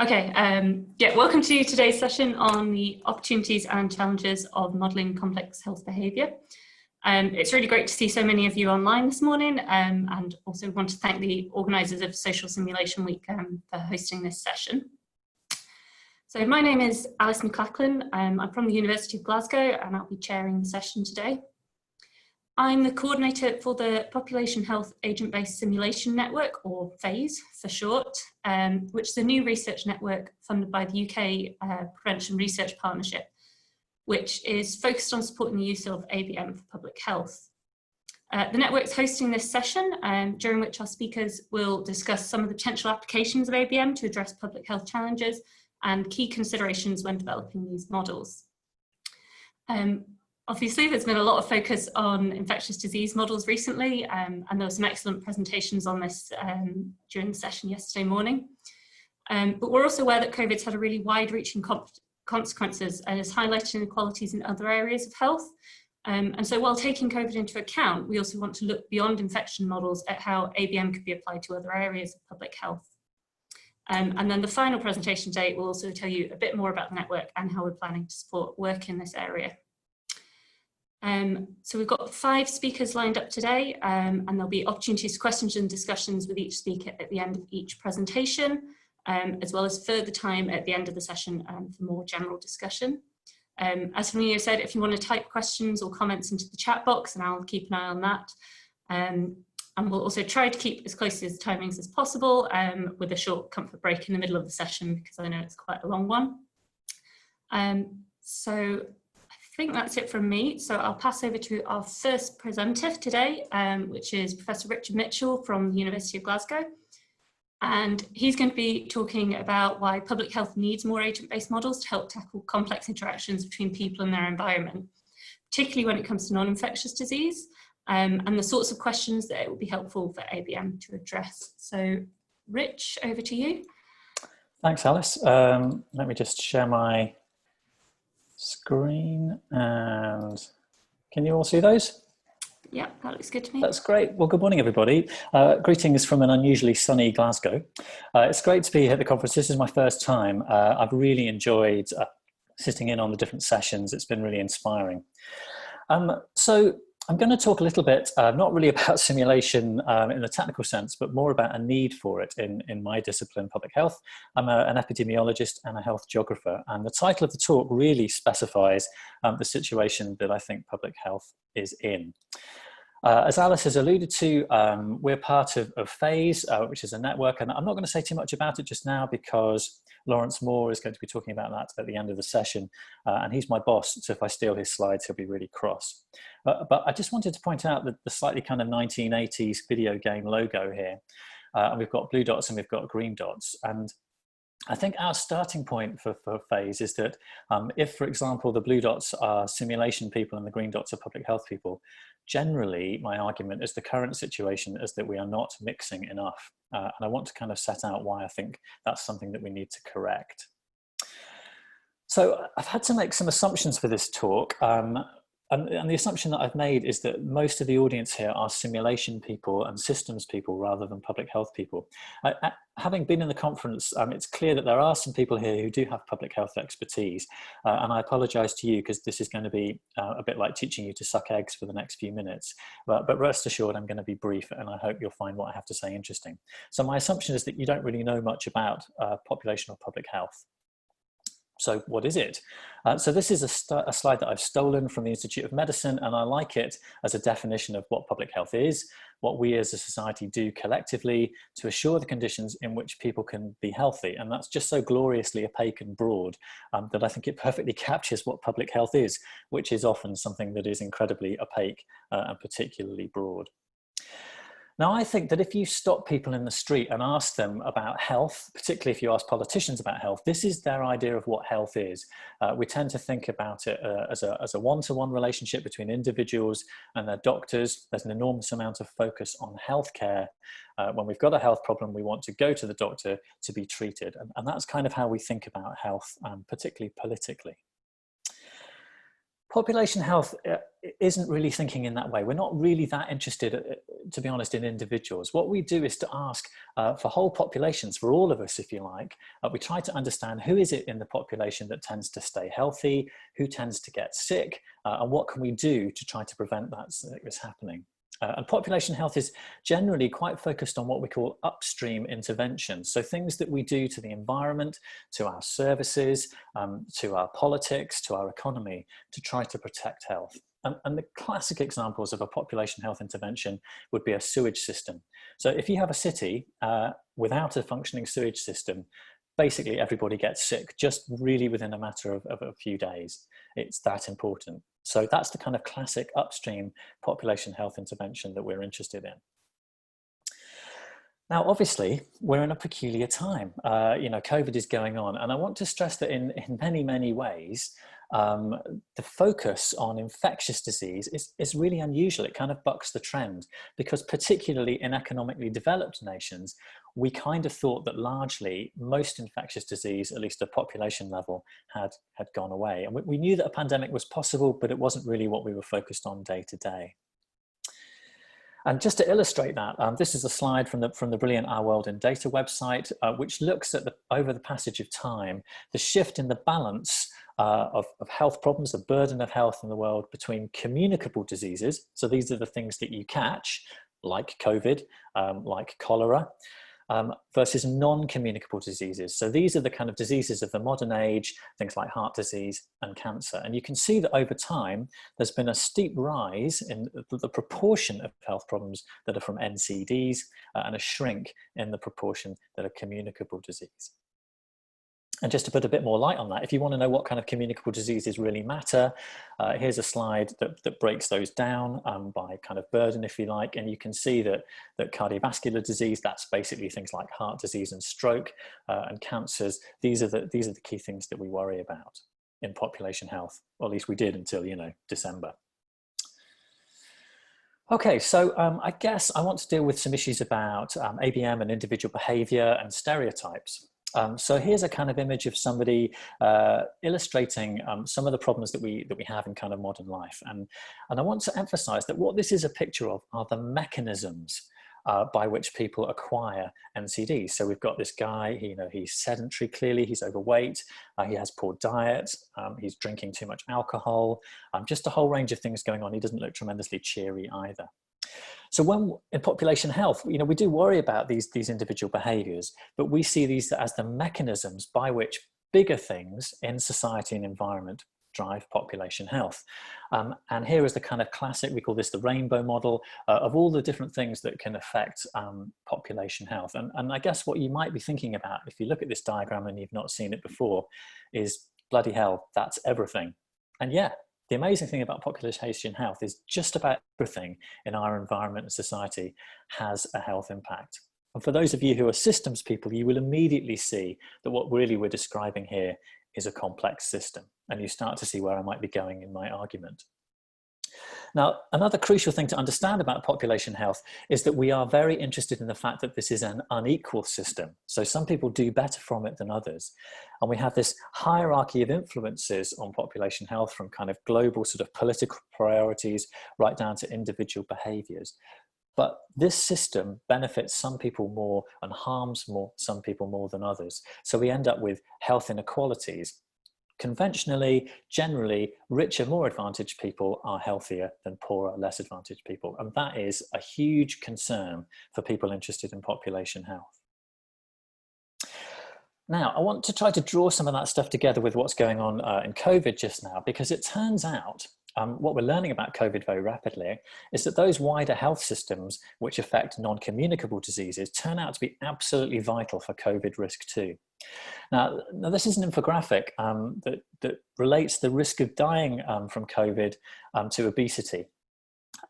Okay, welcome to today's session on the opportunities and challenges of modelling complex health behaviour. It's really great to see so many of you online this morning, and also want to thank the organisers of Social Simulation Week for hosting this session. So my name is Alice MacLachlan. I'm from the University of Glasgow and I'll be chairing the session today. I'm the coordinator for the Population Health Agent-Based Simulation Network, or PHASE for short, which is a new research network funded by the UK Prevention Research Partnership, which is focused on supporting the use of ABM for public health. The network's hosting this session, during which our speakers will discuss some of the potential applications of ABM to address public health challenges and key considerations when developing these models. Obviously, there's been a lot of focus on infectious disease models recently, and there were some excellent presentations on this during the session yesterday morning. But we're also aware that COVID's had a really wide-reaching consequences and has highlighted inequalities in other areas of health. And so while taking COVID into account, we also want to look beyond infection models at how ABM could be applied to other areas of public health. And then the final presentation today will also tell you a bit more about the network and how we're planning to support work in this area. So we've got 5 speakers lined up today, and there'll be opportunities for questions and discussions with each speaker at the end of each presentation, as well as further time at the end of the session for more general discussion. As Familia said, if you want to type questions or comments into the chat box, and I'll keep an eye on that. And we'll also try to keep as close to the timings as possible, with a short comfort break in the middle of the session, because I know it's quite a long one. So I think that's it from me. So I'll pass over to our first presenter today, which is Professor Richard Mitchell from the University of Glasgow. And he's going to be talking about why public health needs more agent-based models to help tackle complex interactions between people and their environment, particularly when it comes to non-infectious disease, and the sorts of questions that it will be helpful for ABM to address. So Rich, over to you. Thanks, Alice. Let me just share my screen, and can you all see those? Yeah, that looks good to me. That's great. Well, good morning, everybody. Greetings from an unusually sunny Glasgow. It's great to be here at the conference. This is my first time. I've really enjoyed sitting in on the different sessions. It's been really inspiring. So I'm going to talk a little bit, not really about simulation in the technical sense, but more about a need for it in my discipline, public health. I'm an epidemiologist and a health geographer, and the title of the talk really specifies the situation that I think public health is in. As Alice has alluded to, we're part of PHASE, which is a network, and I'm not going to say too much about it just now because Lawrence Moore is going to be talking about that at the end of the session, and he's my boss, so if I steal his slides, he'll be really cross. But I just wanted to point out that the slightly kind of 1980s video game logo here, and we've got blue dots and we've got green dots, and I think our starting point for PHASE is that if, for example, the blue dots are simulation people and the green dots are public health people, generally my argument is the current situation is that we are not mixing enough. And I want to kind of set out why I think that's something that we need to correct. So I've had to make some assumptions for this talk. And the assumption that I've made is that most of the audience here are simulation people and systems people rather than public health people. Having been in the conference, it's clear that there are some people here who do have public health expertise. And I apologise to you because this is going to be a bit like teaching you to suck eggs for the next few minutes. But rest assured, I'm going to be brief and I hope you'll find what I have to say interesting. So my assumption is that you don't really know much about population or public health. So what is it? So this is a slide that I've stolen from the Institute of Medicine, and I like it as a definition of what public health is, what we as a society do collectively to assure the conditions in which people can be healthy. And that's just so gloriously opaque and broad that I think it perfectly captures what public health is, which is often something that is incredibly opaque and particularly broad. Now, I think that if you stop people in the street and ask them about health, particularly if you ask politicians about health, this is their idea of what health is. We tend to think about it as a one-to-one relationship between individuals and their doctors. There's an enormous amount of focus on healthcare. When we've got a health problem, we want to go to the doctor to be treated. And that's kind of how we think about health, particularly politically. Population health isn't really thinking in that way. We're not really that interested, to be honest, in individuals. What we do is to ask for whole populations, for all of us, if you like. We try to understand who is it in the population that tends to stay healthy, who tends to get sick, and what can we do to try to prevent that happening. And population health is generally quite focused on what we call upstream interventions. So things that we do to the environment, to our services, to our politics, to our economy, to try to protect health. And the classic examples of a population health intervention would be a sewage system. So if you have a city without a functioning sewage system, basically everybody gets sick just really within a matter of a few days. It's that important. So that's the kind of classic upstream population health intervention that we're interested in. Now, obviously, we're in a peculiar time. COVID is going on, and I want to stress that in many, many ways, the focus on infectious disease is really unusual. It kind of bucks the trend, because particularly in economically developed nations, we kind of thought that largely most infectious disease, at least at population level, had gone away. And we knew that a pandemic was possible, but it wasn't really what we were focused on day to day. And just to illustrate that, this is a slide from the brilliant Our World in Data website, which looks at over the passage of time, the shift in the balance of health problems, the burden of health in the world between communicable diseases. So these are the things that you catch, like COVID, like cholera, versus non-communicable diseases. So these are the kind of diseases of the modern age, things like heart disease and cancer. And you can see that over time, there's been a steep rise in the proportion of health problems that are from NCDs and a shrink in the proportion that are communicable disease. And just to put a bit more light on that, if you want to know what kind of communicable diseases really matter, here's a slide that breaks those down by kind of burden, if you like. And you can see that cardiovascular disease, that's basically things like heart disease and stroke and cancers. These are the key things that we worry about in population health, or at least we did until, December. Okay, so I guess I want to deal with some issues about ABM and individual behaviour and stereotypes. So here's a kind of image of somebody illustrating some of the problems that we have in kind of modern life. And I want to emphasize that what this is a picture of are the mechanisms by which people acquire NCDs. So we've got this guy, he's sedentary, clearly he's overweight, he has poor diet, he's drinking too much alcohol, just a whole range of things going on. He doesn't look tremendously cheery either. So when in population health, we do worry about these individual behaviors, but we see these as the mechanisms by which bigger things in society and environment drive population health. And here is the kind of classic, we call this the rainbow model, of all the different things that can affect population health. And I guess what you might be thinking about, if you look at this diagram and you've not seen it before, is bloody hell, that's everything. And yeah, the amazing thing about population health is just about everything in our environment and society has a health impact. And for those of you who are systems people, you will immediately see that what really we're describing here is a complex system. And you start to see where I might be going in my argument. Now, another crucial thing to understand about population health is that we are very interested in the fact that this is an unequal system. So some people do better from it than others. And we have this hierarchy of influences on population health, from kind of global sort of political priorities right down to individual behaviors. But this system benefits some people more and harms some people more than others. So we end up with health inequalities. Conventionally, generally, richer, more advantaged people are healthier than poorer, less advantaged people. And that is a huge concern for people interested in population health. Now, I want to try to draw some of that stuff together with what's going on in COVID just now, because it turns out what we're learning about COVID very rapidly is that those wider health systems which affect non-communicable diseases turn out to be absolutely vital for COVID risk too. Now this is an infographic that relates the risk of dying from COVID to obesity.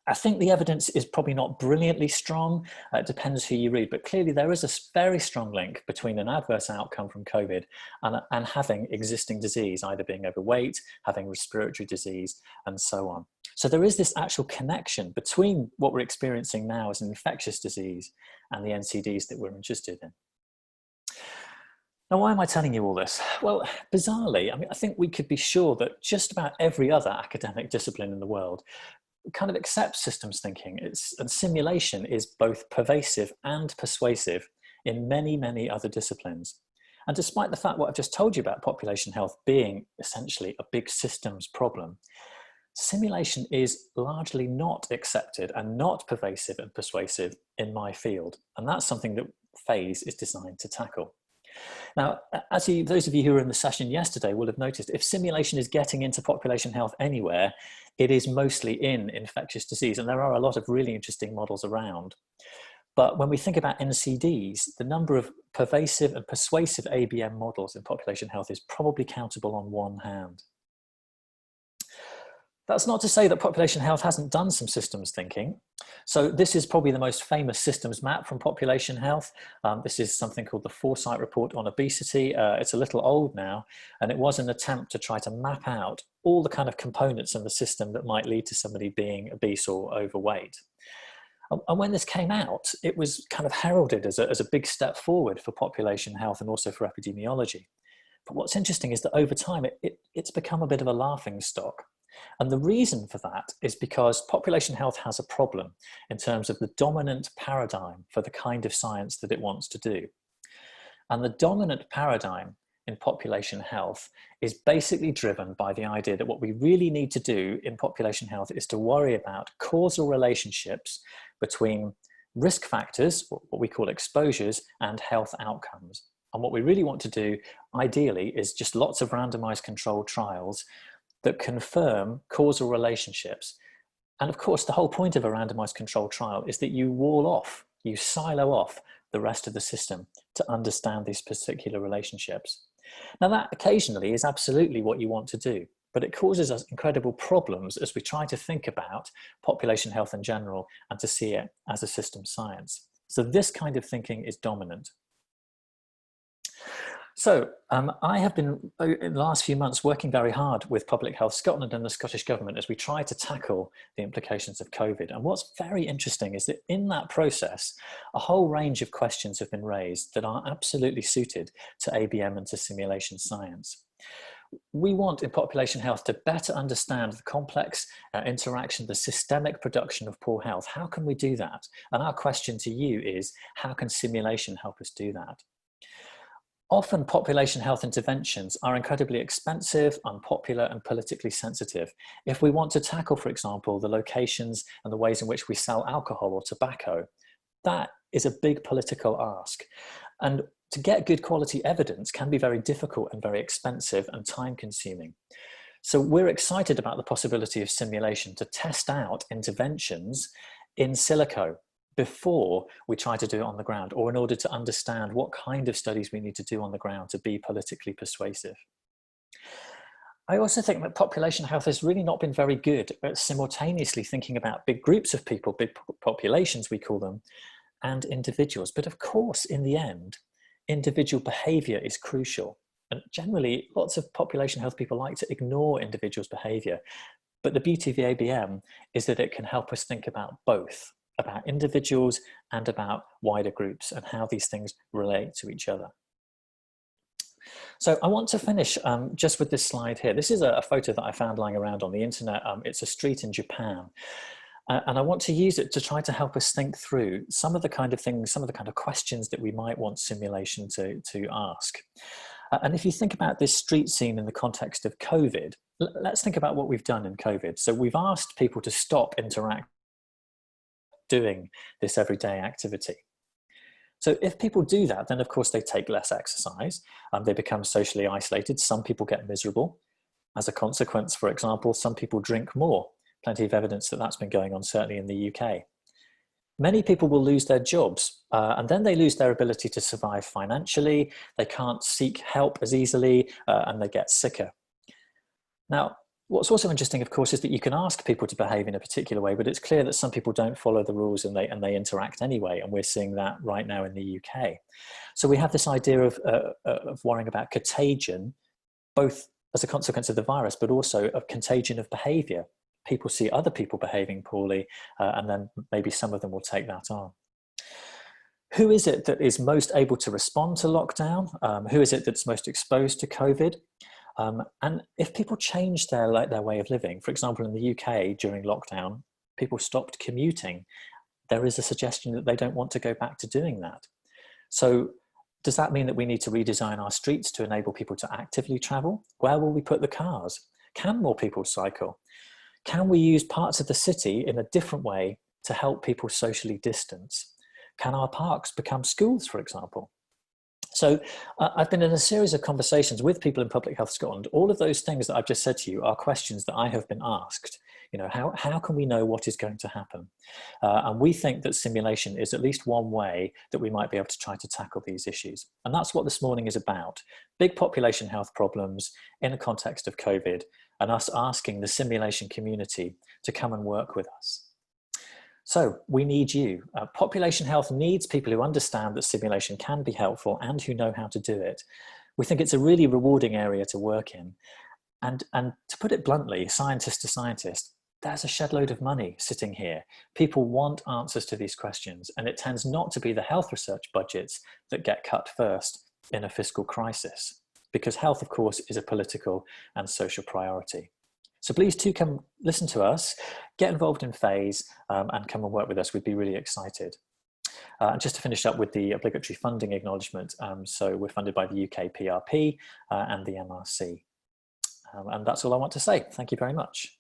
I think the evidence is probably not brilliantly strong. It depends who you read, but clearly there is a very strong link between an adverse outcome from COVID and having existing disease, either being overweight, having respiratory disease, and so on. So there is this actual connection between what we're experiencing now as an infectious disease and the NCDs that we're interested in. Now, why am I telling you all this? Well, bizarrely, I mean, I think we could be sure that just about every other academic discipline in the world kind of accepts systems thinking. And simulation is both pervasive and persuasive in many, many other disciplines. And despite the fact what I've just told you about population health being essentially a big systems problem, simulation is largely not accepted and not pervasive and persuasive in my field. And that's something that PHASE is designed to tackle. Now, as those of you who were in the session yesterday will have noticed, if simulation is getting into population health anywhere, it is mostly in infectious disease. And there are a lot of really interesting models around. But when we think about NCDs, the number of pervasive and persuasive ABM models in population health is probably countable on one hand. That's not to say that population health hasn't done some systems thinking. So this is probably the most famous systems map from population health. This is something called the Foresight Report on Obesity. It's a little old now, and it was an attempt to try to map out all the kind of components in the system that might lead to somebody being obese or overweight. And when this came out, it was kind of heralded as a big step forward for population health and also for epidemiology. But what's interesting is that over time, it's become a bit of a laughing stock. And the reason for that is because population health has a problem in terms of the dominant paradigm for the kind of science that it wants to do. And the dominant paradigm in population health is basically driven by the idea that what we really need to do in population health is to worry about causal relationships between risk factors, what we call exposures, and health outcomes. And what we really want to do, ideally, is just lots of randomized controlled trials that confirm causal relationships. And of course, the whole point of a randomized controlled trial is that you wall off, you silo off the rest of the system to understand these particular relationships. Now that occasionally is absolutely what you want to do, but it causes us incredible problems as we try to think about population health in general and to see it as a system science. So this kind of thinking is dominant. So I have been, in the last few months, working very hard with Public Health Scotland and the Scottish Government as we try to tackle the implications of COVID. And what's very interesting is that in that process, a whole range of questions have been raised that are absolutely suited to ABM and to simulation science. We want in population health to better understand the complex interaction, the systemic production of poor health. How can we do that? And our question to you is, how can simulation help us do that? Often population health interventions are incredibly expensive, unpopular, and politically sensitive. If we want to tackle, for example, the locations and the ways in which we sell alcohol or tobacco, that is a big political ask. And to get good quality evidence can be very difficult and very expensive and time consuming. So we're excited about the possibility of simulation to test out interventions in silico before we try to do it on the ground, or in order to understand what kind of studies we need to do on the ground to be politically persuasive. I also think that population health has really not been very good at simultaneously thinking about big groups of people, big populations we call them, and individuals. But of course, in the end, individual behavior is crucial. And generally, lots of population health people like to ignore individuals' behavior. But the beauty of the ABM is that it can help us think about both, about individuals and about wider groups and how these things relate to each other. So I want to finish just with this slide here. This is a photo that I found lying around on the internet. It's a street in Japan. And I want to use it to try to help us think through some of the kind of things, some of the kind of questions that we might want simulation to ask. And if you think about this street scene in the context of COVID, let's think about what we've done in COVID. So we've asked people to stop interacting, doing this everyday activity. So if people do that, then of course they take less exercise, they become socially isolated. Some people get miserable. As a consequence, for example, some people drink more. Plenty of evidence that that's been going on, certainly in the UK. Many people will lose their jobs, and then they lose their ability to survive financially. They can't seek help as easily, and they get sicker. Now, what's also interesting, of course, is that you can ask people to behave in a particular way, but it's clear that some people don't follow the rules and they interact anyway, and we're seeing that right now in the UK. So we have this idea of worrying about contagion, both as a consequence of the virus, but also of contagion of behavior. People see other people behaving poorly, and then maybe some of them will take that on. Who is it that is most able to respond to lockdown? Who is it that's most exposed to COVID? And if people change their way of living, for example, in the UK during lockdown, people stopped commuting. There is a suggestion that they don't want to go back to doing that. So does that mean that we need to redesign our streets to enable people to actively travel? Where will we put the cars? Can more people cycle? Can we use parts of the city in a different way to help people socially distance? Can our parks become schools, for example? So I've been in a series of conversations with people in Public Health Scotland. All of those things that I've just said to you are questions that I have been asked. You know, how can we know what is going to happen? And we think that simulation is at least one way that we might be able to try to tackle these issues. And that's what this morning is about. Big population health problems in a context of COVID, and us asking the simulation community to come and work with us. So we need you. Population health needs people who understand that simulation can be helpful and who know how to do it. We think it's a really rewarding area to work in. And to put it bluntly, scientist to scientist, there's a shed load of money sitting here. People want answers to these questions, and it tends not to be the health research budgets that get cut first in a fiscal crisis, because health, of course, is a political and social priority. So please do come listen to us, get involved in phase, and come and work with us. We'd be really excited. And just to finish up with the obligatory funding acknowledgement, so we're funded by the UK PRP and the MRC. And that's all I want to say. Thank you very much.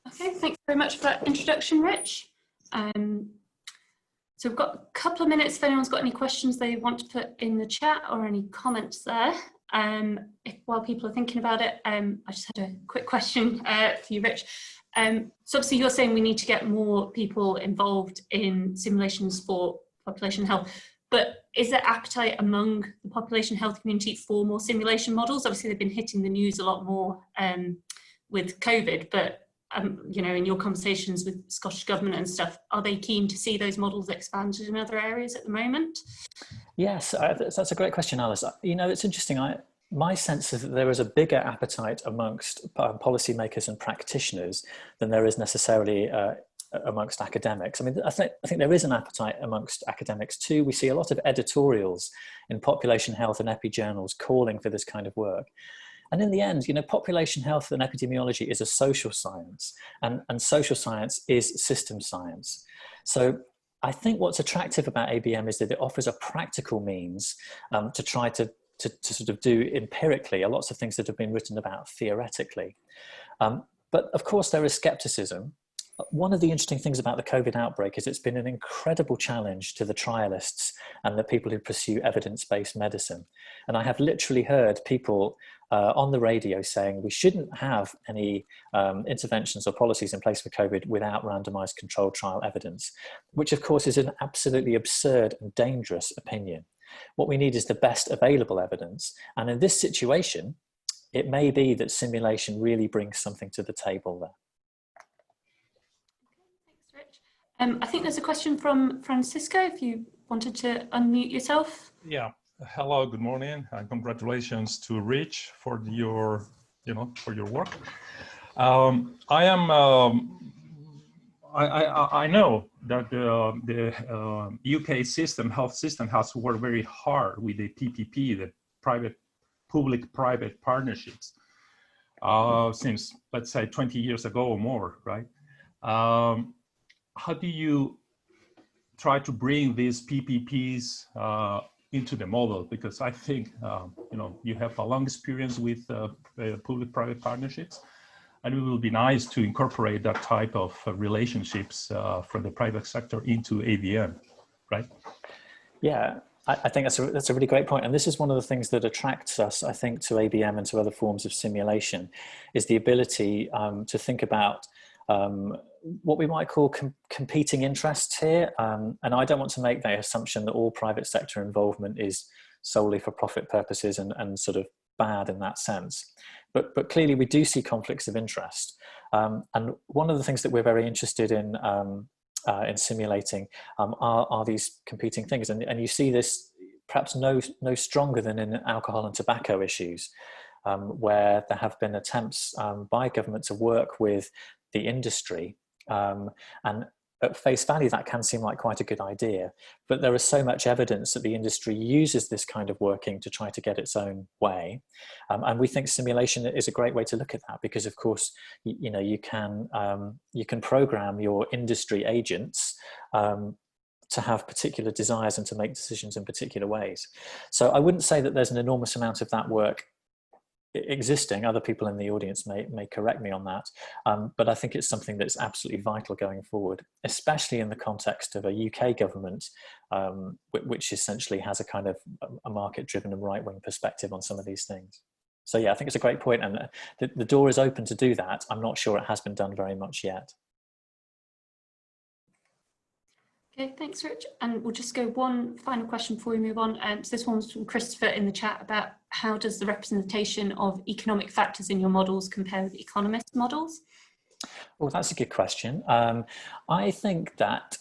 Okay, thanks very much for that introduction, Rich. So we've got a couple of minutes if anyone's got any questions they want to put in the chat or any comments there. While people are thinking about it, I just had a quick question for you, Rich. So obviously you're saying we need to get more people involved in simulations for population health, but is there appetite among the population health community for more simulation models? Obviously they've been hitting the news a lot more with COVID, but you know, in your conversations with Scottish Government and stuff, are they keen to see those models expanded in other areas at the moment? Yes, that's a great question, Alice. You know, it's interesting. My sense is that there is a bigger appetite amongst policymakers and practitioners than there is necessarily amongst academics. I mean, I think there is an appetite amongst academics too. We see a lot of editorials in population health and epi journals calling for this kind of work. And in the end, you know, population health and epidemiology is a social science, and social science is system science. So I think what's attractive about ABM is that it offers a practical means to try to sort of do empirically lots of things that have been written about theoretically. But of course there is skepticism. One of the interesting things about the COVID outbreak is it's been an incredible challenge to the trialists and the people who pursue evidence-based medicine. And I have literally heard people on the radio saying we shouldn't have any interventions or policies in place for COVID without randomized controlled trial evidence, which of course is an absolutely absurd and dangerous opinion. What we need is the best available evidence. And in this situation, it may be that simulation really brings something to the table there. I think there's a question from Francisco, if you wanted to unmute yourself. Yeah, hello, good morning, and congratulations to Rich for your, for your work. I know that the UK system, health system, has worked very hard with the PPP, the public-private partnerships, since, let's say, 20 years ago or more, right? How do you try to bring these PPPs into the model? Because I think, you have a long experience with public-private partnerships, and it will be nice to incorporate that type of relationships from the private sector into ABM, right? Yeah, I think that's a really great point. And this is one of the things that attracts us, I think, to ABM and to other forms of simulation, is the ability to think about what we might call competing interests here. And I don't want to make the assumption that all private sector involvement is solely for profit purposes and sort of bad in that sense. But clearly we do see conflicts of interest. And one of the things that we're very interested in simulating are these competing things. And you see this perhaps no stronger than in alcohol and tobacco issues, where there have been attempts by government to work with the industry And at face value, that can seem like quite a good idea, but there is so much evidence that the industry uses this kind of working to try to get its own way. And we think simulation is a great way to look at that, because of course, you can program your industry agents to have particular desires and to make decisions in particular ways. So I wouldn't say that there's an enormous amount of that work existing. Other people in the audience may correct me on that, but I think it's something that's absolutely vital going forward, especially in the context of a UK government which essentially has a kind of a market-driven and right-wing perspective on some of these things. So yeah, I think it's a great point, and the door is open to do that. I'm not sure it has been done very much yet. Okay, thanks, Rich. And we'll just go one final question before we move on. So this one was from Christopher in the chat about how does the representation of economic factors in your models compare with economist models? Well, that's a good question. I think that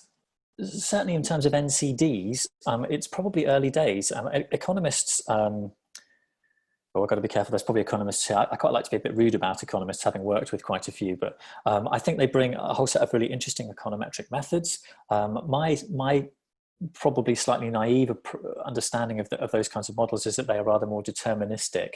certainly in terms of NCDs, it's probably early days. Economists, well, I've got to be careful. There's probably economists here. I quite like to be a bit rude about economists, having worked with quite a few, but I think they bring a whole set of really interesting econometric methods. My probably slightly naive understanding of those kinds of models is that they are rather more deterministic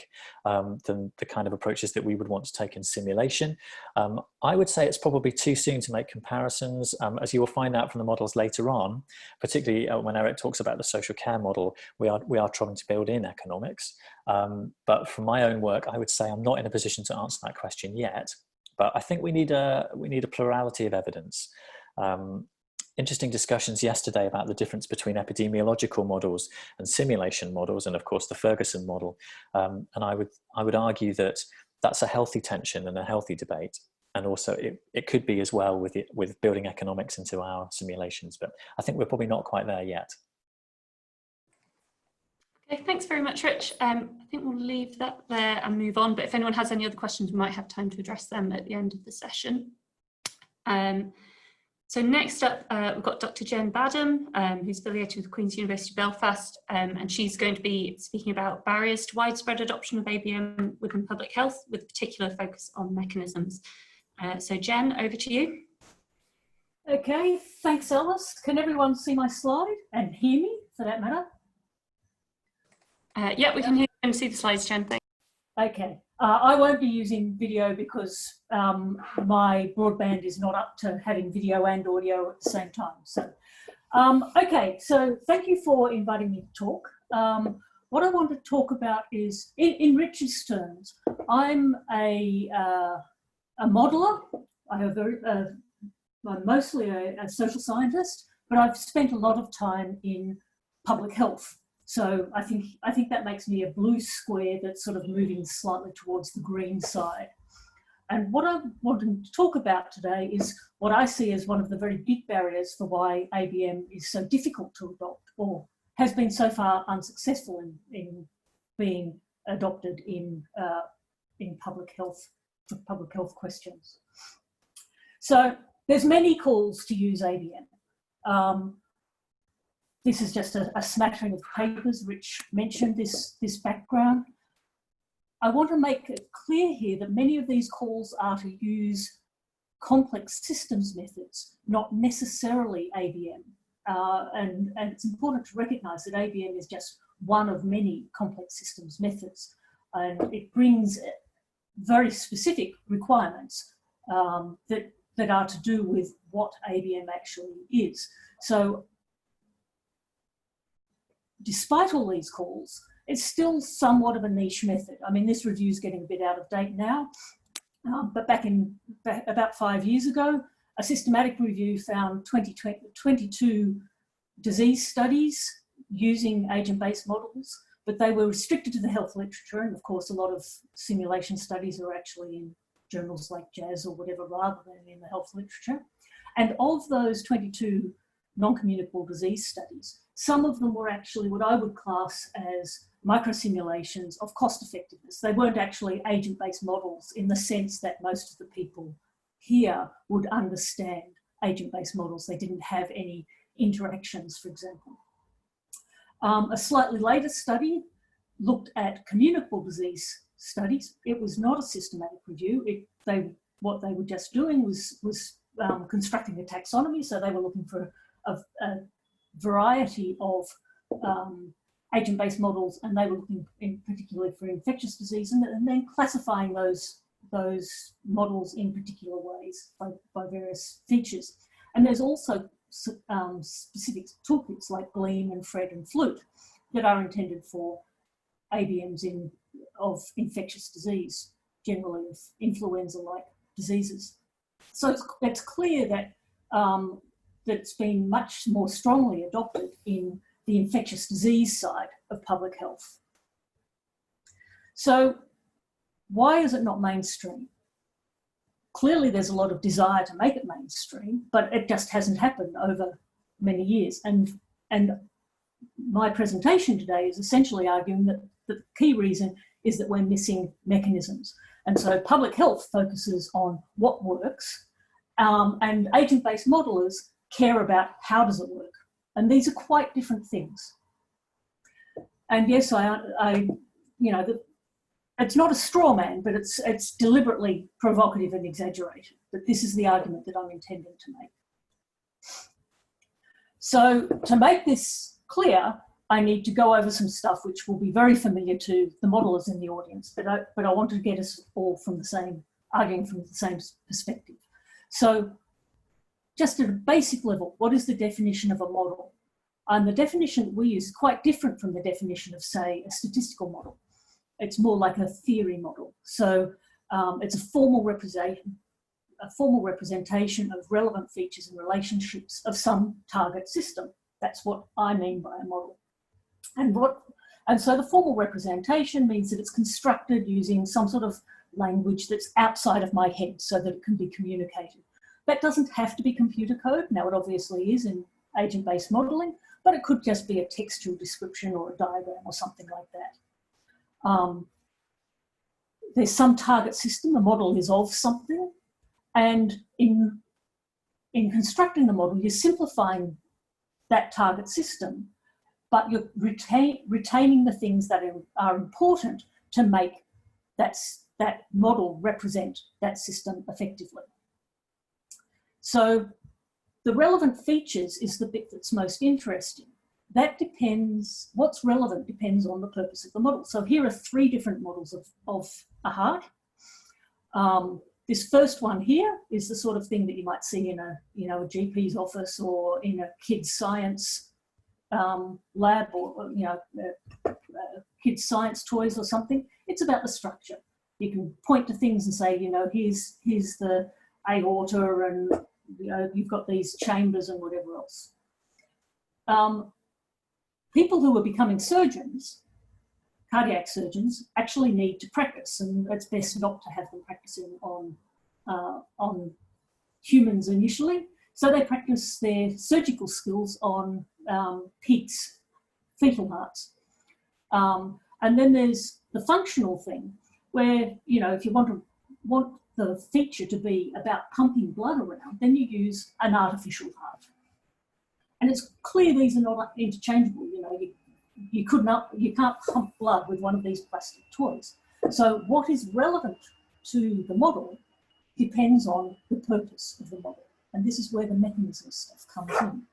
than the kind of approaches that we would want to take in simulation. I would say it's probably too soon to make comparisons. As you will find out from the models later on, particularly when Eric talks about the social care model, we are trying to build in economics. But from my own work, I would say I'm not in a position to answer that question yet. But I think we need a plurality of evidence. Interesting discussions yesterday about the difference between epidemiological models and simulation models, and of course the Ferguson model. And I would argue that that's a healthy tension and a healthy debate. And also it could be as well with building economics into our simulations, but I think we're probably not quite there yet. Okay, thanks very much, Rich. I think we'll leave that there and move on, but if anyone has any other questions, we might have time to address them at the end of the session. So next up, we've got Dr. Jen Badham, who's affiliated with Queen's University Belfast, and she's going to be speaking about barriers to widespread adoption of ABM within public health, with a particular focus on mechanisms. So Jen, over to you. Okay, thanks Alice. Can everyone see my slide and hear me, for that matter? Yeah, we can hear you and see the slides, Jen, thanks. Okay, I won't be using video because my broadband is not up to having video and audio at the same time. So, okay, so thank you for inviting me to talk. What I want to talk about is, in Rich's terms, I'm a modeler. I'm mostly a social scientist, but I've spent a lot of time in public health. So I think that makes me a blue square that's sort of moving slightly towards the green side. And what I want to talk about today is what I see as one of the very big barriers for why ABM is so difficult to adopt, or has been so far unsuccessful in being adopted in public health, for public health questions. So there's many calls to use ABM. This is just a smattering of papers which mentioned this background. I want to make it clear here that many of these calls are to use complex systems methods, not necessarily ABM. And it's important to recognise that ABM is just one of many complex systems methods, and it brings very specific requirements that are to do with what ABM actually is. So, despite all these calls, it's still somewhat of a niche method. I mean, this review is getting a bit out of date now, but back about 5 years ago, a systematic review found 22 disease studies using agent-based models, but they were restricted to the health literature. And of course, a lot of simulation studies are actually in journals like JAS or whatever, rather than in the health literature. And of those 22 non-communicable disease studies, some of them were actually what I would class as micro-simulations of cost effectiveness. They weren't actually agent-based models in the sense that most of the people here would understand agent-based models. They didn't have any interactions, for example. A slightly later study looked at communicable disease studies. It was not a systematic review. What they were just doing was constructing a taxonomy, so they were looking for a variety of agent-based models, and they were looking particularly for infectious disease, and then classifying those models in particular ways by various features. And there's also specific toolkits like Gleam and Fred and Flute that are intended for ABMs of infectious disease, generally of influenza-like diseases. So it's clear that it's been much more strongly adopted in the infectious disease side of public health. So why is it not mainstream? Clearly there's a lot of desire to make it mainstream, but it just hasn't happened over many years. And my presentation today is essentially arguing that the key reason is that we're missing mechanisms. And so public health focuses on what works, and agent-based modelers care about how does it work. And these are quite different things. And yes, it's not a straw man, but it's deliberately provocative and exaggerated. But this is the argument that I'm intending to make. So to make this clear, I need to go over some stuff which will be very familiar to the modelers in the audience, but I want to get us all arguing from the same perspective. So just at a basic level, what is the definition of a model? And the definition we use is quite different from the definition of, say, a statistical model. It's more like a theory model. So it's a formal representation of relevant features and relationships of some target system. That's what I mean by a model. And so the formal representation means that it's constructed using some sort of language that's outside of my head so that it can be communicated. That doesn't have to be computer code. Now, it obviously is in agent-based modelling, but it could just be a textual description or a diagram or something like that. There's some target system, the model is of something, and in constructing the model, you're simplifying that target system, but you're retaining the things that are important to make that model represent that system effectively. So the relevant features is the bit that's most interesting. That depends, what's relevant depends on the purpose of the model. So here are 3 different models of a heart. This first one here is the sort of thing that you might see in a GP's office or in a kid's science lab, or kids' science toys or something. It's about the structure. You can point to things and say, here's the aorta, and you've got these chambers and whatever else. People who are becoming surgeons, cardiac surgeons, actually need to practice, and it's best not to have them practicing on humans initially. So they practice their surgical skills on pigs, fetal hearts. And then there's the functional thing, where if you want the feature to be about pumping blood around, then you use an artificial heart. And it's clear these are not interchangeable. You can't pump blood with one of these plastic toys. So what is relevant to the model depends on the purpose of the model. And this is where the mechanism stuff comes in.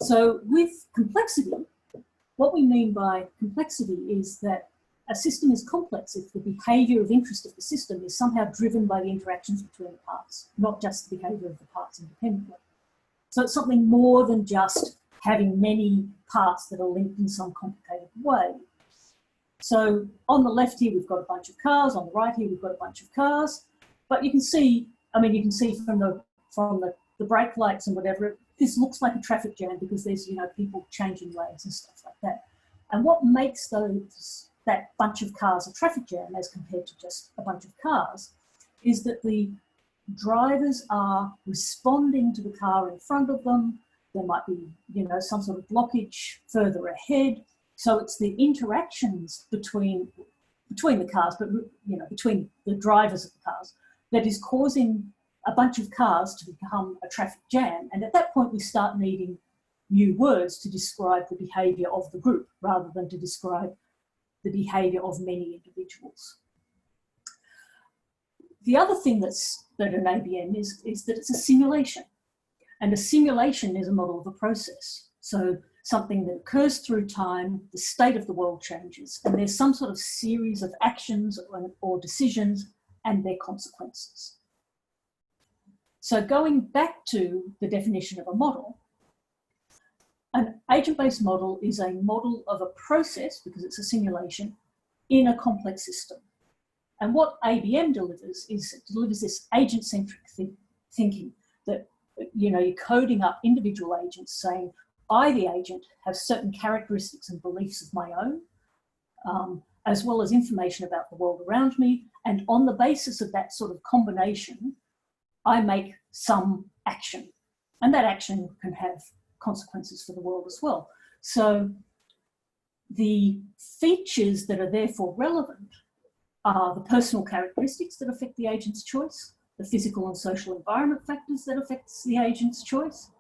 So with complexity, what we mean by complexity is that a system is complex if the behaviour of interest of the system is somehow driven by the interactions between the parts, not just the behaviour of the parts independently. So it's something more than just having many parts that are linked in some complicated way. So on the left here, we've got a bunch of cars. On the right here, we've got a bunch of cars. But you can see, you can see from the brake lights and whatever, this looks like a traffic jam because there's, people changing lanes and stuff like that. And what makes that bunch of cars a traffic jam as compared to just a bunch of cars is that the drivers are responding to the car in front of them. There might be, some sort of blockage further ahead. So it's the interactions between the cars, but, between the drivers of the cars that is causing a bunch of cars to become a traffic jam. And at that point, we start needing new words to describe the behaviour of the group rather than to describe the behaviour of many individuals. The other thing that's that an ABM is that it's a simulation. And a simulation is a model of a process. So something that occurs through time, the state of the world changes, and there's some sort of series of actions or decisions and their consequences. So going back to the definition of a model, an agent-based model is a model of a process, because it's a simulation, in a complex system. And what ABM delivers is it delivers this agent-centric thinking that, you know, you're coding up individual agents saying, I, the agent, have certain characteristics and beliefs of my own, as well as information about the world around me. And on the basis of that sort of combination, I make some action. And that action can have consequences for the world as well. So the features that are therefore relevant are the personal characteristics that affect the agent's choice, the physical and social environment factors that affect the agent's choice,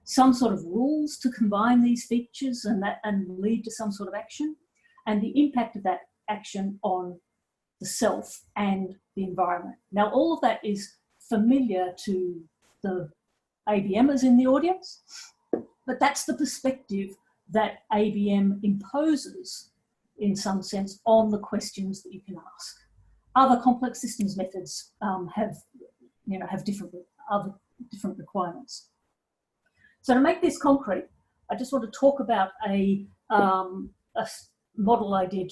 some sort of rules to combine these features and lead to some sort of action, and the impact of that action on the self and the environment. Now, all of that is familiar to the ABMers in the audience, but that's the perspective that ABM imposes, in some sense, on the questions that you can ask. Other complex systems methods have different requirements. So to make this concrete, I just want to talk about a model I did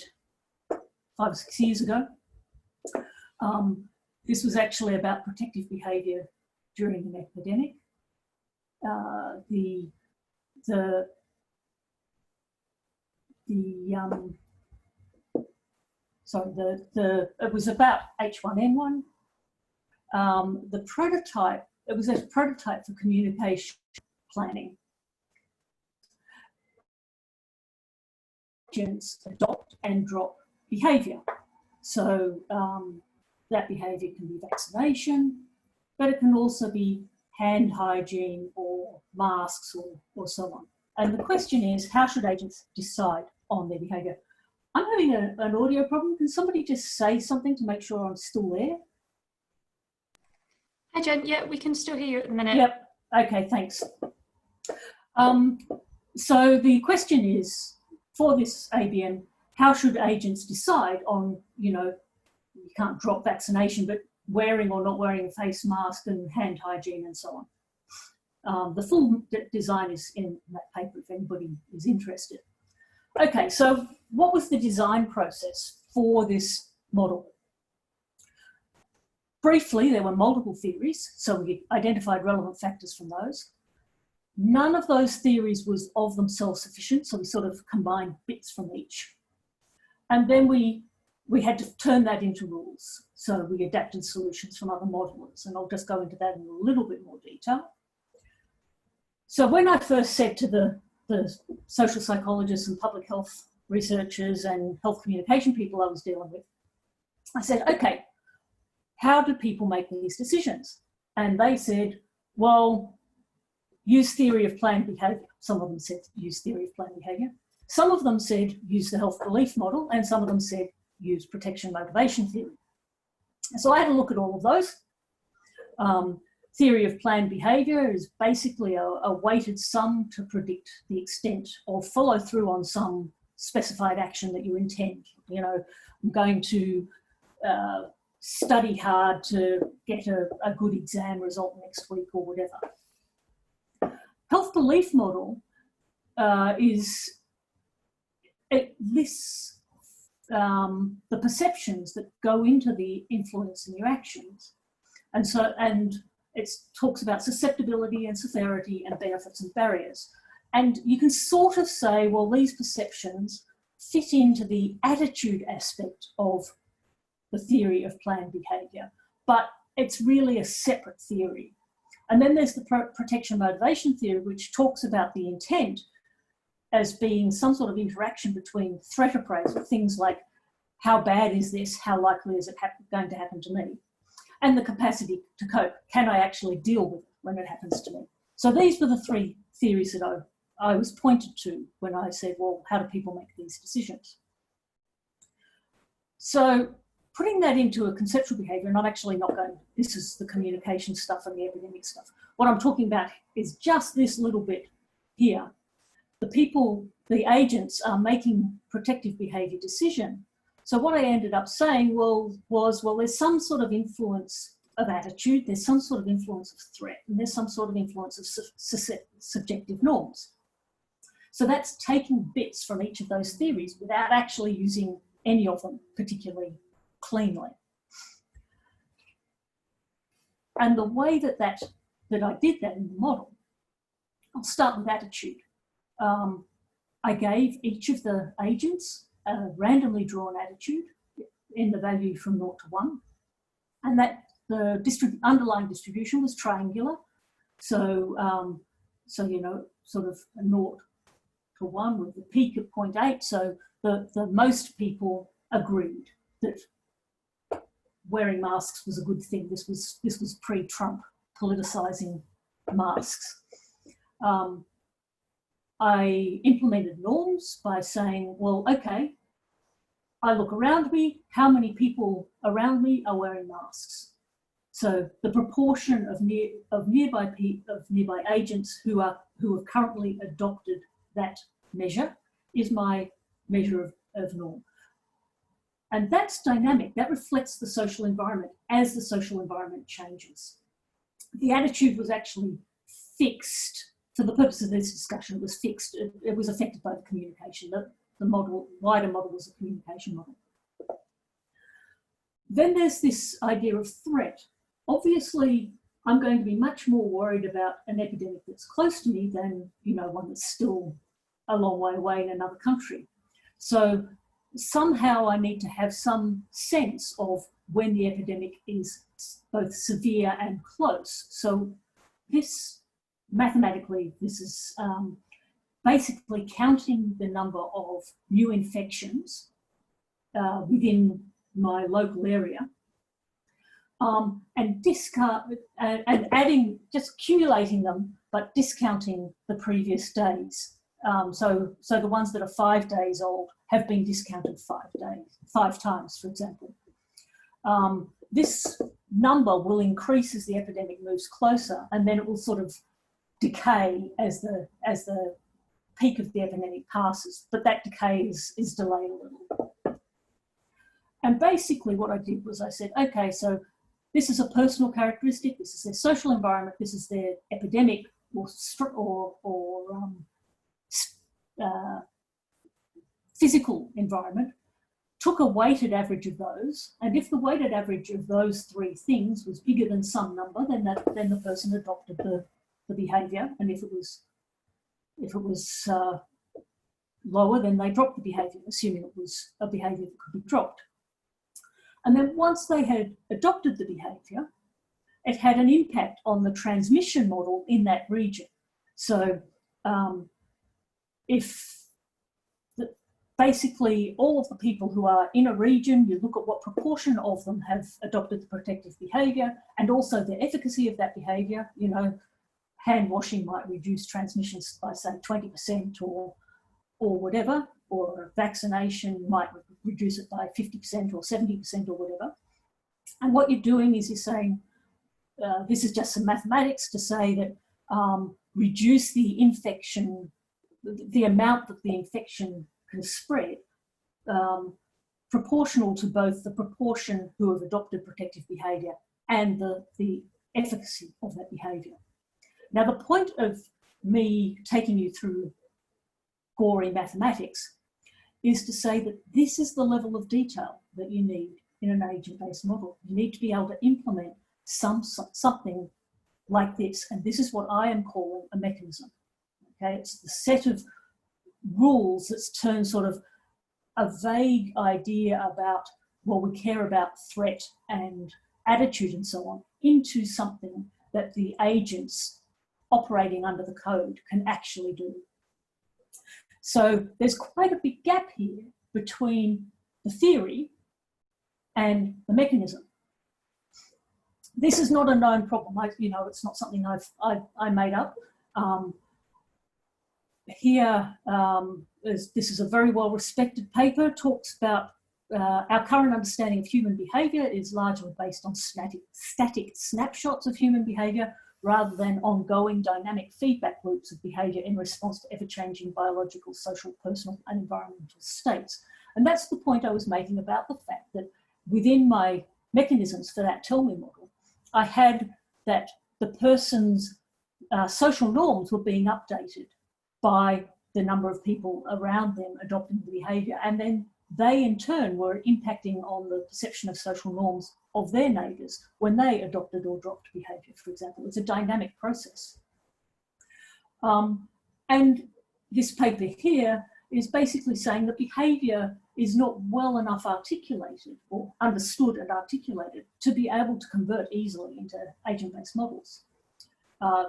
5 or 6 years ago. This was actually about protective behaviour during an epidemic. It was about H1N1. The prototype, it was a prototype for communication planning. Agents adopt and drop behaviour. So that behaviour can be vaccination, but it can also be hand hygiene or masks or so on. And the question is, how should agents decide on their behaviour? I'm having an audio problem. Can somebody just say something to make sure I'm still there? Hi, Jen. Yeah, we can still hear you at the minute. Yep. Okay, thanks. So the question is, for this ABM, how should agents decide on, you know, you can't drop vaccination, but wearing or not wearing a face mask and hand hygiene and so on. The full design is in that paper if anybody is interested. Okay, so what was the design process for this model? Briefly, there were multiple theories, so we identified relevant factors from those. None of those theories was of themselves sufficient, so we sort of combined bits from each. And then we had to turn that into rules. So we adapted solutions from other modelers, and I'll just go into that in a little bit more detail. So when I first said to the social psychologists and public health researchers and health communication people I was dealing with, I said, okay, how do people make these decisions? And they said, well, use theory of planned behaviour. Some of them said use theory of planned behaviour. Some of them said use the health belief model, and some of them said use protection motivation theory. So I had a look at all of those. Theory of planned behaviour is basically a weighted sum to predict the extent of follow through on some specified action that you intend. You know, I'm going to study hard to get a good exam result next week or whatever. Health belief model it lists the perceptions that go into the influence in your actions. And it talks about susceptibility and severity and benefits and barriers. And you can sort of say, well, these perceptions fit into the attitude aspect of the theory of planned behaviour, but it's really a separate theory. And then there's the protection motivation theory, which talks about the intent as being some sort of interaction between threat appraisal, things like how bad is this, how likely is it going to happen to me, and the capacity to cope. Can I actually deal with it when it happens to me? So these were the three theories that I was pointed to when I said, well, how do people make these decisions? So putting that into a conceptual behaviour, and I'm actually not going, this is the communication stuff and the epidemic stuff. What I'm talking about is just this little bit here. The people, the agents are making protective behaviour decision. So what I ended up saying was, there's some sort of influence of attitude, there's some sort of influence of threat, and there's some sort of influence of subjective norms. So that's taking bits from each of those theories without actually using any of them particularly cleanly. And the way that I did that in the model, I'll start with attitude. I gave each of the agents a randomly drawn attitude in the value from 0 to 1, and that the underlying distribution was triangular. So, you know, sort of a 0 to 1 with the peak at 0.8. So the most people agreed that wearing masks was a good thing. This was pre-Trump politicising masks. I implemented norms by saying, well, okay, I look around me, how many people around me are wearing masks? So the proportion of nearby agents who have currently adopted that measure is my measure of norm. And that's dynamic. That reflects the social environment as the social environment changes. The attitude was actually fixed. For the purpose of this discussion, it was fixed. It was affected by the communication. The model, wider model, was a communication model. Then there's this idea of threat. Obviously, I'm going to be much more worried about an epidemic that's close to me than, you know, one that's still a long way away in another country. So somehow I need to have some sense of when the epidemic is both severe and close. So this, mathematically, this is basically counting the number of new infections within my local area, and adding, just accumulating them, but discounting the previous days. So the ones that are 5 days old have been discounted 5 times, for example. This number will increase as the epidemic moves closer, and then it will sort of decay as the peak of the epidemic passes, but that decay is delayed a little. And basically what I did was I said, okay, so this is a personal characteristic, this is their social environment, this is their epidemic or physical environment, took a weighted average of those, and if the weighted average of those 3 things was bigger than some number, then the person adopted the behaviour, and if it was lower, then they dropped the behaviour, assuming it was a behaviour that could be dropped. And then once they had adopted the behaviour, it had an impact on the transmission model in that region. So basically all of the people who are in a region, you look at what proportion of them have adopted the protective behaviour and also the efficacy of that behaviour. You know, hand washing might reduce transmissions by, say, 20% or whatever, or vaccination might reduce it by 50% or 70% or whatever. And what you're doing is you're saying, this is just some mathematics to say that reduce the infection, the amount that the infection can spread, proportional to both the proportion who have adopted protective behaviour and the efficacy of that behaviour. Now, the point of me taking you through gory mathematics is to say that this is the level of detail that you need in an agent-based model. You need to be able to implement something like this, and this is what I am calling a mechanism. Okay, it's the set of rules that's turned sort of a vague idea about, well, we care about threat and attitude and so on, into something that the agents operating under the code can actually do. So there's quite a big gap here between the theory and the mechanism. This is not a known problem. It's not something I made up. This is a very well-respected paper, talks about our current understanding of human behaviour is largely based on static snapshots of human behaviour rather than ongoing dynamic feedback loops of behaviour in response to ever-changing biological, social, personal and environmental states. And that's the point I was making about the fact that within my mechanisms for that Tell Me model, I had that the person's social norms were being updated by the number of people around them adopting the behaviour, and then they in turn were impacting on the perception of social norms of their neighbours when they adopted or dropped behaviour, for example. It's a dynamic process. And this paper here is basically saying that behaviour is not well enough articulated or understood and articulated to be able to convert easily into agent-based models.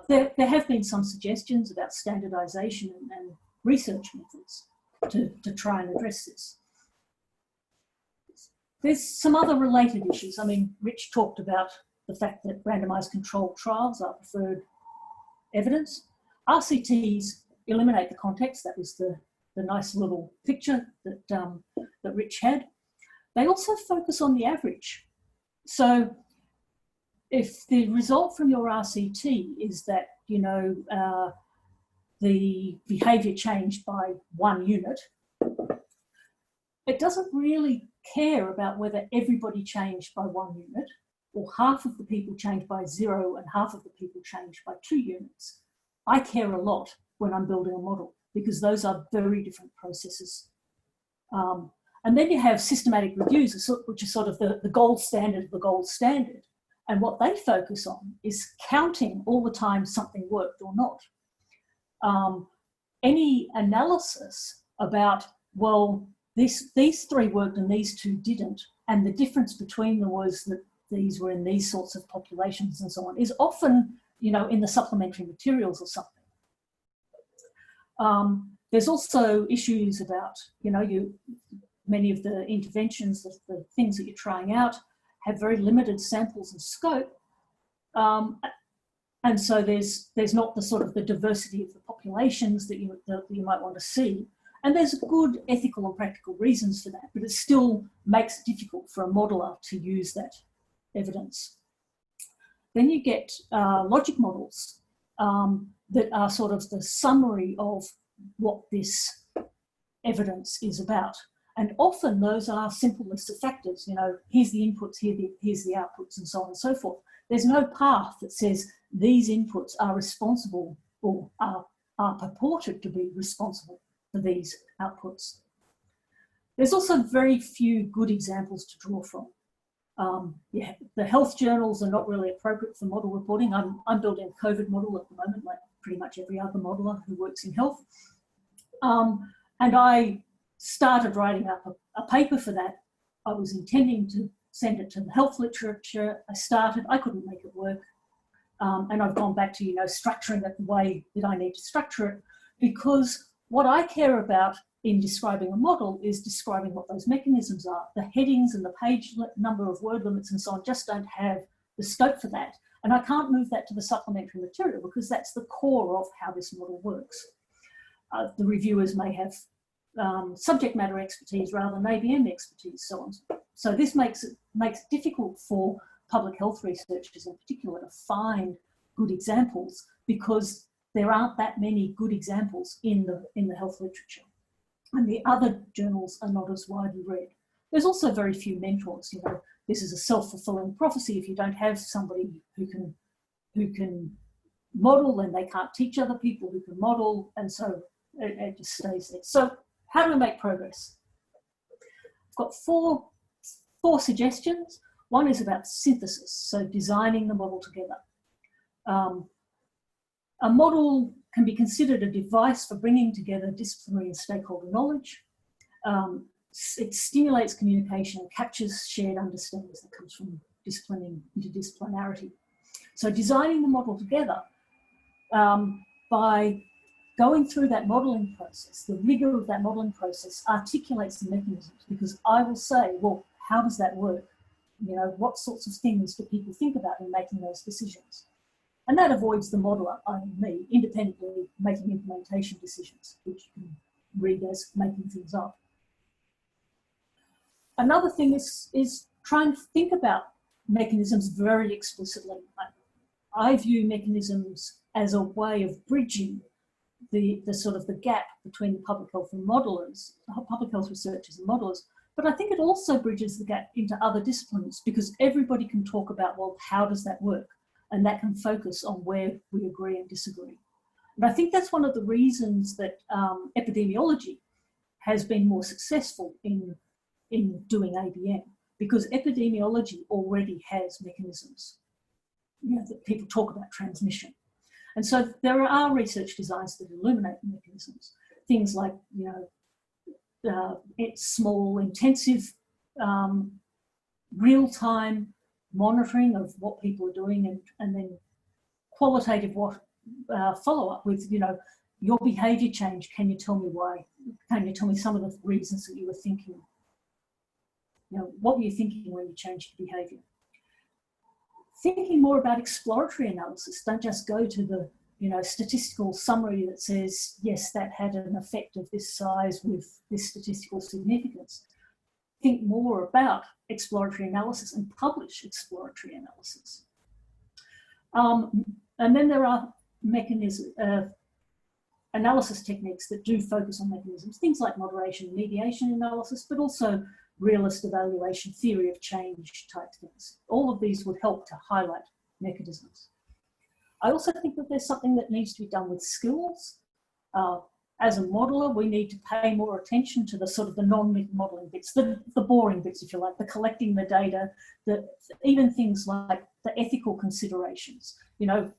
There have been some suggestions about standardisation and research methods to try and address this. There's some other related issues. I mean, Rich talked about the fact that randomised controlled trials are preferred evidence. RCTs eliminate the context. That was the nice little picture that Rich had. They also focus on the average. So if the result from your RCT is that, you know, the behaviour changed by 1 unit, it doesn't really care about whether everybody changed by 1 unit or half of the people changed by 0 and half of the people changed by 2 units. I care a lot when I'm building a model because those are very different processes. And then you have systematic reviews, which are sort of the gold standard of the gold standard. And what they focus on is counting all the time something worked or not. Any analysis about, well, these 3 worked and these 2 didn't, and the difference between them was that these were in these sorts of populations and so on, is often, you know, in the supplementary materials or something. There's also issues about, you know, many of the interventions, the things that you're trying out, have very limited samples and scope, and so there's not the sort of the diversity of the populations that you might want to see. And there's good ethical and practical reasons for that, but it still makes it difficult for a modeler to use that evidence. Then you get logic models that are sort of the summary of what this evidence is about. And often those are simple lists of factors. You know, here's the inputs, here's the outputs, and so on and so forth. There's no path that says these inputs are responsible or are purported to be responsible for these outputs. There's also very few good examples to draw from. Yeah, the health journals are not really appropriate for model reporting. I'm building a COVID model at the moment, like pretty much every other modeler who works in health. And I started writing up a paper for that. I was intending to send it to the health literature. I couldn't make it work. And I've gone back to, you know, structuring it the way that I need to structure it, because what I care about in describing a model is describing what those mechanisms are. The headings and the page number of word limits and so on just don't have the scope for that. And I can't move that to the supplementary material because that's the core of how this model works. The reviewers may have subject matter expertise rather than ABM expertise, so on. So this makes it difficult for public health researchers in particular to find good examples because there aren't that many good examples in the health literature. And the other journals are not as widely read. There's also very few mentors. You know, this is a self-fulfilling prophecy. If you don't have somebody who can model, then they can't teach other people who can model, and so it just stays there. So how do we make progress? I've got four suggestions. One is about synthesis, so designing the model together. A model can be considered a device for bringing together disciplinary and stakeholder knowledge. It stimulates communication and captures shared understandings that comes from disciplining interdisciplinarity. So designing the model together by going through that modelling process, the rigour of that modelling process articulates the mechanisms, because I will say, well, how does that work? You know, what sorts of things do people think about in making those decisions? And that avoids the modeler, me, independently making implementation decisions, which you can read as making things up. Another thing is try and think about mechanisms very explicitly. I view mechanisms as a way of bridging the sort of the gap between the public health and modelers, public health researchers and modelers. But I think it also bridges the gap into other disciplines, because everybody can talk about, well, how does that work? And that can focus on where we agree and disagree. And I think that's one of the reasons that epidemiology has been more successful in doing ABM, because epidemiology already has mechanisms, you know, that people talk about transmission. And so there are research designs that illuminate mechanisms, things like, you know, it's small, intensive, real-time monitoring of what people are doing, and then qualitative follow-up with, you know, your behaviour change. Can you tell me why? Can you tell me some of the reasons that you were thinking? You know, what were you thinking when you changed your behaviour? Thinking more about exploratory analysis. Don't just go to the, you know, statistical summary that says, yes, that had an effect of this size with this statistical significance. Think more about exploratory analysis and publish exploratory analysis. And then there are analysis techniques that do focus on mechanisms, things like moderation and mediation analysis, but also realist evaluation, theory of change type things. All of these would help to highlight mechanisms. I also think that there's something that needs to be done with skills. As a modeler, we need to pay more attention to the sort of the non-modeling bits, the boring bits, if you like, the collecting the data, even things like the ethical considerations. You know,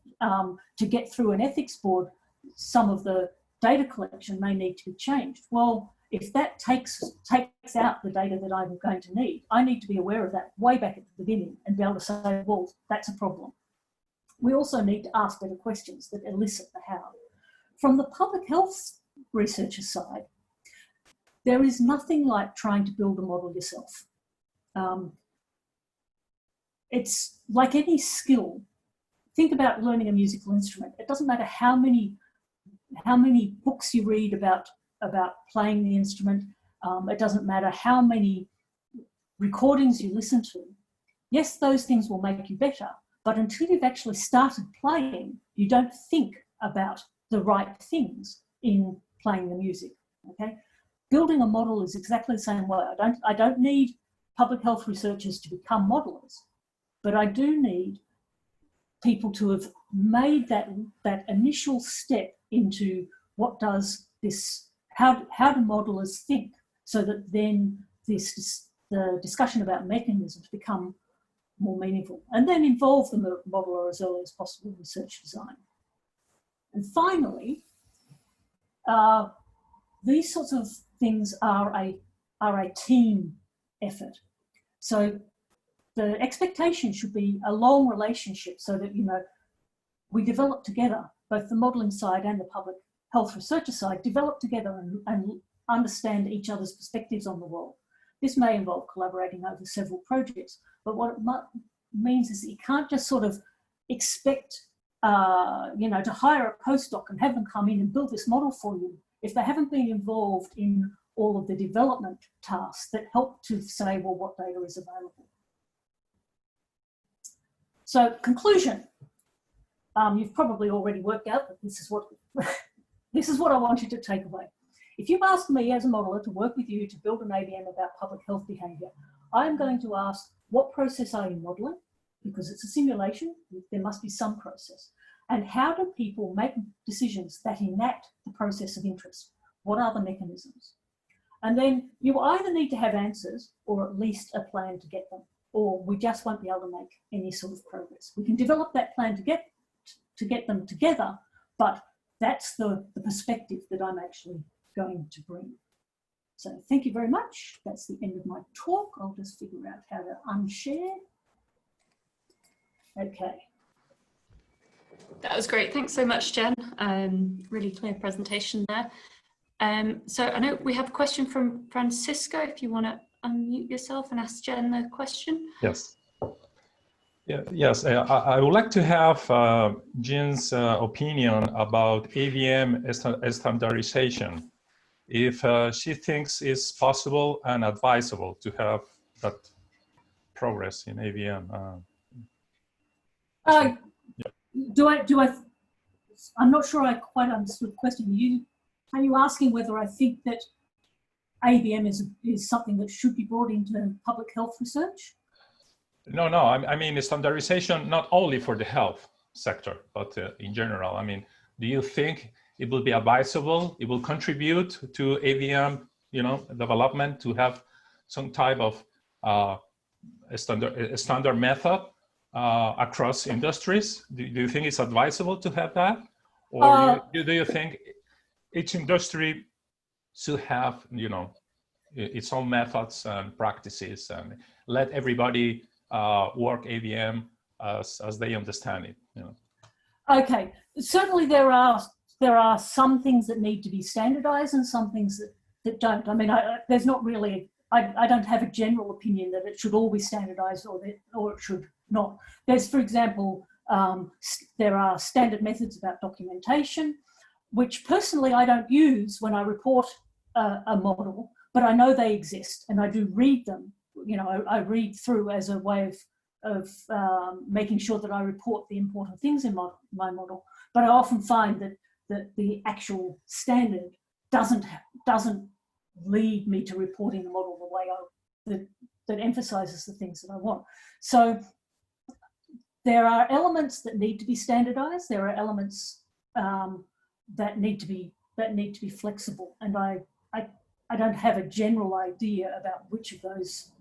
to get through an ethics board, some of the data collection may need to be changed. Well, if that takes out the data that I'm going to need, I need to be aware of that way back at the beginning and be able to say, well, that's a problem. We also need to ask better questions that elicit the how. From the public health researcher side, there is nothing like trying to build a model yourself. It's like any skill. Think about learning a musical instrument. It doesn't matter how many books you read about playing the instrument. It doesn't matter how many recordings you listen to. Yes, those things will make you better, but until you've actually started playing, you don't think about the right things in playing the music, okay? Building a model is exactly the same way. I don't need public health researchers to become modelers, but I do need people to have made that initial step into what does this, how do modelers think, so that then the discussion about mechanisms become more meaningful, and then involve the modeler as early as possible in research design. And finally, these sorts of things are a team effort. So the expectation should be a long relationship, so that, you know, we develop together, both the modelling side and the public health researcher side, develop together and understand each other's perspectives on the world. This may involve collaborating over several projects, but what it means is that you can't just sort of expect, you know, to hire a postdoc and have them come in and build this model for you if they haven't been involved in all of the development tasks that help to say, well, what data is available. So, conclusion. You've probably already worked out that this is what I want you to take away. If you've asked me as a modeler to work with you to build an ABM about public health behaviour, I'm going to ask, what process are you modelling? Because it's a simulation, there must be some process. And how do people make decisions that enact the process of interest? What are the mechanisms? And then you either need to have answers or at least a plan to get them, or we just won't be able to make any sort of progress. We can develop that plan to get them together, but that's the perspective that I'm actually going to bring. So thank you very much. That's the end of my talk. I'll just figure out how to unshare. Okay. That was great. Thanks so much, Jen. Really clear presentation there. So I know we have a question from Francisco, if you want to unmute yourself and ask Jen the question. Yes. Yeah, yes, I would like to have Jen's opinion about ABM standardization. if she thinks it's possible and advisable to have that progress in AVM. I'm not sure I quite understood the question. Are you asking whether I think that AVM is something that should be brought into public health research? No, I mean standardization not only for the health sector, but in general. I mean, do you think it will be advisable, it will contribute to AVM, development, to have some type of a standard method across industries? Do you think it's advisable to have that? Or do you think each industry should have, its own methods and practices, and let everybody work AVM as they understand it? Okay, certainly there are some things that need to be standardized and some things that don't. I mean, there's not really, I don't have a general opinion that it should all be standardized or it should not. There's, for example, there are standard methods about documentation, which personally I don't use when I report a model, but I know they exist and I do read them. I read through as a way of making sure that I report the important things in my model. But I often find that the actual standard doesn't lead me to reporting the model the way that emphasizes the things that I want. So there are elements that need to be standardized. There are elements that need to be flexible, and I don't have a general idea about which of those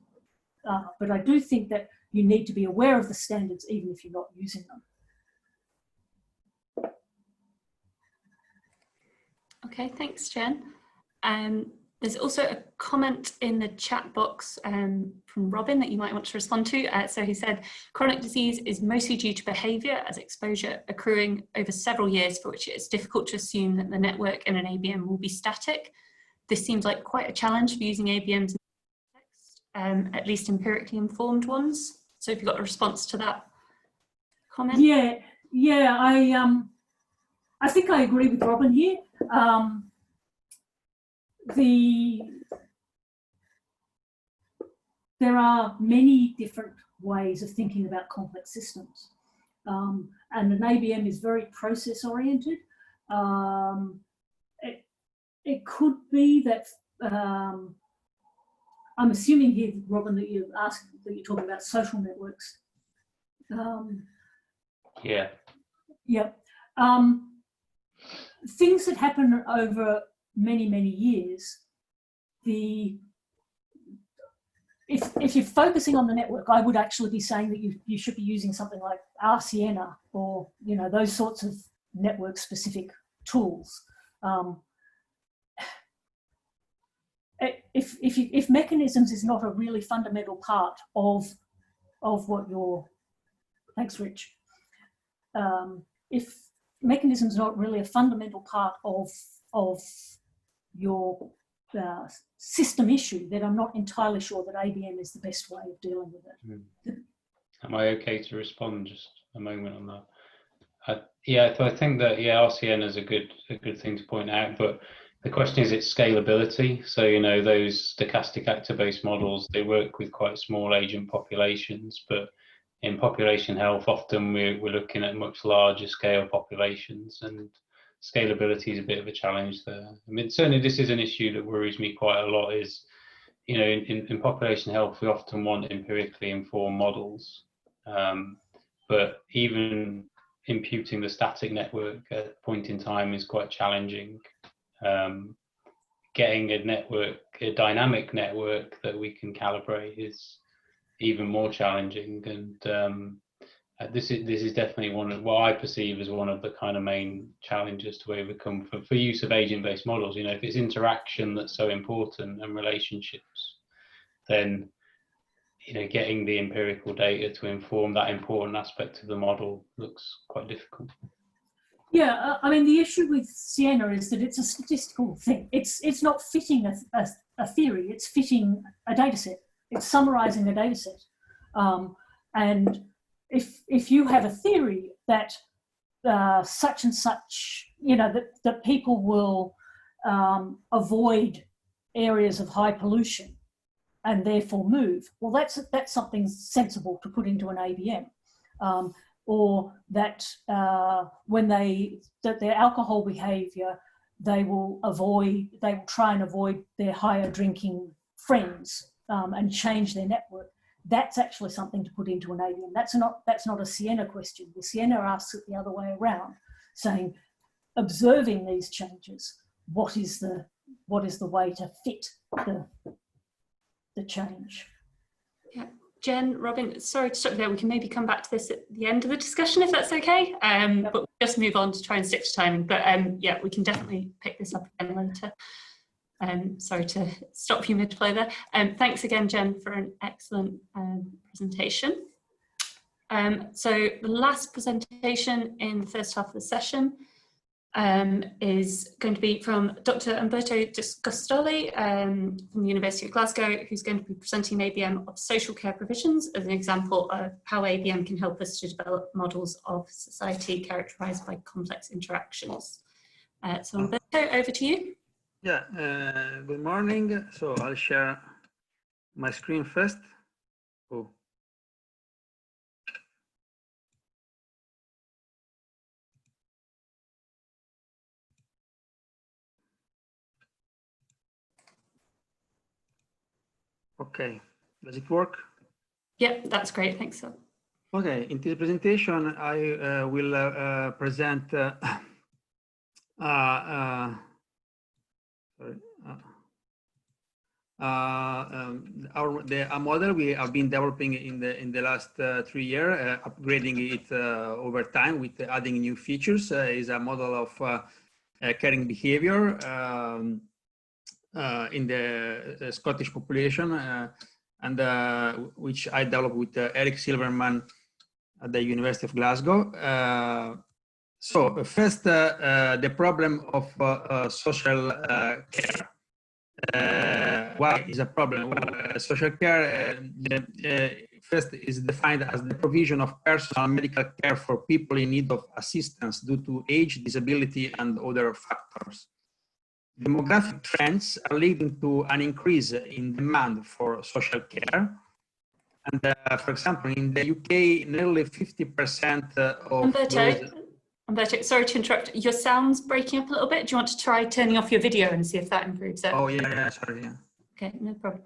are, but I do think that you need to be aware of the standards even if you're not using them. Okay, thanks, Jen. There's also a comment in the chat box from Robin that you might want to respond to. So he said, chronic disease is mostly due to behaviour as exposure accruing over several years, for which it is difficult to assume that the network in an ABM will be static. This seems like quite a challenge for using ABMs in context, at least empirically informed ones. So have you got a response to that comment? Yeah, I think I agree with Robin here. There are many different ways of thinking about complex systems, and an ABM is very process oriented. It could be that I'm assuming here, Robin, that you're talking about social networks. Yeah. Things that happen over many years. If you're focusing on the network, I would actually be saying that you should be using something like RCNA or those sorts of network specific tools. If mechanisms is not a really fundamental part of what you're, thanks Rich, if mechanisms is not really a fundamental part of your system issue, then I'm not entirely sure that ABM is the best way of dealing with it. Am I okay to respond just a moment on that? Yeah, so I think that RCN is a good thing to point out, but the question is its scalability. So those stochastic actor-based models, they work with quite small agent populations, but in population health, often we're looking at much larger scale populations, and scalability is a bit of a challenge there. I mean, certainly this is an issue that worries me quite a lot is, in population health, we often want empirically informed models, but even imputing the static network at a point in time is quite challenging. Getting a dynamic network that we can calibrate is even more challenging, and this is definitely one of what I perceive as one of the kind of main challenges to overcome for use of agent-based models. If it's interaction that's so important and relationships, then getting the empirical data to inform that important aspect of the model looks quite difficult. Yeah, I mean, the issue with Sienna is that it's a statistical thing. It's not fitting a theory, it's fitting a data set. It's summarizing a data set. And if you have a theory that such and such, that people will avoid areas of high pollution and therefore move. Well, that's something sensible to put into an ABM. Or that when their alcohol behaviour, they will try and avoid their higher drinking friends and change their network. That's actually something to put into an ABM. That's not a Siena question. The Siena asks it the other way around, saying, observing these changes, what is the way to fit the change? Yeah. Jen, Robin, sorry to stop there. We can maybe come back to this at the end of the discussion if that's okay. But we'll just move on to try and stick to timing. But yeah, we can definitely pick this up again later. Sorry to stop you mid-flow there. Thanks again, Jen, for an excellent presentation. So the last presentation in the first half of the session is going to be from Dr. Umberto Discostoli from the University of Glasgow, who's going to be presenting an ABM of social care provisions as an example of how ABM can help us to develop models of society characterised by complex interactions. So Umberto, over to you. Yeah, good morning. So I'll share my screen first. Oh. Okay, does it work? Yep, that's great, thanks. Okay, in this presentation, I will present a model we have been developing in the last 3 years, upgrading it over time with adding new features. Is a model of caring behavior in the Scottish population, and which I developed with Eric Silverman at the University of Glasgow. So first, the problem of social care. Why is a problem? Well, social care first is defined as the provision of personal medical care for people in need of assistance due to age, disability, and other factors. Demographic trends are leading to an increase in demand for social care. And for example, in the UK, nearly 50% of Umberto, sorry to interrupt. Your sound's breaking up a little bit. Do you want to try turning off your video and see if that improves it? Oh, yeah, sorry, yeah. Okay, no problem.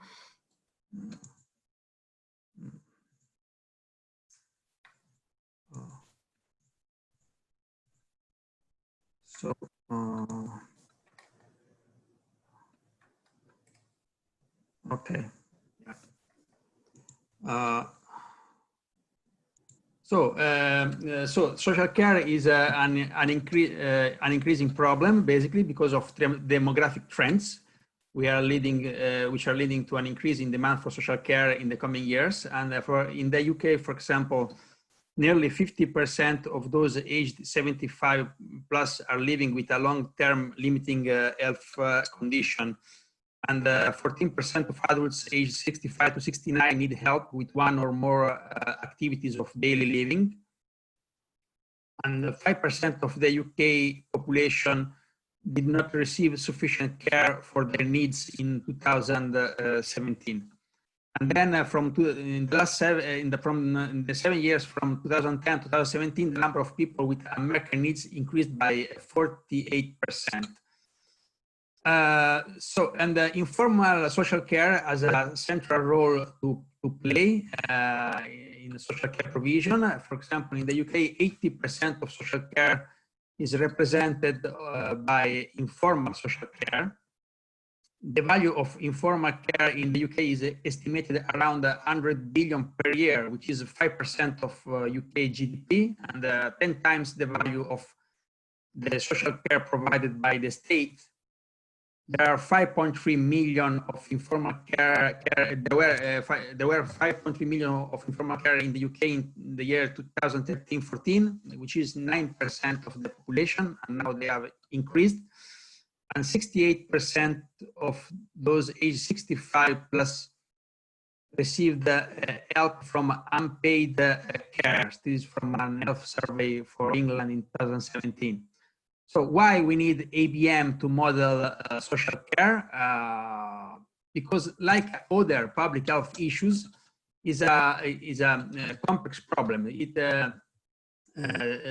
So, okay. So social care is an increasing problem, basically because of demographic trends. Which are leading to an increase in demand for social care in the coming years. And in the UK, for example, nearly 50% of those aged 75 plus are living with a long-term limiting health condition. And 14% of adults aged 65 to 69 need help with one or more activities of daily living. And 5% of the UK population did not receive sufficient care for their needs in 2017. And then from the 7 years from 2010 to 2017, the number of people with American needs increased by 48%. And informal social care has a central role to play in social care provision. For example, in the UK, 80% of social care is represented by informal social care. The value of informal care in the UK is estimated around 100 billion per year, which is 5% of UK GDP, and 10 times the value of the social care provided by the state. There are 5.3 million of informal care. There were 5.3 million of informal care in the UK in the year 2013-14, which is 9% of the population, and now they have increased. And 68% of those aged 65 plus received help from unpaid care. This is from an health survey for England in 2017. So why we need ABM to model social care? Because like other public health issues, is a complex problem.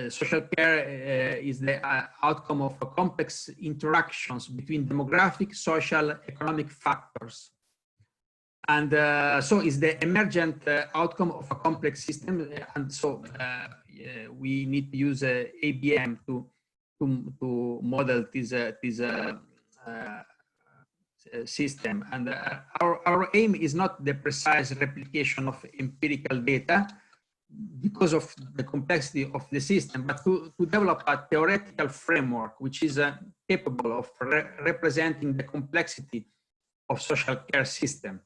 Social care is the outcome of complex interactions between demographic, social, economic factors. And so is the emergent outcome of a complex system. And so we need to use ABM to model this system. And our aim is not the precise replication of empirical data because of the complexity of the system, but to develop a theoretical framework which is capable of representing the complexity of social care system.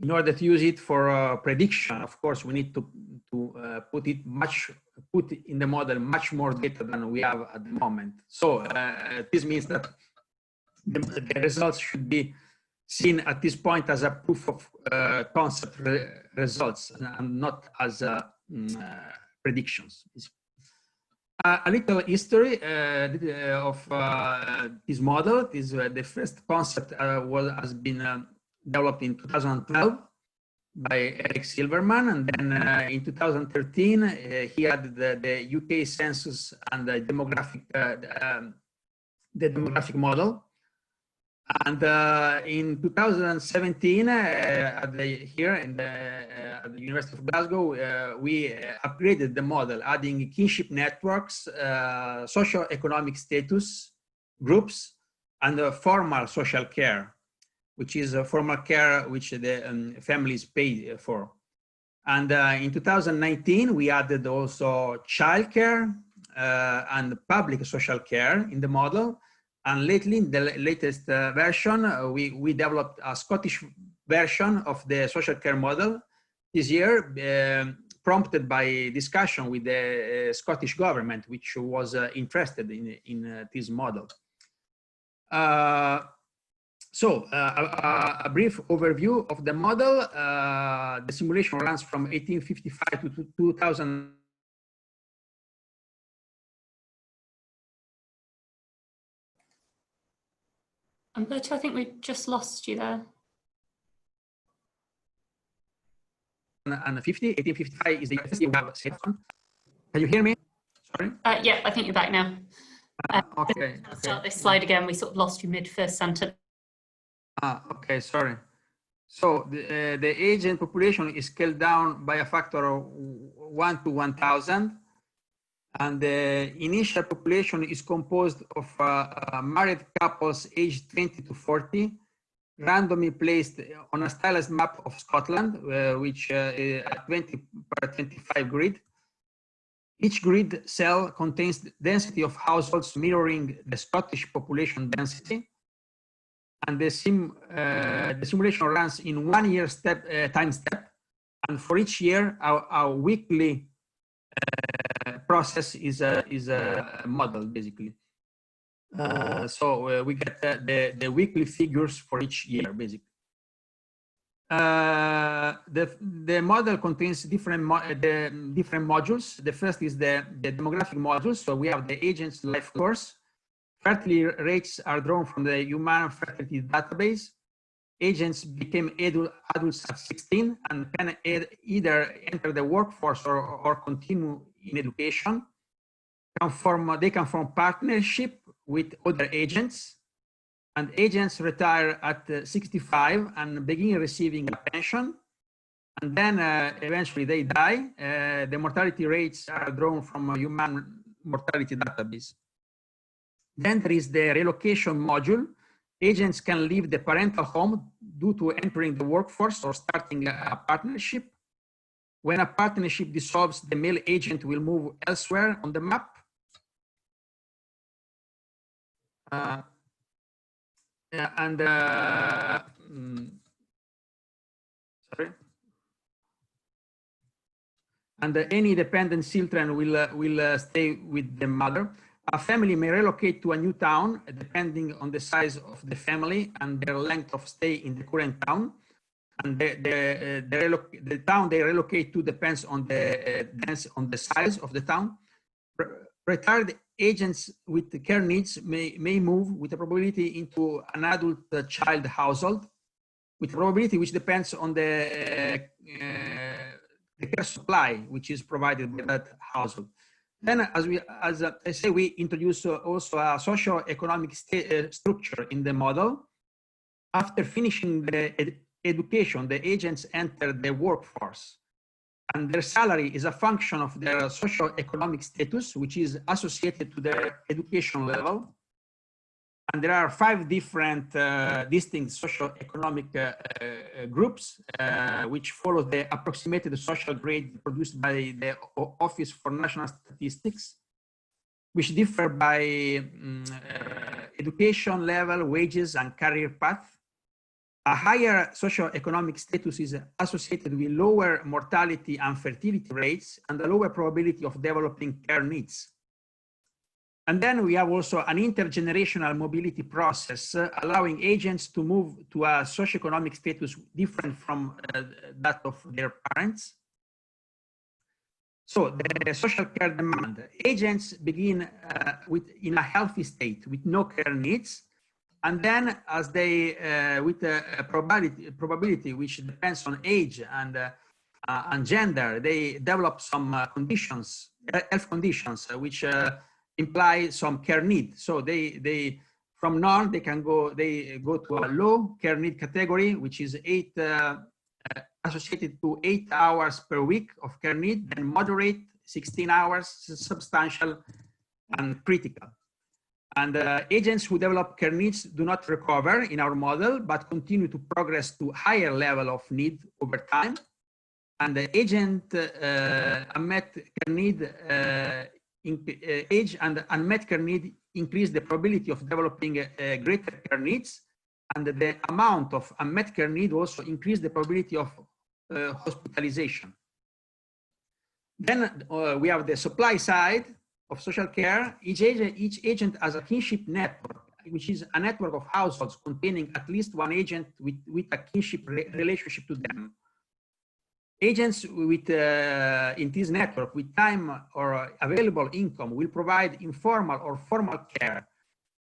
In order to use it for prediction, of course, we need to put in the model much more data than we have at the moment. So this means that the results should be seen at this point as a proof of concept results and not as predictions. A little history of this model. The first concept has been developed in 2012 by Eric Silverman, and then in 2013 he added the UK census and the demographic model. And in 2017, at the University of Glasgow, we upgraded the model, adding kinship networks, socio-economic status groups, and formal social care, which is formal care which the families pay for. And in 2019, we added also childcare and public social care in the model. And lately, in the latest version, we developed a Scottish version of the social care model this year, prompted by discussion with the Scottish government, which was interested in this model. So a brief overview of the model. The simulation runs from 1855 to 2000. Umberto, I think we just lost you there. And 1855 is the year we have set on. Can you hear me? Sorry. Yeah, I think you're back now. Okay. Start this slide again. We sort of lost you mid first sentence. Okay, sorry. So the agent population is scaled down by a factor of 1 to 1,000. And the initial population is composed of married couples aged 20 to 40, randomly placed on a stylized map of Scotland, which is a 20×25 grid. Each grid cell contains the density of households mirroring the Scottish population density. And the simulation runs in 1 year time step. And for each year, our weekly process is a model, basically. So we get the weekly figures for each year, basically. The model contains different modules. The first is the demographic module. So we have the agent's life course. Fertility rates are drawn from the human fertility database. Agents became adults at 16 and can either enter the workforce or continue in education. They can form partnership with other agents, and agents retire at 65 and begin receiving a pension, and then eventually they die. The mortality rates are drawn from a human mortality database. Then there is the relocation module. Agents can leave the parental home due to entering the workforce or starting a partnership. When a partnership dissolves, the male agent will move elsewhere on the map. And any dependent children will stay with the mother. A family may relocate to a new town depending on the size of the family and their length of stay in the current town. And the town they relocate to depends on the size of the town. retired agents with care needs may move with a probability into an adult child household, with probability which depends on the care supply which is provided by that household. Then, as I say, we introduce also a socio-economic structure in the model. After finishing the education, the agents enter the workforce, and their salary is a function of their socio-economic status, which is associated to their education level. And there are 5 different distinct socio-economic groups, which follow the approximated social grade produced by the Office for National Statistics, which differ by education level, wages, and career path. A higher socio-economic status is associated with lower mortality and fertility rates and a lower probability of developing care needs. And then we have also an intergenerational mobility process, allowing agents to move to a socioeconomic status different from that of their parents. So the social care demand. Agents begin in a healthy state with no care needs. And then as they, with a probability which depends on age and gender, they develop some conditions, health conditions, which imply some care need. So they from none they go to a low care need category, which is associated to 8 hours per week of care need, then moderate 16 hours, substantial, and critical. And agents who develop care needs do not recover in our model, but continue to progress to higher level of need over time. And the agent unmet care need age and unmet care need increase the probability of developing greater care needs, and the amount of unmet care need also increase the probability of hospitalization. Then we have the supply side of social care. Each agent has a kinship network, which is a network of households containing at least one agent with a kinship relationship to them. Agents with in this network with time or available income will provide informal or formal care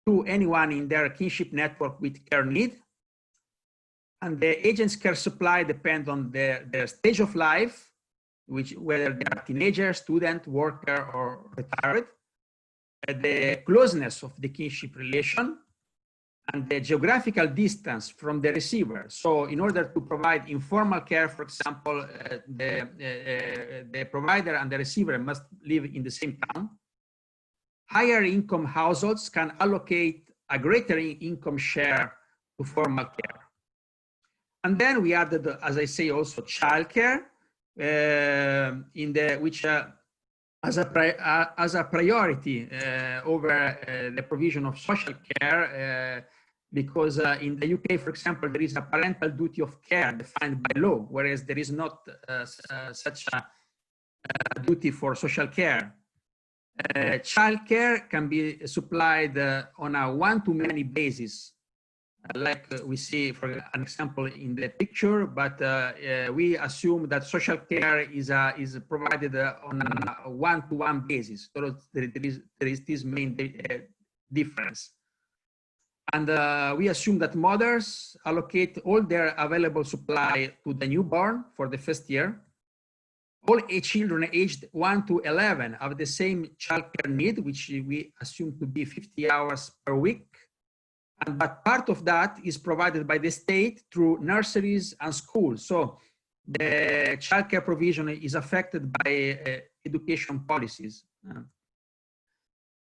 to anyone in their kinship network with care need. And the agent's care supply depends on their stage of life, whether they are teenager, student, worker, or retired, the closeness of the kinship relation, and the geographical distance from the receiver. So in order to provide informal care, for example, the provider and the receiver must live in the same town. Higher income households can allocate a greater income share to formal care. And then we added, as I say, also childcare, which as a priority over the provision of social care, because in the UK, for example, there is a parental duty of care defined by law, whereas there is not such a duty for social care. Childcare can be supplied on a one-to-many basis, like we see, for an example, in the picture, but we assume that social care is provided on a one-to-one basis. So there is this main difference. And we assume that mothers allocate all their available supply to the newborn for the first year. All children aged 1 to 11 have the same childcare need, which we assume to be 50 hours per week. But part of that is provided by the state through nurseries and schools. So the childcare provision is affected by education policies.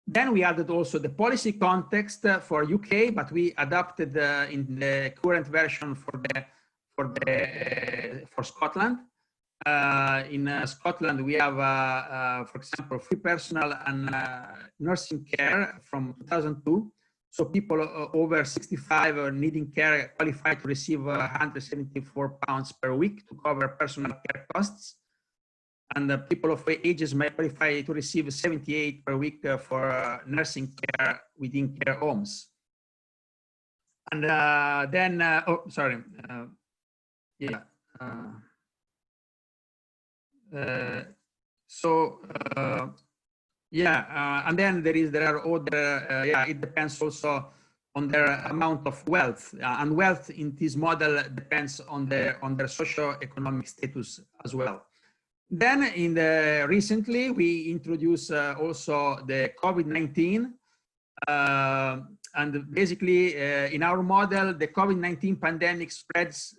Then we added also the policy context for UK, but we adapted in the current version for Scotland. In Scotland, we have, for example, free personal and nursing care from 2002. So people over 65 needing care qualify to receive £174 per week to cover personal care costs. And the people of ages may qualify to receive 78 per week for nursing care within care homes. And then, Yeah, and then there are other, yeah, it depends also on their amount of wealth, and wealth in this model depends on their socio-economic status as well. Then recently we introduced also the COVID-19, and basically in our model, the COVID-19 pandemic spreads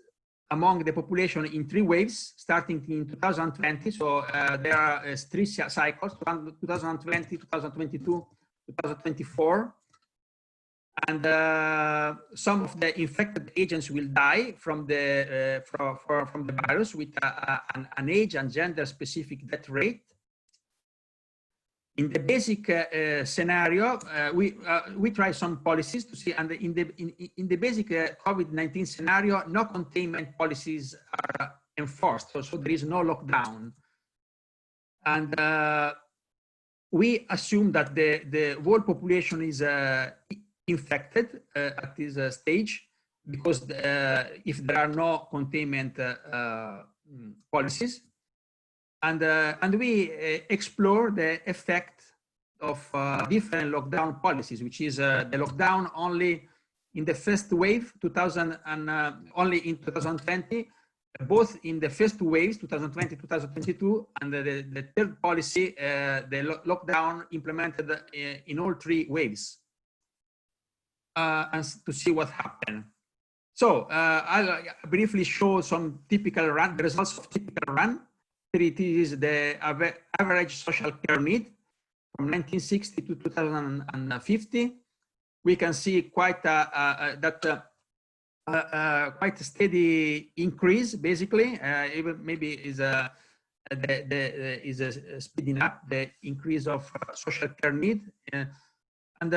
among the population in 3 waves, starting in 2020. So there are 3 cycles: 2020, 2022, 2024. And some of the infected agents will die from the from the virus with an age and gender specific death rate. In the basic scenario, we try some policies to see, and in the basic COVID-19 scenario, no containment policies are enforced, so there is no lockdown, and we assume that the whole population is infected at this stage, because if there are no containment policies. And we explore the effect of different lockdown policies, which is the lockdown only in the first wave, only in 2020, both in the first waves, 2020, 2022, and the third policy, the lockdown implemented in all 3 waves, and to see what happened. So I'll briefly show some typical run, the results of typical run. It is the average social care need from 1960 to 2050. We can see quite quite a steady increase, basically. Even maybe is speeding up the increase of social care need. And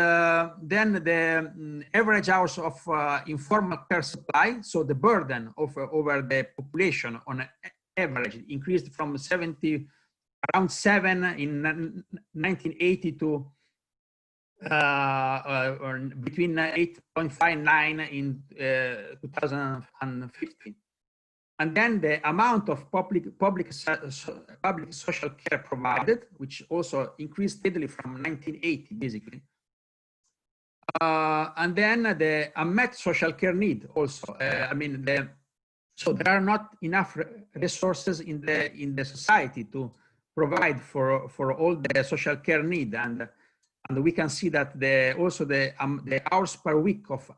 then the average hours of informal care supply, so the burden over the population on average increased from around 7 in 1980 to or between 8.59 in 2015. And then the amount of public social care provided, which also increased steadily from 1980, basically. And then the unmet social care need also. I mean, so there are not enough resources in the society to provide for all the social care need, and we can see that also the hours per week of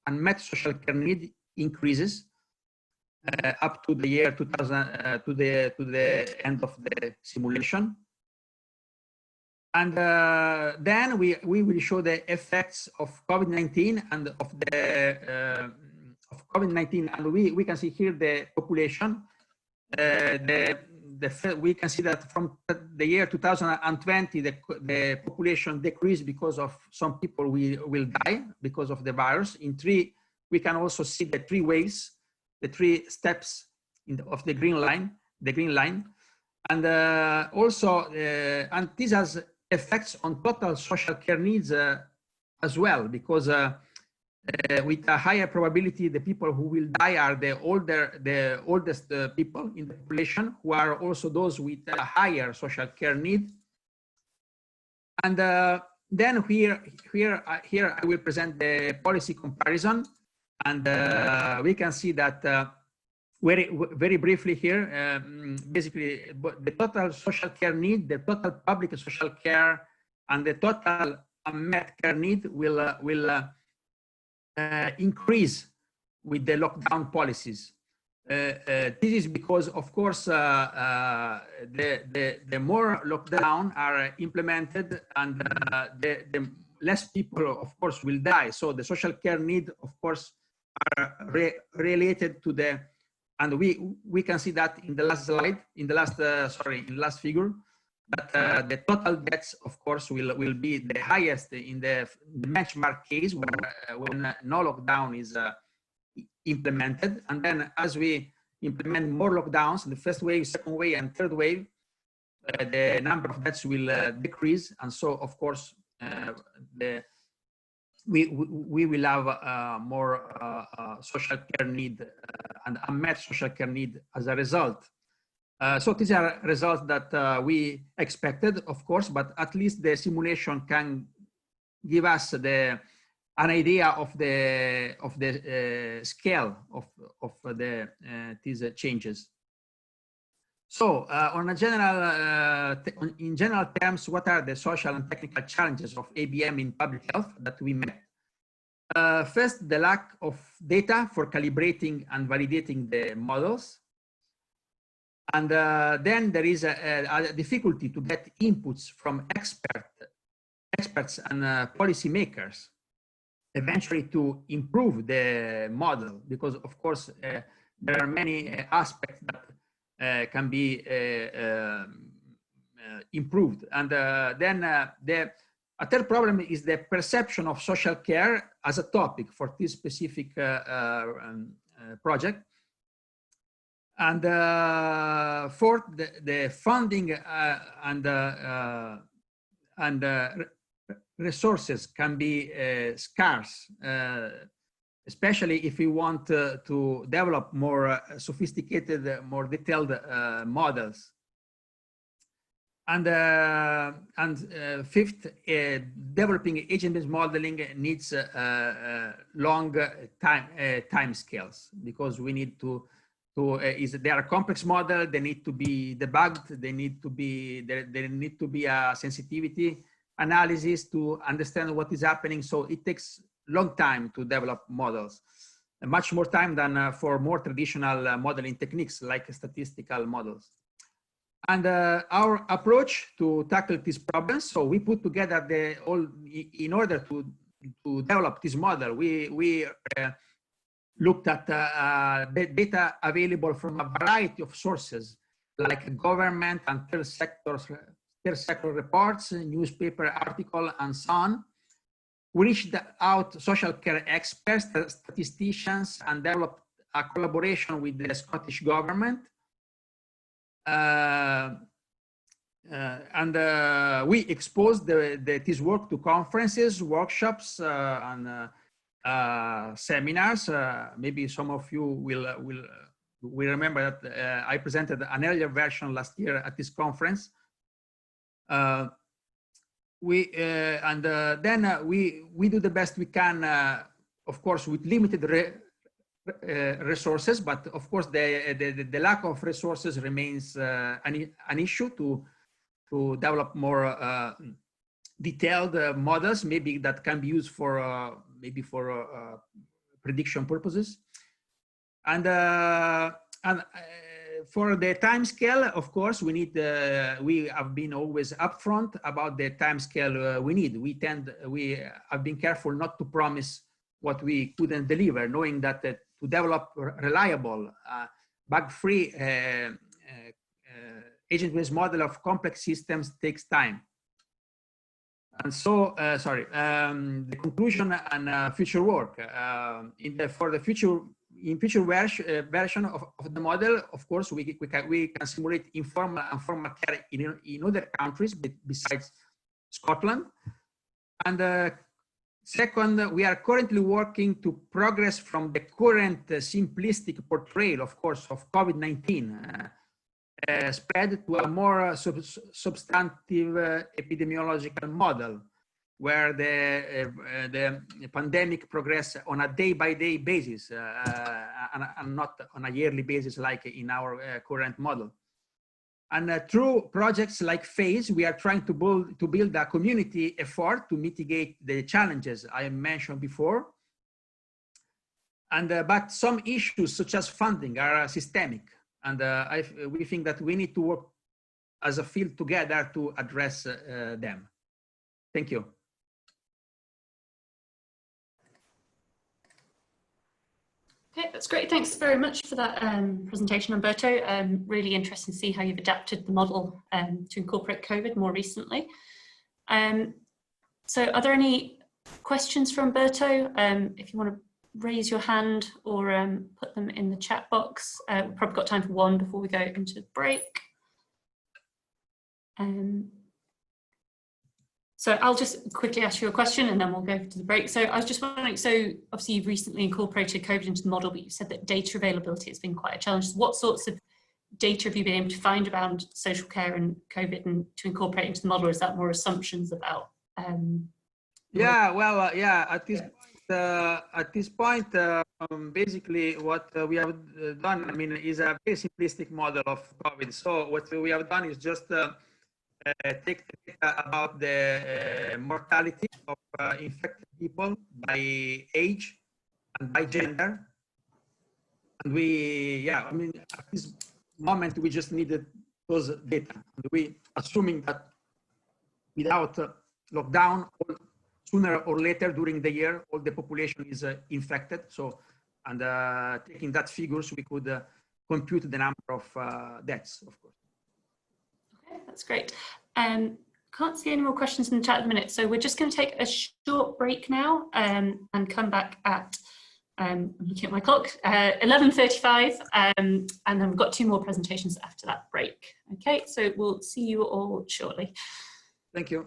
unmet social care need increases up to the year 2000 to the end of the simulation. And then we will show the effects of COVID-19 and of the COVID-19, and we can see here the population. We can see that from the year 2020, the population decreased because of some people will die because of the virus. We can also see the 3 waves, the 3 steps of the green line, and also and this has effects on total social care needs as well, because with a higher probability, the people who will die are the oldest people in the population, who are also those with a higher social care need. And then here I will present the policy comparison, and we can see that very briefly here, basically the total social care need, the total public social care, and the total unmet care need will increase with the lockdown policies. This is because, of course, the more lockdown are implemented, and the less people, of course, will die. So the social care need, of course, are related to the, and we can see that in the last slide, in the last last figure, that the total deaths, of course, will be the highest in the benchmark case when no lockdown is implemented. And then as we implement more lockdowns, the first wave, second wave, and third wave, the number of deaths will decrease. And so, of course, we will have more social care need and unmet social care need as a result. So these are results that we expected, of course, but at least the simulation can give us an idea of the scale of these changes. So on a general, in general terms, what are the social and technical challenges of ABM in public health that we met? First, the lack of data for calibrating and validating the models. And then there is a difficulty to get inputs from experts and policymakers eventually to improve the model, because of course there are many aspects that can be improved. And then a third problem is the perception of social care as a topic for this specific project. And fourth, the funding and resources can be scarce, especially if we want to develop more sophisticated, more detailed models. And fifth, developing agent-based modeling needs long time scales, because we need they are complex models. They need to be debugged. They need to be there need to be a sensitivity analysis to understand what is happening. So it takes long time to develop models, much more time than for more traditional modeling techniques like statistical models. And our approach to tackle these problems, so we put together in order to develop this model, we looked at data available from a variety of sources, like government and third sector reports, newspaper article, and so on. We reached out social care experts, statisticians, and developed a collaboration with the Scottish government. We exposed this work to conferences, workshops, and seminars. Maybe some of you will remember that I presented an earlier version last year at this conference. Then we do the best we can, of course, with limited resources, but of course the lack of resources remains an issue to develop more detailed models, maybe that can be used for prediction purposes. And for the time scale, of course, we have been always upfront about the time scale we need. We have been careful not to promise what we couldn't deliver, knowing that to develop reliable, bug-free agent-based model of complex systems takes time. And so, the conclusion and future work for the future version of the model. Of course, we can simulate informal and formal care in other countries besides Scotland. And second, we are currently working to progress from the current simplistic portrayal, of course, of COVID-19. Spread to a more substantive epidemiological model, where the pandemic progress on a day-by-day basis and not on a yearly basis like in our current model. And through projects like PHASE, we are trying to build a community effort to mitigate the challenges I mentioned before. And but some issues such as funding are systemic. And we think that we need to work as a field together to address them. Thank you. Okay, that's great. Thanks very much for that presentation, Umberto. Really interesting to see how you've adapted the model to incorporate COVID more recently. So are there any questions for Umberto? If you want to raise your hand or put them in the chat box. We've probably got time for one before we go into the break. So I'll just quickly ask you a question and then we'll go to the break. So I was just wondering, so obviously you've recently incorporated COVID into the model, but you said that data availability has been quite a challenge. What sorts of data have you been able to find around social care and COVID and to incorporate into the model? Or is that more assumptions about? Yeah, well, yeah. At this point, basically, what we have done, I mean, is a very simplistic model of COVID. So what we have done is just take the data about the mortality of infected people by age and by gender. And we, yeah, I mean, at this moment, we just needed those data. And we, assuming that without lockdown, sooner or later during the year, all the population is infected. So, and taking that figures, we could compute the number of deaths, of course. Okay, that's great. Can't see any more questions in the chat at the minute, so we're just going to take a short break now and come back at, I'm looking at my clock, 11:35, and then we've got 2 more presentations after that break. Okay, so we'll see you all shortly. Thank you.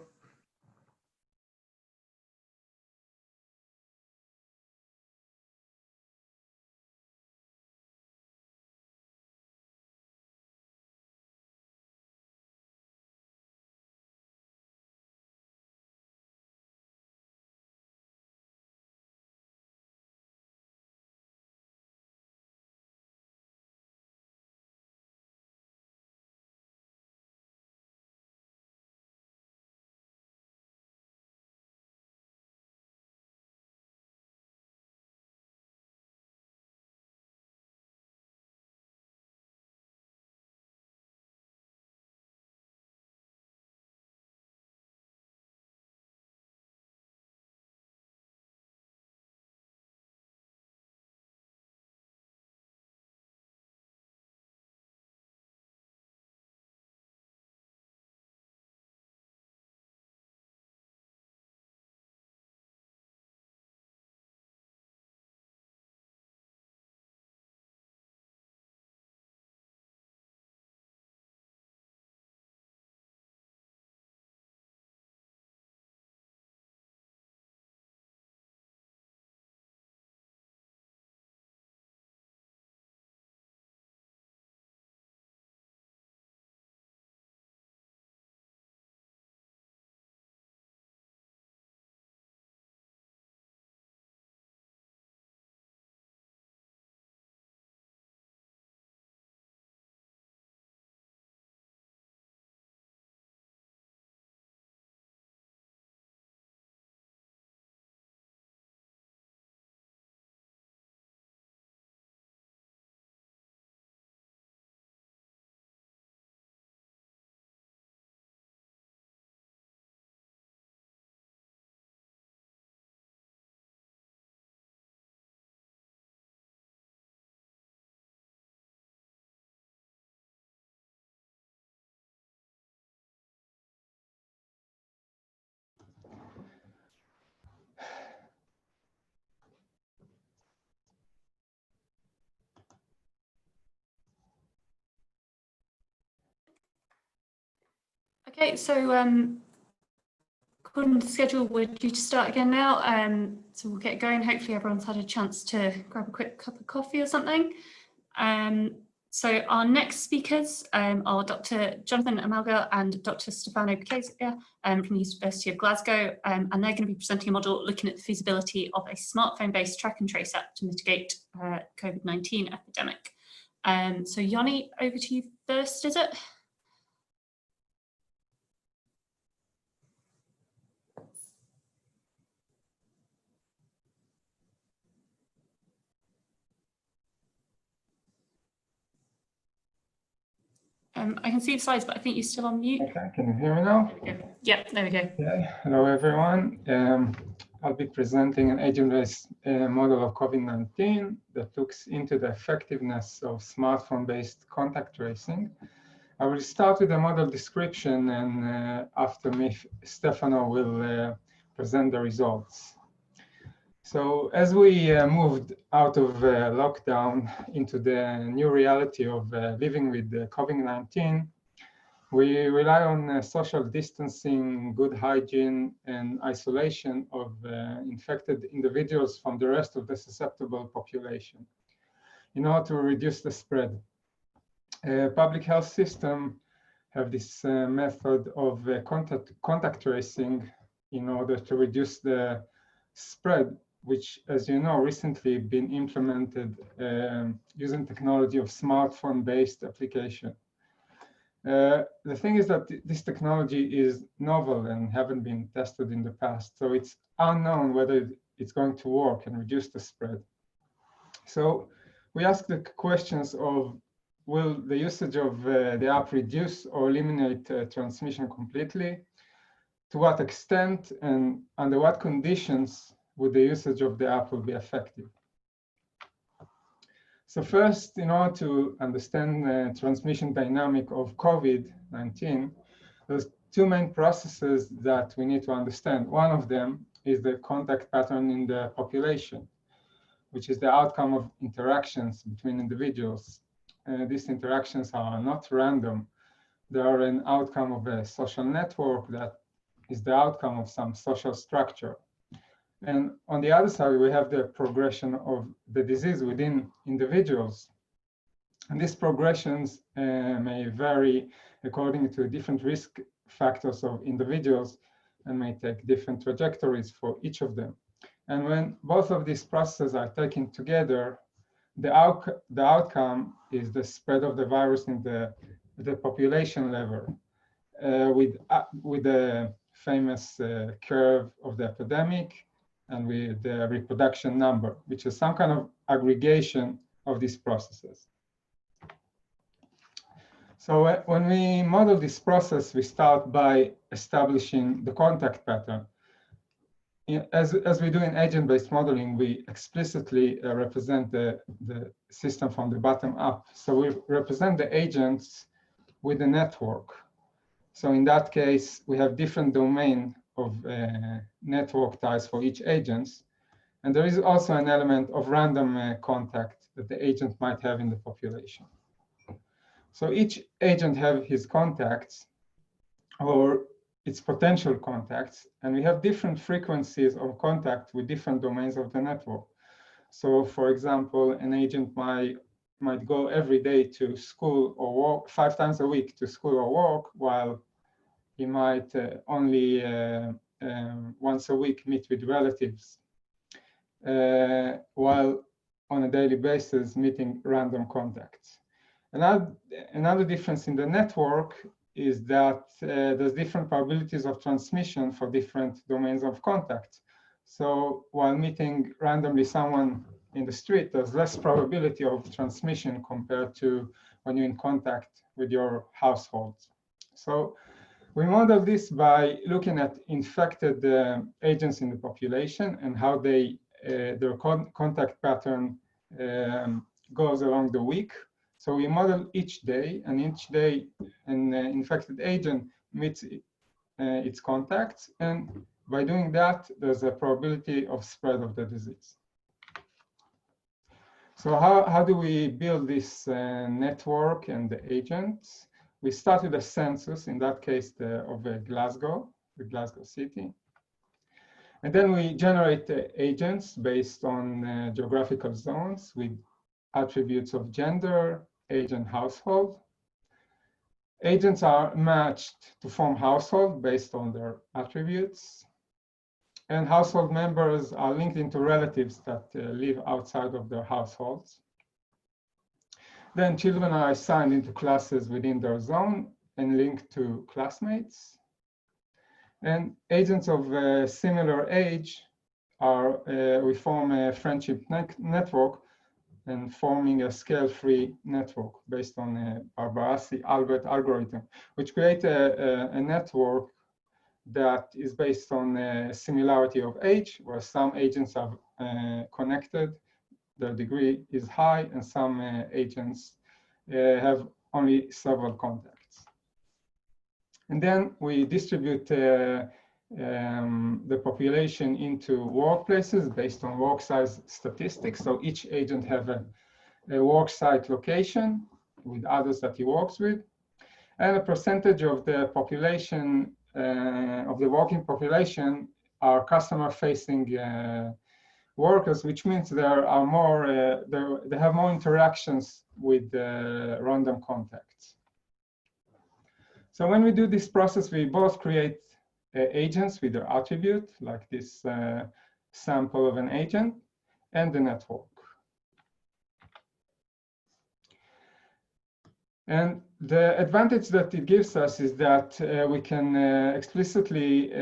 Okay, so according to the schedule, we're due to start again now. So we'll get going. Hopefully everyone's had a chance to grab a quick cup of coffee or something. So our next speakers are Dr. Jonathan Amalga and Dr. Stefano Beccasia from the University of Glasgow, and they're going to be presenting a model looking at the feasibility of a smartphone-based track and trace app to mitigate COVID-19 epidemic. So Yoni, over to you first, is it? I can see the slides, but I think you're still on mute. Okay, can you hear me now? Yep, there we go. Okay, hello everyone. I'll be presenting an agent-based model of COVID-19 that looks into the effectiveness of smartphone-based contact tracing. I will start with the model description, and after me, Stefano will present the results. So as we moved out of lockdown into the new reality of living with COVID-19, we rely on social distancing, good hygiene, and isolation of infected individuals from the rest of the susceptible population in order to reduce the spread. Public health system have this method of contact tracing in order to reduce the spread, which, as you know, recently been implemented using technology of smartphone-based application. The thing is that this technology is novel and haven't been tested in the past, so it's unknown whether it's going to work and reduce the spread. So we ask the questions of, will the usage of the app reduce or eliminate transmission completely? To what extent and under what conditions would the usage of the app will be effective? So first, in order to understand the transmission dynamic of COVID-19, there's two main processes that we need to understand. One of them is the contact pattern in the population, which is the outcome of interactions between individuals. These interactions are not random. They are an outcome of a social network that is the outcome of some social structure. And on the other side, we have the progression of the disease within individuals. And these progressions may vary according to different risk factors of individuals and may take different trajectories for each of them. And when both of these processes are taken together, the outcome is the spread of the virus in the population level with the famous curve of the epidemic and with the reproduction number, which is some kind of aggregation of these processes. So when we model this process, we start by establishing the contact pattern. As we do in agent-based modeling, we explicitly represent the system from the bottom up. So we represent the agents with the network. So in that case, we have different domain of network ties for each agent. And there is also an element of random contact that the agent might have in the population. So each agent have his contacts or its potential contacts, and we have different frequencies of contact with different domains of the network. So for example, an agent might go every day to school or work 5 times a week to school or work, while he might only once a week meet with relatives, while on a daily basis meeting random contacts. Another difference in the network is that there's different probabilities of transmission for different domains of contact. So while meeting randomly someone in the street, there's less probability of transmission compared to when you're in contact with your household. So we model this by looking at infected agents in the population and how their contact pattern goes along the week. So we model each day, and each day an infected agent meets its contacts. And by doing that, there's a probability of spread of the disease. So how do we build this network and the agents? We start with a census, in that case, of Glasgow, the Glasgow city. And then we generate agents based on geographical zones with attributes of gender, age, and household. Agents are matched to form household based on their attributes. And household members are linked into relatives that live outside of their households. Then children are assigned into classes within their zone and linked to classmates. And agents of similar age we form a friendship network and forming a scale-free network based on a Barbarasi-Albert algorithm, which creates a network that is based on a similarity of age, where some agents are connected, their degree is high, and some agents have only several contacts. And then we distribute the population into workplaces based on work size statistics. So each agent have a work site location with others that he works with, and a percentage of the population, of the working population, are customer facing workers, which means there are more, they have more interactions with random contacts. So when we do this process, we both create agents with their attribute, like this sample of an agent, and the network. And the advantage that it gives us is that we can explicitly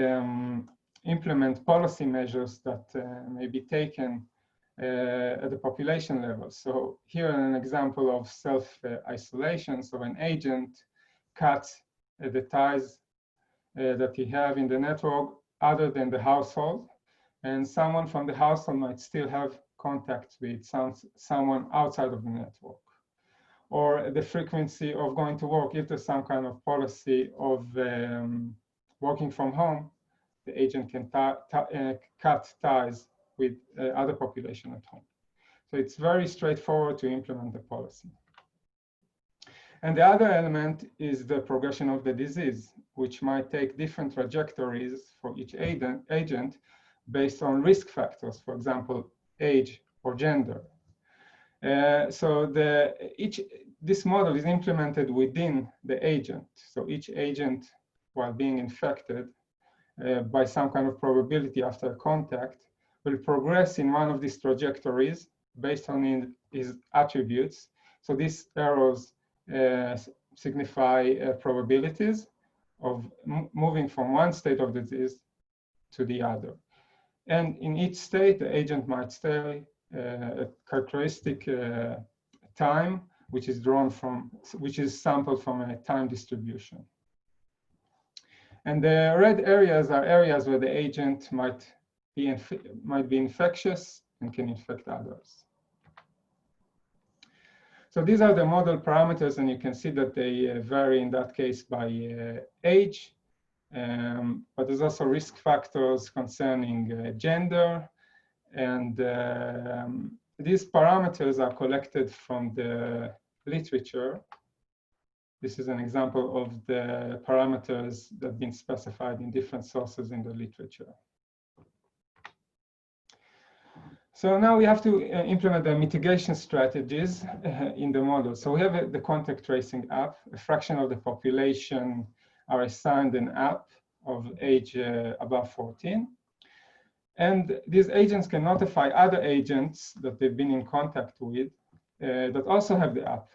implement policy measures that may be taken at the population level. So here an example of self-isolation. So an agent cuts the ties that he have in the network other than the household, and someone from the household might still have contact with someone outside of the network. Or the frequency of going to work, if there's some kind of policy of working from home, the agent can cut ties with other population at home. So it's very straightforward to implement the policy. And the other element is the progression of the disease, which might take different trajectories for each agent based on risk factors, for example, age or gender. So this model is implemented within the agent. So each agent, while being infected by some kind of probability after contact, will progress in one of these trajectories based on his attributes. So these arrows signify probabilities of moving from one state of disease to the other. And in each state, the agent might stay a characteristic time, which is sampled from a time distribution. And the red areas are areas where the agent might be infectious and can infect others. So these are the model parameters, and you can see that they vary in that case by age, but there's also risk factors concerning gender, and these parameters are collected from the literature. This is an example of the parameters that have been specified in different sources in the literature. So now we have to implement the mitigation strategies in the model. So we have the contact tracing app. A fraction of the population are assigned an app of age above 14. And these agents can notify other agents that they've been in contact with that also have the app.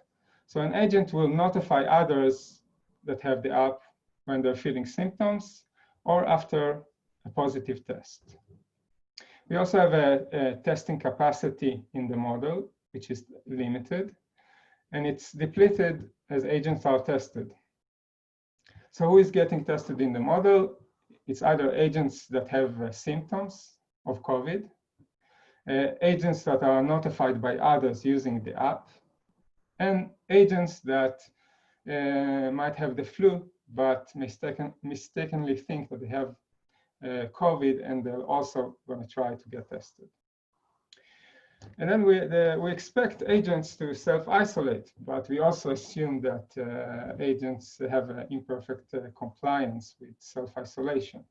So an agent will notify others that have the app when they're feeling symptoms or after a positive test. We also have a testing capacity in the model, which is limited, and it's depleted as agents are tested. So who is getting tested in the model? It's either agents that have symptoms of COVID, agents that are notified by others using the app, and agents that might have the flu, but mistakenly think that they have COVID, and they're also going to try to get tested. And then we expect agents to self-isolate, but we also assume that agents have imperfect compliance with self-isolation.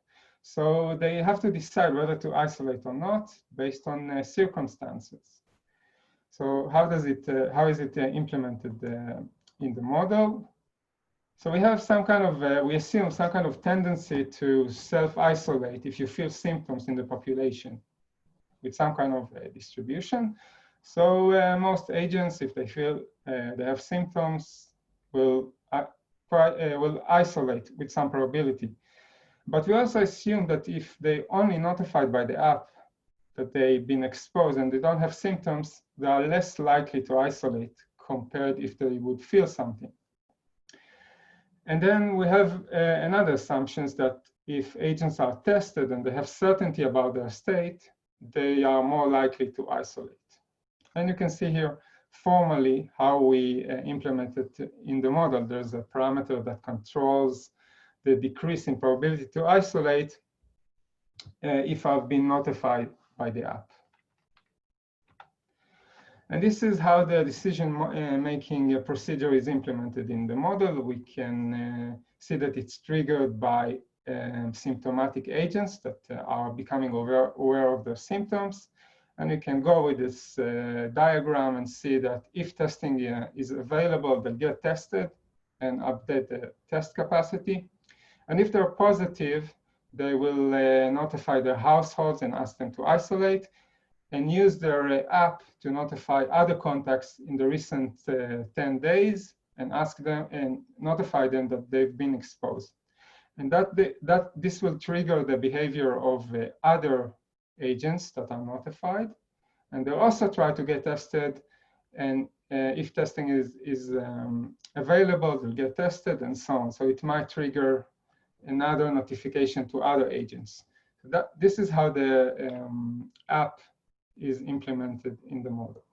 So they have to decide whether to isolate or not based on circumstances. So how is it implemented in the model? So we have some kind of, we assume some kind of tendency to self-isolate if you feel symptoms in the population with some kind of distribution. So most agents, if they feel they have symptoms, will isolate with some probability. But we also assume that if they only notified by the app that they've been exposed and they don't have symptoms, they are less likely to isolate compared if they would feel something. And then we have another assumptions that if agents are tested and they have certainty about their state, they are more likely to isolate. And you can see here formally how we implement it in the model. There's a parameter that controls the decrease in probability to isolate if I've been notified by the app. And this is how the decision-making procedure is implemented in the model. We can see that it's triggered by symptomatic agents that are becoming aware of their symptoms. And you can go with this diagram and see that if testing is available, they'll get tested and update the test capacity. And if they're positive, they will notify their households and ask them to isolate, and use their app to notify other contacts in the recent 10 days and ask them and notify them that they've been exposed. And this will trigger the behavior of other agents that are notified. And they'll also try to get tested. And if testing is available, they'll get tested and so on. So it might trigger another notification to other agents. So this is how the app is implemented in the model.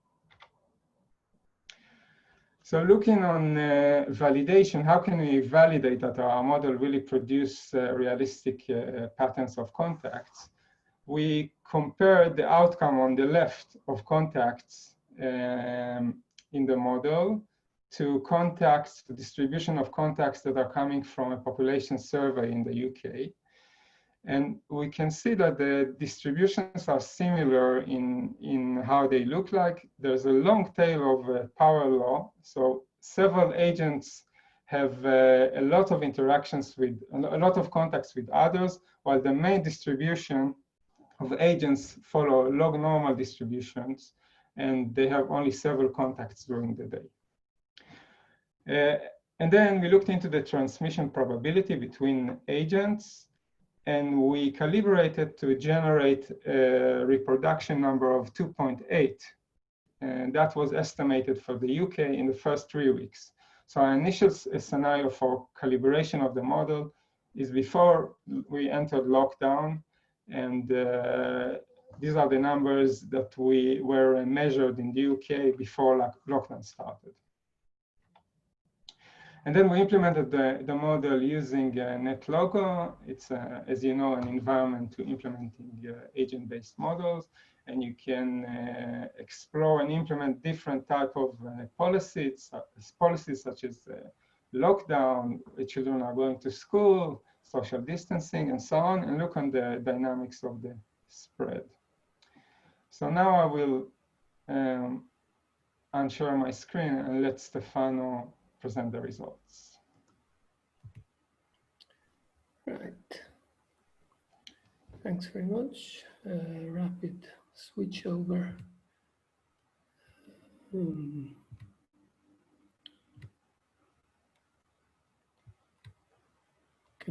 So looking on validation, how can we validate that our model really produce realistic patterns of contacts? We compare the outcome on the left of contacts in the model to contacts, the distribution of contacts that are coming from a population survey in the UK. And we can see that the distributions are similar in how they look like. There's a long tail of power law. So several agents have a lot of interactions with, a lot of contacts with others, while the main distribution of agents follow log normal distributions, and they have only several contacts during the day. And then we looked into the transmission probability between agents, and we calibrated to generate a reproduction number of 2.8. And that was estimated for the UK in the first 3 weeks. So our initial scenario for calibration of the model is before we entered lockdown. And these are the numbers that were measured in the UK before lockdown started. And then we implemented the model using NetLogo. It's, as you know, an environment to implementing agent-based models. And you can explore and implement different type of policies such as lockdown, children are going to school, social distancing, and so on, and look on the dynamics of the spread. So now I will unshare my screen and let Stefano present the results. Right. Thanks very much. Rapid switch over. Can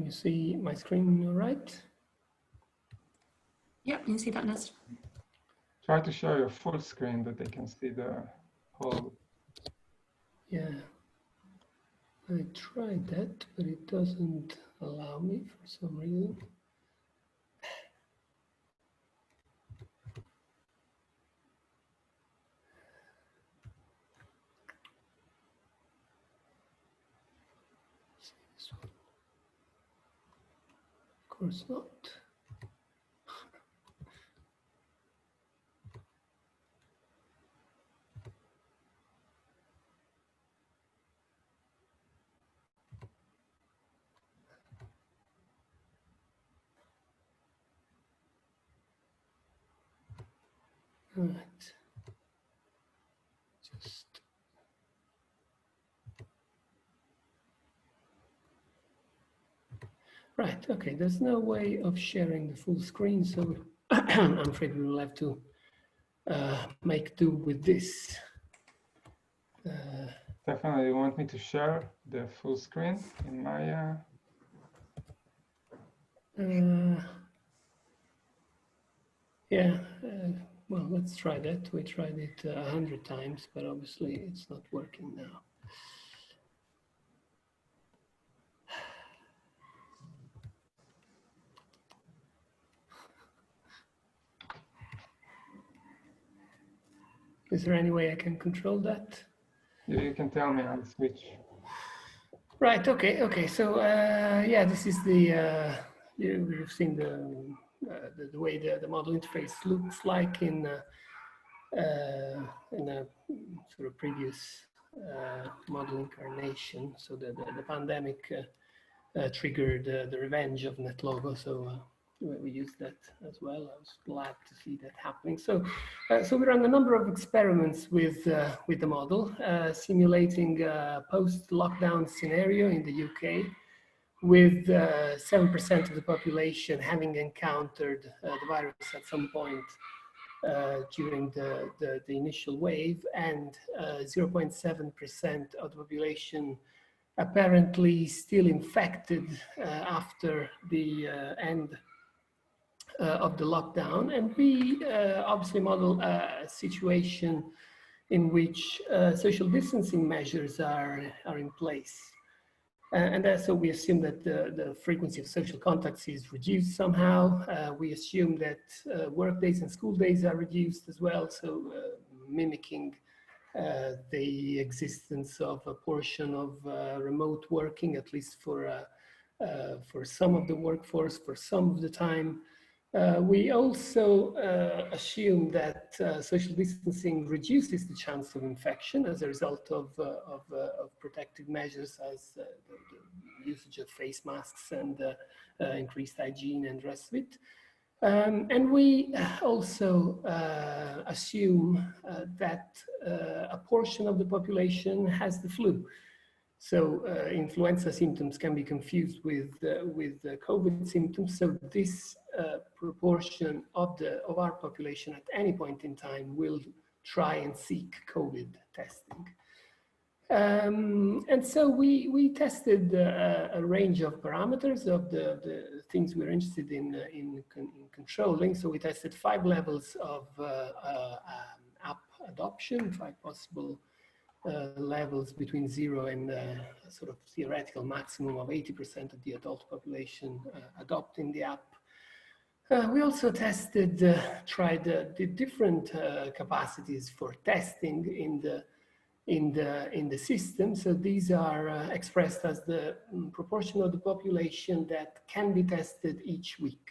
you see my screen all right? Yep, you can see that, Nest. Try to show your full screen that they can see the whole. Yeah. I tried that, but it doesn't allow me for some reason. This one. Of course not. All right. Just right. Okay. There's no way of sharing the full screen, so I'm afraid we will have to make do with this. Definitely, you want me to share the full screen in my? Yeah. Well, let's try that. We tried it 100 times, but obviously it's not working now. Is there any way I can control that? Yeah, you can tell me on the switch. Right. Okay. Okay. So yeah, this is the you've seen the way the model interface looks like in a sort of previous model incarnation. So the pandemic triggered the revenge of NetLogo. So we use that as well. I was glad to see that happening. So, so we ran a number of experiments with the model, simulating a post-lockdown scenario in the UK, with 7% of the population having encountered the virus at some point during the initial wave, and 0.7% of the population apparently still infected after the end of the lockdown. And we obviously model a situation in which social distancing measures are in place. And so we assume that the frequency of social contacts is reduced somehow. We assume that work days and school days are reduced as well, so mimicking the existence of a portion of remote working, at least for some of the workforce, for some of the time. We also assume that social distancing reduces the chance of infection as a result of protective measures, as the usage of face masks and increased hygiene and the rest of it. And we also assume that a portion of the population has the flu. So influenza symptoms can be confused with COVID symptoms. So this proportion of our population at any point in time will try and seek COVID testing. And so we tested a range of parameters of the things we're interested in controlling. So we tested 5 levels of app adoption, 5 possible levels between 0 and sort of theoretical maximum of 80% of the adult population adopting the app. We also tested, tried the different capacities for testing in the system. So these are expressed as the proportion of the population that can be tested each week.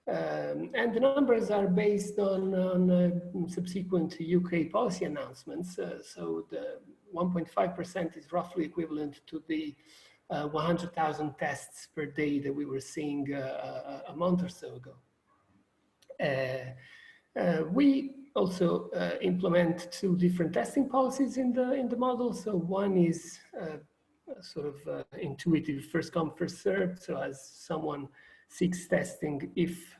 And the numbers are based on subsequent UK policy announcements. So the 1.5% is roughly equivalent to the 100,000 tests per day that we were seeing a month or so ago. We also implement 2 different testing policies in the model. So one is sort of intuitive, first come, first served. So as someone seeks testing, if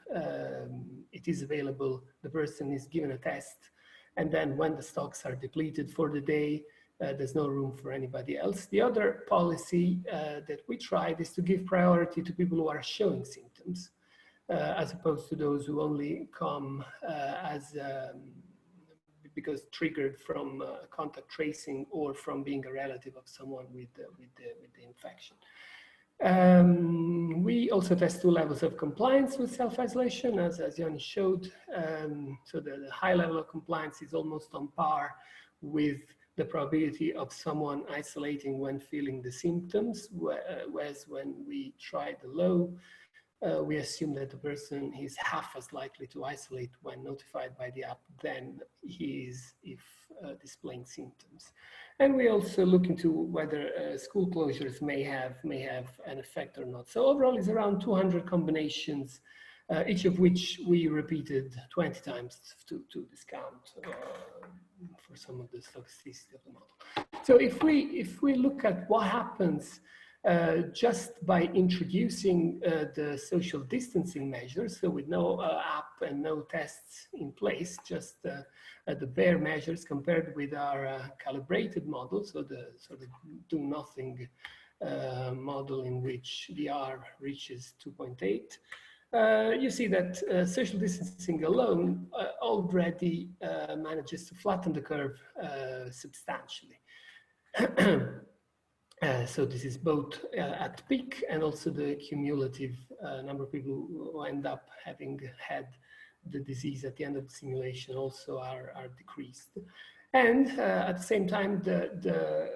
it is available, the person is given a test. And then when the stocks are depleted for the day, there's no room for anybody else. The other policy that we tried is to give priority to people who are showing symptoms, as opposed to those who only come because triggered from contact tracing or from being a relative of someone with the infection. We also test 2 levels of compliance with self-isolation, as Yanni showed. So the high level of compliance is almost on par with the probability of someone isolating when feeling the symptoms, whereas when we try the low, we assume that the person is half as likely to isolate when notified by the app than he is if displaying symptoms. And we also look into whether school closures may have an effect or not. So overall, it's around 200 combinations, each of which we repeated 20 times to discount for some of the stochasticity of the model. So if we look at what happens just by introducing the social distancing measures, so with no app and no tests in place, just the bare measures compared with our calibrated model, so the sort of do-nothing model in which the R reaches 2.8, you see that social distancing alone already manages to flatten the curve substantially. So this is both at peak and also the cumulative number of people who end up having had the disease at the end of the simulation also are decreased. And at the same time, the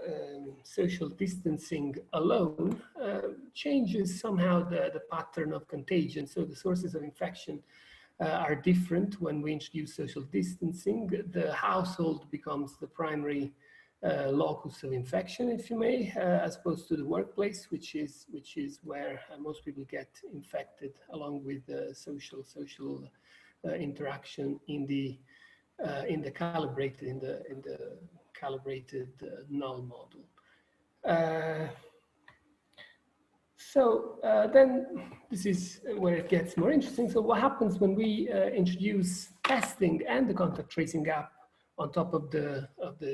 social distancing alone changes somehow the pattern of contagion. So the sources of infection are different when we introduce social distancing. The household becomes the primary locus of infection, if you may, as opposed to the workplace, which is where most people get infected, along with social interaction in the calibrated null model. Then this is where it gets more interesting. So what happens when we introduce testing and the contact tracing app on top of the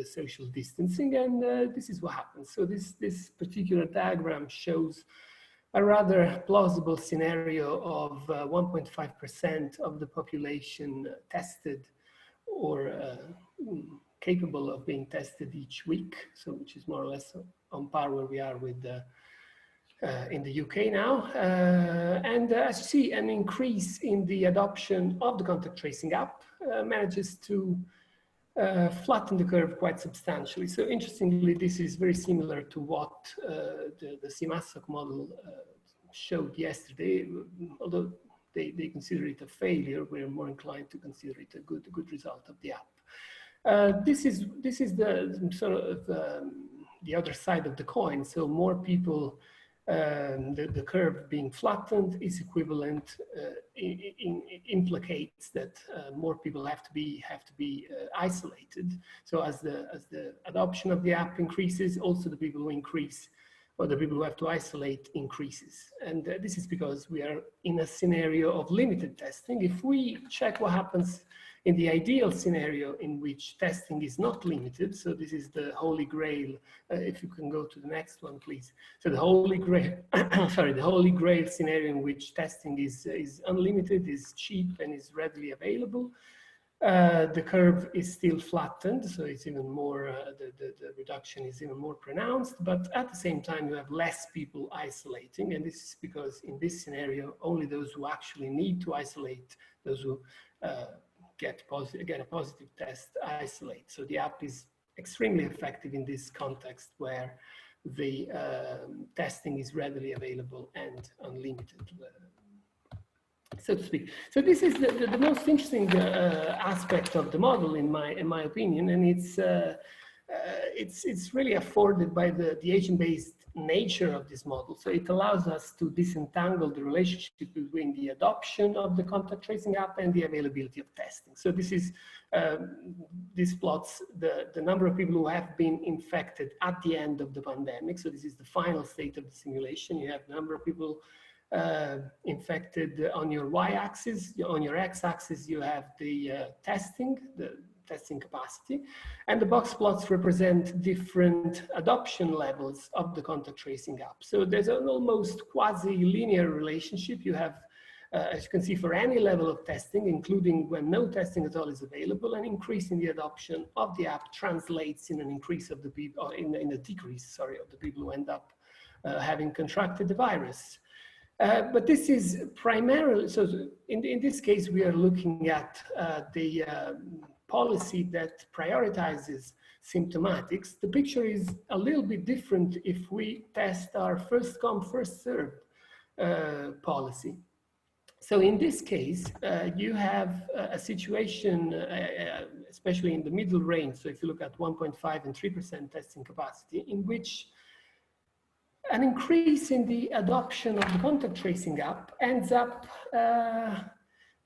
social distancing? And this is what happens. So this particular diagram shows a rather plausible scenario of 1.5% of the population tested or capable of being tested each week. So which is more or less on par where we are with in the UK now. And as you see, an increase in the adoption of the contact tracing app manages to flatten the curve quite substantially. So interestingly, this is very similar to what the CMASOC model showed yesterday. Although they consider it a failure, we're more inclined to consider it a good result of the app. This is the sort of the other side of the coin. So more people, the curve being flattened is equivalent, implicates that more people have to be isolated. So as the adoption of the app increases, also the people who increase, or the people who have to isolate, increases. And this is because we are in a scenario of limited testing. If we check what happens in the ideal scenario in which testing is not limited, so this is the holy grail, if you can go to the next one, please. So the holy grail, sorry, the holy grail scenario in which testing is unlimited, is cheap, and is readily available. The curve is still flattened, so it's even more, the reduction is even more pronounced, but at the same time you have less people isolating, and this is because in this scenario, only those who actually need to isolate, those who get a positive test, isolate. So the app is extremely effective in this context where the testing is readily available and unlimited, so to speak. So this is the most interesting aspect of the model, in my opinion, and it's really afforded by the agent-based nature of this model. So it allows us to disentangle the relationship between the adoption of the contact tracing app and the availability of testing. So this is this plots the number of people who have been infected at the end of the pandemic. So this is the final state of the simulation. You have the number of people infected on your y-axis. On your x-axis, you have the testing capacity, and the box plots represent different adoption levels of the contact tracing app. So there's an almost quasi-linear relationship. You have, as you can see, for any level of testing, including when no testing at all is available, an increase in the adoption of the app translates in an increase of the people, or in a decrease, sorry, of the people who end up having contracted the virus. But this is primarily, so in this case, we are looking at the policy that prioritizes symptomatics. The picture is a little bit different if we test our first come, first served policy. So in this case, you have a situation, especially in the middle range. So if you look at 1.5 and 3% testing capacity, in which an increase in the adoption of the contact tracing app ends up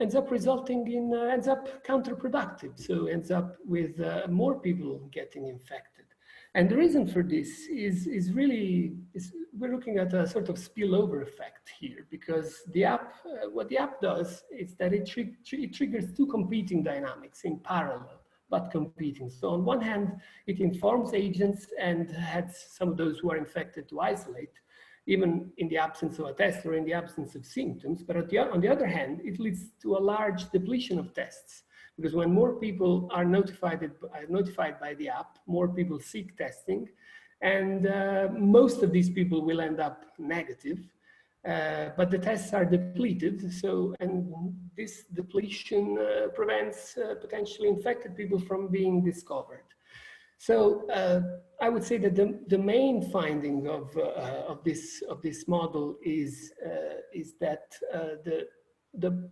counterproductive. So ends up with more people getting infected. And the reason for this is really, we're looking at a sort of spillover effect here, because the app, what the app does is that it triggers two competing dynamics in parallel, but competing. So on one hand, it informs agents and has some of those who are infected to isolate, even in the absence of a test or in the absence of symptoms. But on the other hand, it leads to a large depletion of tests, because when more people are notified by the app, more people seek testing, and most of these people will end up negative, but the tests are depleted. So, and this depletion prevents potentially infected people from being discovered. So I would say that the main finding of this model is that the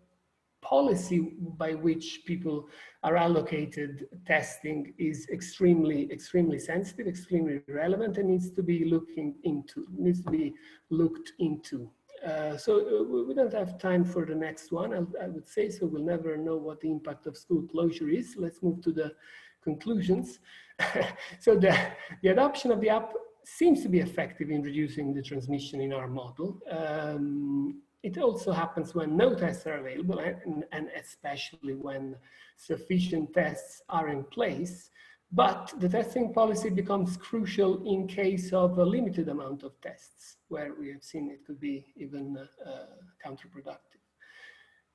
policy by which people are allocated testing is extremely sensitive, extremely relevant, and needs to be looked into. So we don't have time for the next one, I would say, so we'll never know what the impact of school closure is. Let's move to the conclusions. So the adoption of the app seems to be effective in reducing the transmission in our model. It also happens when no tests are available, and especially when sufficient tests are in place. But the testing policy becomes crucial in case of a limited amount of tests, where we have seen it could be even counterproductive.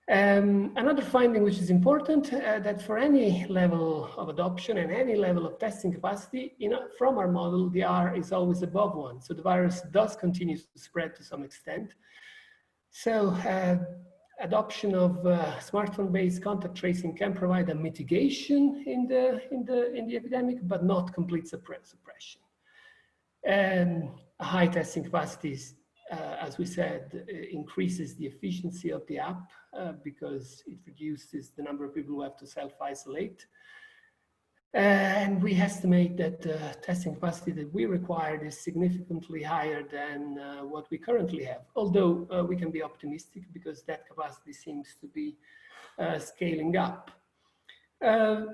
Another finding which is important, that for any level of adoption and any level of testing capacity, from our model, the R is always above 1. So the virus does continue to spread to some extent. So adoption of smartphone-based contact tracing can provide a mitigation in the epidemic, but not complete suppression. High testing capacities, as we said, increases the efficiency of the app because it reduces the number of people who have to self-isolate. And we estimate that the testing capacity that we required is significantly higher than what we currently have, although we can be optimistic because that capacity seems to be scaling up.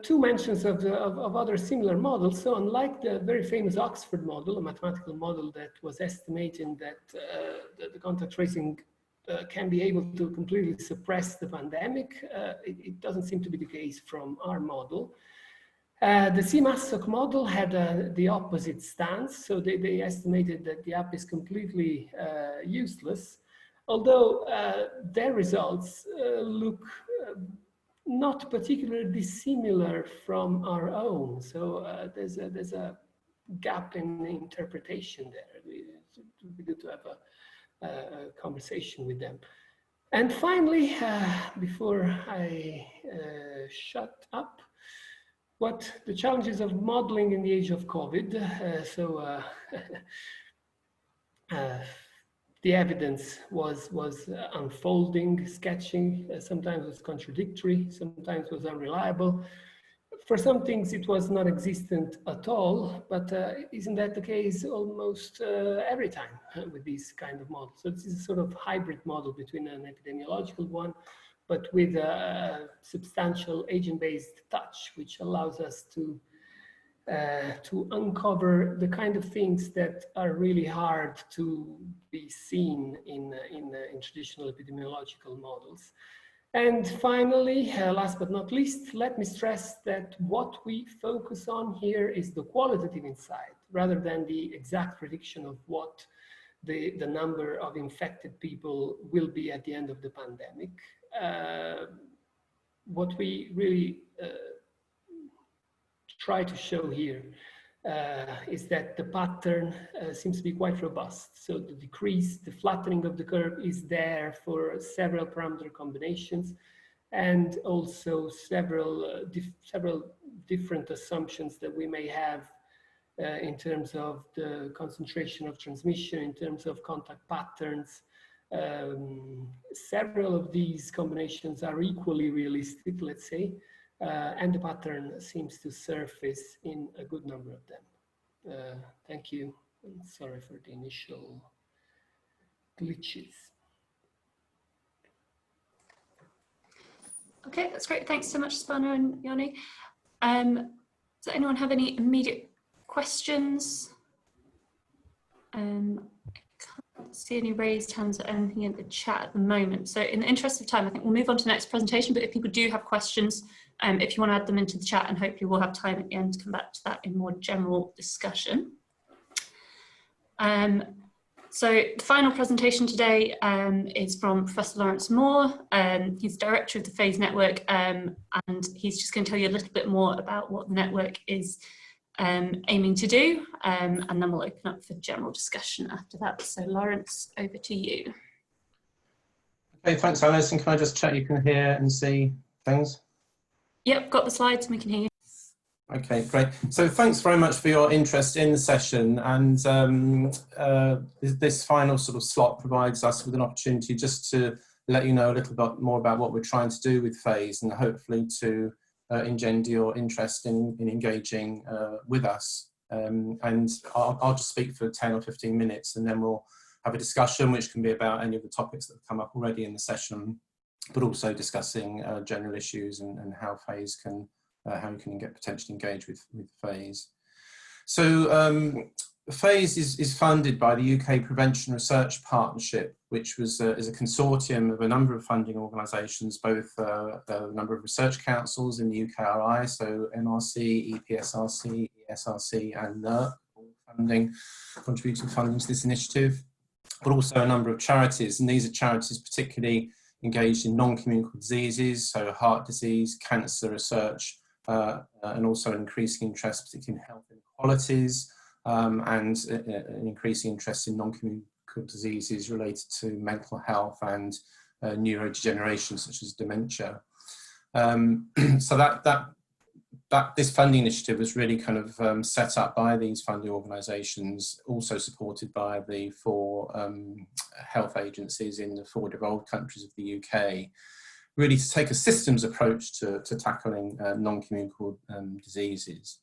Two mentions of other similar models. So unlike the very famous Oxford model, a mathematical model that was estimating that the contact tracing can be able to completely suppress the pandemic, it doesn't seem to be the case from our model. The CMASOC model had the opposite stance, so they estimated that the app is completely useless, although their results look not particularly dissimilar from our own. So there's a gap in interpretation there. It would be good to have a conversation with them. And finally, before I shut up, what the challenges of modeling in the age of COVID. The evidence was unfolding, sketching, sometimes was contradictory, sometimes was unreliable. For some things it was not existent at all, but isn't that the case almost every time with these kind of models? So this is a sort of hybrid model between an epidemiological one, but with a substantial agent-based touch, which allows us to uncover the kind of things that are really hard to be seen in traditional epidemiological models. And finally, last but not least, let me stress that what we focus on here is the qualitative insight, rather than the exact prediction of what the number of infected people will be at the end of the pandemic. What we really try to show here is that the pattern seems to be quite robust. So the decrease, the flattening of the curve is there for several parameter combinations, and also several different assumptions that we may have in terms of the concentration of transmission, in terms of contact patterns. Several of these combinations are equally realistic, let's say, and the pattern seems to surface in a good number of them. Thank you. I'm sorry for the initial glitches. Okay, that's great. Thanks so much, Stefano and Yanni. Does anyone have any immediate questions? I can't see any raised hands or anything in the chat at the moment. So in the interest of time, I think we'll move on to the next presentation, but if people do have questions, if you want to add them into the chat, and hopefully we'll have time at the end to come back to that in more general discussion. So the final presentation today is from Professor Lawrence Moore. He's director of the Phase Network, and he's just going to tell you a little bit more about what the network is aiming to do, and then we'll open up for general discussion after that. So Lawrence, over to you. Okay, thanks Alice, and can I just check you can hear and see things? Yep, got the slides, we can hear you. Okay, great. So thanks very much for your interest in the session, and this final sort of slot provides us with an opportunity just to let you know a little bit more about what we're trying to do with phase, and hopefully to engender your interest in engaging with us. And I'll just speak for 10 or 15 minutes, and then we'll have a discussion which can be about any of the topics that have come up already in the session, but also discussing general issues and how phase can, how you can potentially engage with phase. So phase is funded by the UK Prevention Research Partnership, which was is a consortium of a number of funding organisations, both a number of research councils in the UKRI, so MRC, EPSRC, ESRC and NERC, all contributing funding to this initiative, but also a number of charities, and these are charities particularly engaged in non-communicable diseases, so heart disease, cancer research, and also an increasing interest particularly in health inequalities, and an increasing interest in non-communicable diseases related to mental health and neurodegeneration such as dementia. So this funding initiative was really kind of set up by these funding organisations, also supported by the 4 health agencies in the 4 devolved countries of the UK, really to take a systems approach to tackling non-communicable diseases.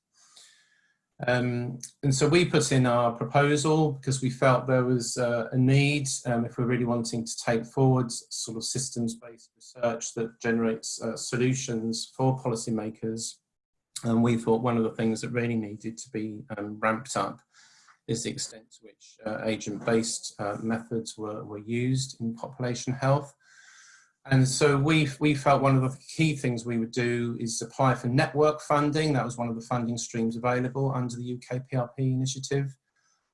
And so we put in our proposal because we felt there was a need, if we're really wanting to take forward sort of systems-based research that generates solutions for policymakers. And we thought one of the things that really needed to be ramped up is the extent to which agent-based methods were used in population health. And so we felt one of the key things we would do is apply for network funding. That was one of the funding streams available under the UK PRP initiative.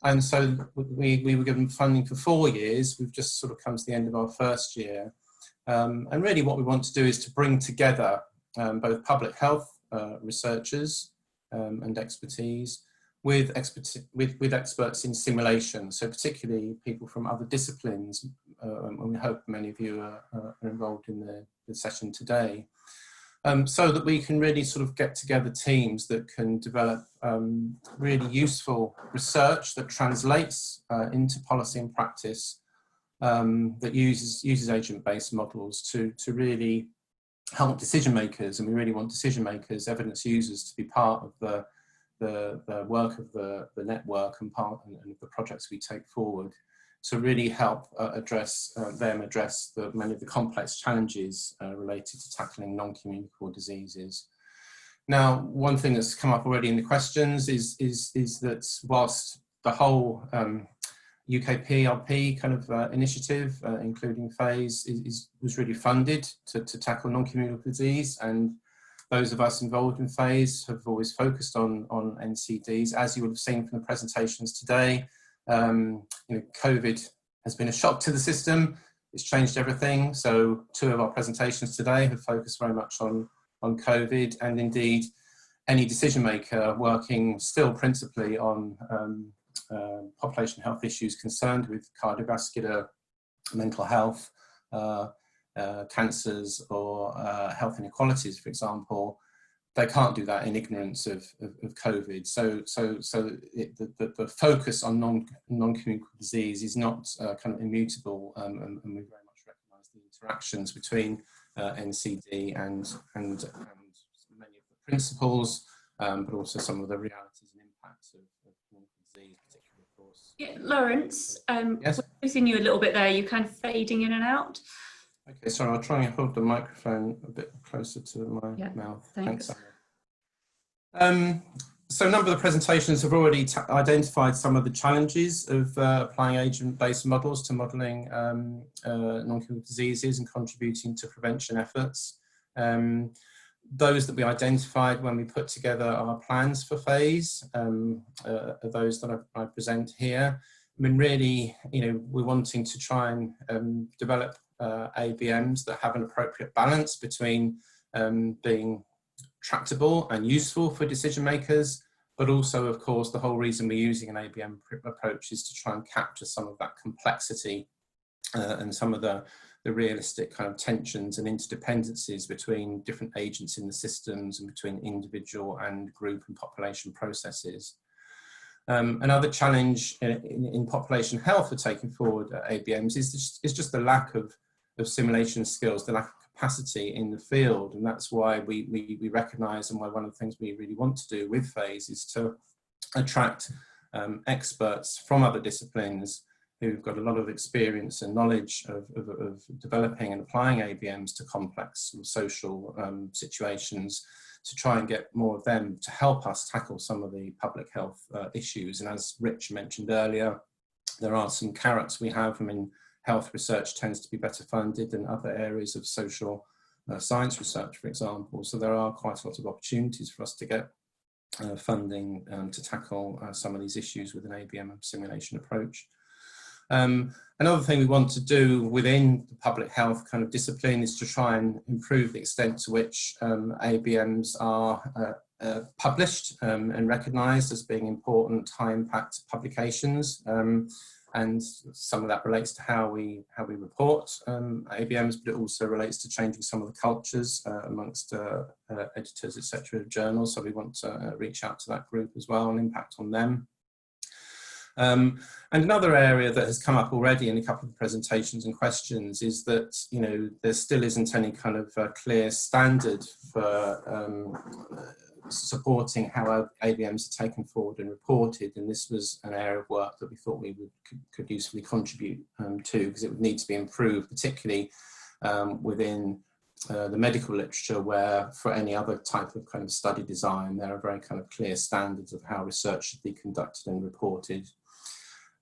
And so we were given funding for 4 years. We've just sort of come to the end of our first year. And really what we want to do is to bring together both public health researchers and expertise with experts in simulation, so particularly people from other disciplines, and we hope many of you are involved in the session today, so that we can really sort of get together teams that can develop really useful research that translates into policy and practice, that uses agent-based models to really help decision makers, and we really want decision makers, evidence users, to be part of the work of the network and part of the projects we take forward to really help address many of the complex challenges related to tackling non-communicable diseases. Now, one thing that's come up already in the questions is that whilst the whole UK PRP kind of initiative, including phase, was really funded to tackle non-communicable disease, and those of us involved in phase have always focused on NCDs. As you would have seen from the presentations today, COVID has been a shock to the system. It's changed everything. So 2 of our presentations today have focused very much on COVID, and indeed any decision maker working still principally on population health issues concerned with cardiovascular, mental health, cancers or health inequalities, for example, they can't do that in ignorance of COVID. So the focus on non-communicable disease is not kind of immutable, and we very much recognise the interactions between NCD and many of the principles, but also some of the realities and impacts of communicable disease, particularly, of course. Yeah, Lawrence, yes? we're losing you a little bit there. You're kind of fading in and out. Okay, sorry, I'll try and hold the microphone a bit closer to my mouth. Thanks. So a number of the presentations have already identified some of the challenges of applying agent-based models to modelling non-communicable diseases and contributing to prevention efforts. Those that we identified when we put together our plans for phase are those that I present here. I mean, really, we're wanting to try and develop ABMs that have an appropriate balance between being tractable and useful for decision makers, but also, of course, the whole reason we're using an ABM approach is to try and capture some of that complexity and some of the realistic kind of tensions and interdependencies between different agents in the systems and between individual and group and population processes. Another challenge in population health for taking forward ABMs is just the lack of simulation skills, the lack of capacity in the field. And that's why we recognise, and why one of the things we really want to do with Phase is to attract experts from other disciplines who've got a lot of experience and knowledge of developing and applying ABMs to complex social situations, to try and get more of them to help us tackle some of the public health issues. And as Rich mentioned earlier, there are some carrots we have. I mean, health research tends to be better funded than other areas of social science research, for example. So there are quite a lot of opportunities for us to get funding to tackle some of these issues with an ABM simulation approach. Another thing we want to do within the public health kind of discipline is to try and improve the extent to which ABMs are published and recognised as being important high impact publications. And some of that relates to how we report ABMs, but it also relates to changing some of the cultures amongst editors, etc., of journals. So we want to reach out to that group as well and impact on them. And another area that has come up already in a couple of presentations and questions is that, you know, there still isn't any kind of clear standard for supporting how ABMs are taken forward and reported, and this was an area of work that we thought we could usefully contribute to, because it would need to be improved, particularly within the medical literature, where for any other type of kind of study design there are very kind of clear standards of how research should be conducted and reported.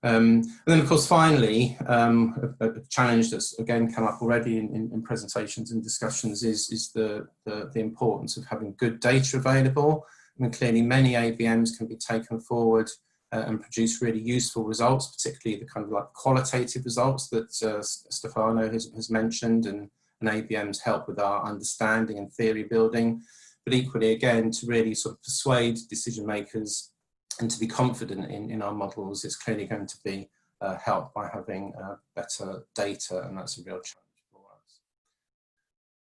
And then, of course, finally, a challenge that's again come up already in presentations and discussions is the importance of having good data available. I mean, clearly many ABMs can be taken forward and produce really useful results, particularly the kind of like qualitative results that Stefano has mentioned, and ABMs help with our understanding and theory building. But equally, again, to really sort of persuade decision makers and to be confident in our models, it's clearly going to be helped by having better data, and that's a real challenge for us.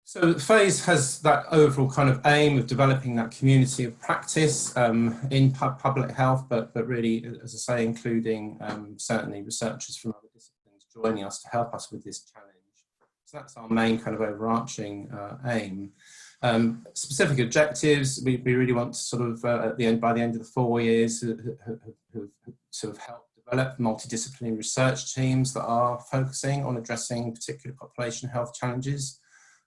So Phase has that overall kind of aim of developing that community of practice in public health, but really, as I say, including certainly researchers from other disciplines joining us to help us with this challenge. So that's our main kind of overarching aim. Specific objectives, we really want to sort of, by the end of the 4 years, sort of help develop multidisciplinary research teams that are focusing on addressing particular population health challenges.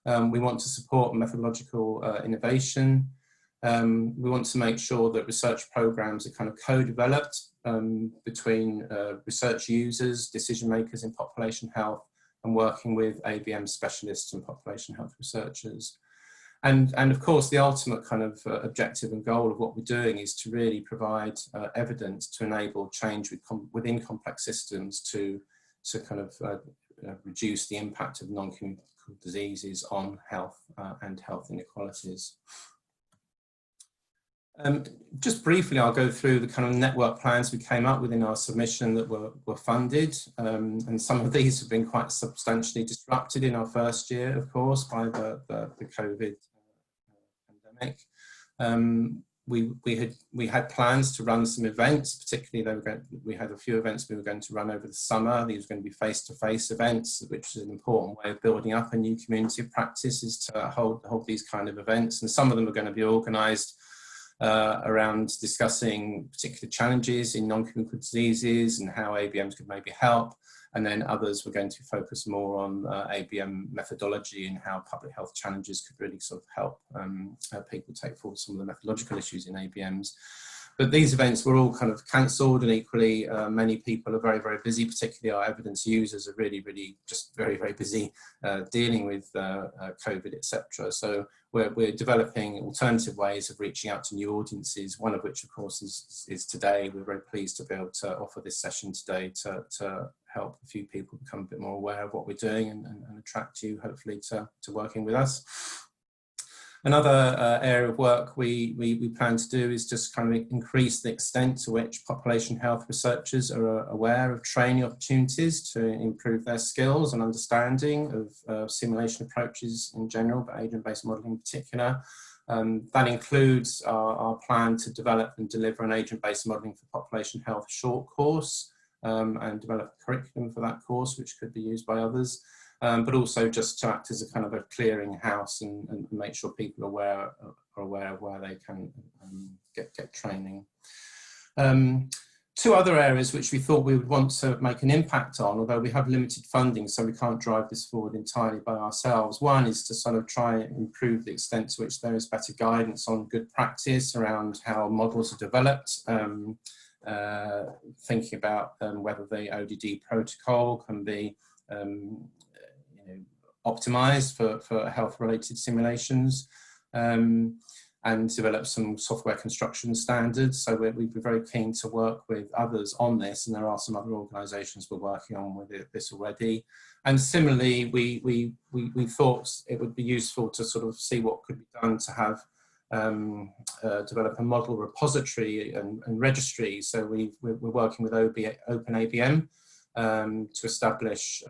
We want to support methodological innovation. We want to make sure that research programs are kind of co-developed between research users, decision makers in population health, and working with ABM specialists and population health researchers. And of course, the ultimate kind of objective and goal of what we're doing is to really provide evidence to enable change within complex systems to kind of reduce the impact of non-communicable diseases on health and health inequalities. Just briefly, I'll go through the kind of network plans we came up with in our submission that were funded, and some of these have been quite substantially disrupted in our first year, of course, by the COVID pandemic. We had plans to run some events, particularly we had a few events we were going to run over the summer. These were going to be face-to-face events, which is an important way of building up a new community of practice, is to hold these kind of events, and some of them are going to be organised around discussing particular challenges in non-communicable diseases and how ABMs could maybe help. And then others were going to focus more on ABM methodology and how public health challenges could really sort of help people take forward some of the methodological issues in ABMs. But these events were all kind of cancelled, and equally many people are very, very busy, particularly our evidence users are really, really just very, very busy dealing with COVID, etc. So we're developing alternative ways of reaching out to new audiences, one of which, of course, is today. We're very pleased to be able to offer this session today to help a few people become a bit more aware of what we're doing and attract you, hopefully, to working with us. Another area of work we plan to do is just kind of increase the extent to which population health researchers are aware of training opportunities to improve their skills and understanding of simulation approaches in general, but agent-based modelling in particular. That includes our plan to develop and deliver an agent-based modelling for population health short course, and develop a curriculum for that course, which could be used by others. but also just to act as a kind of a clearing house and make sure people are aware of where they can get training. Two other areas which we thought we would want to make an impact on, although we have limited funding, so we can't drive this forward entirely by ourselves. One is to sort of try and improve the extent to which there is better guidance on good practice around how models are developed, thinking about whether the ODD protocol can be optimized for health-related simulations. And develop some software construction standards. So we'd be very keen to work with others on this, and there are some other organisations we're working on with this already. And similarly, we thought it would be useful to sort of see what could be done to have develop a model repository and registry. So we're working with OpenABM to establish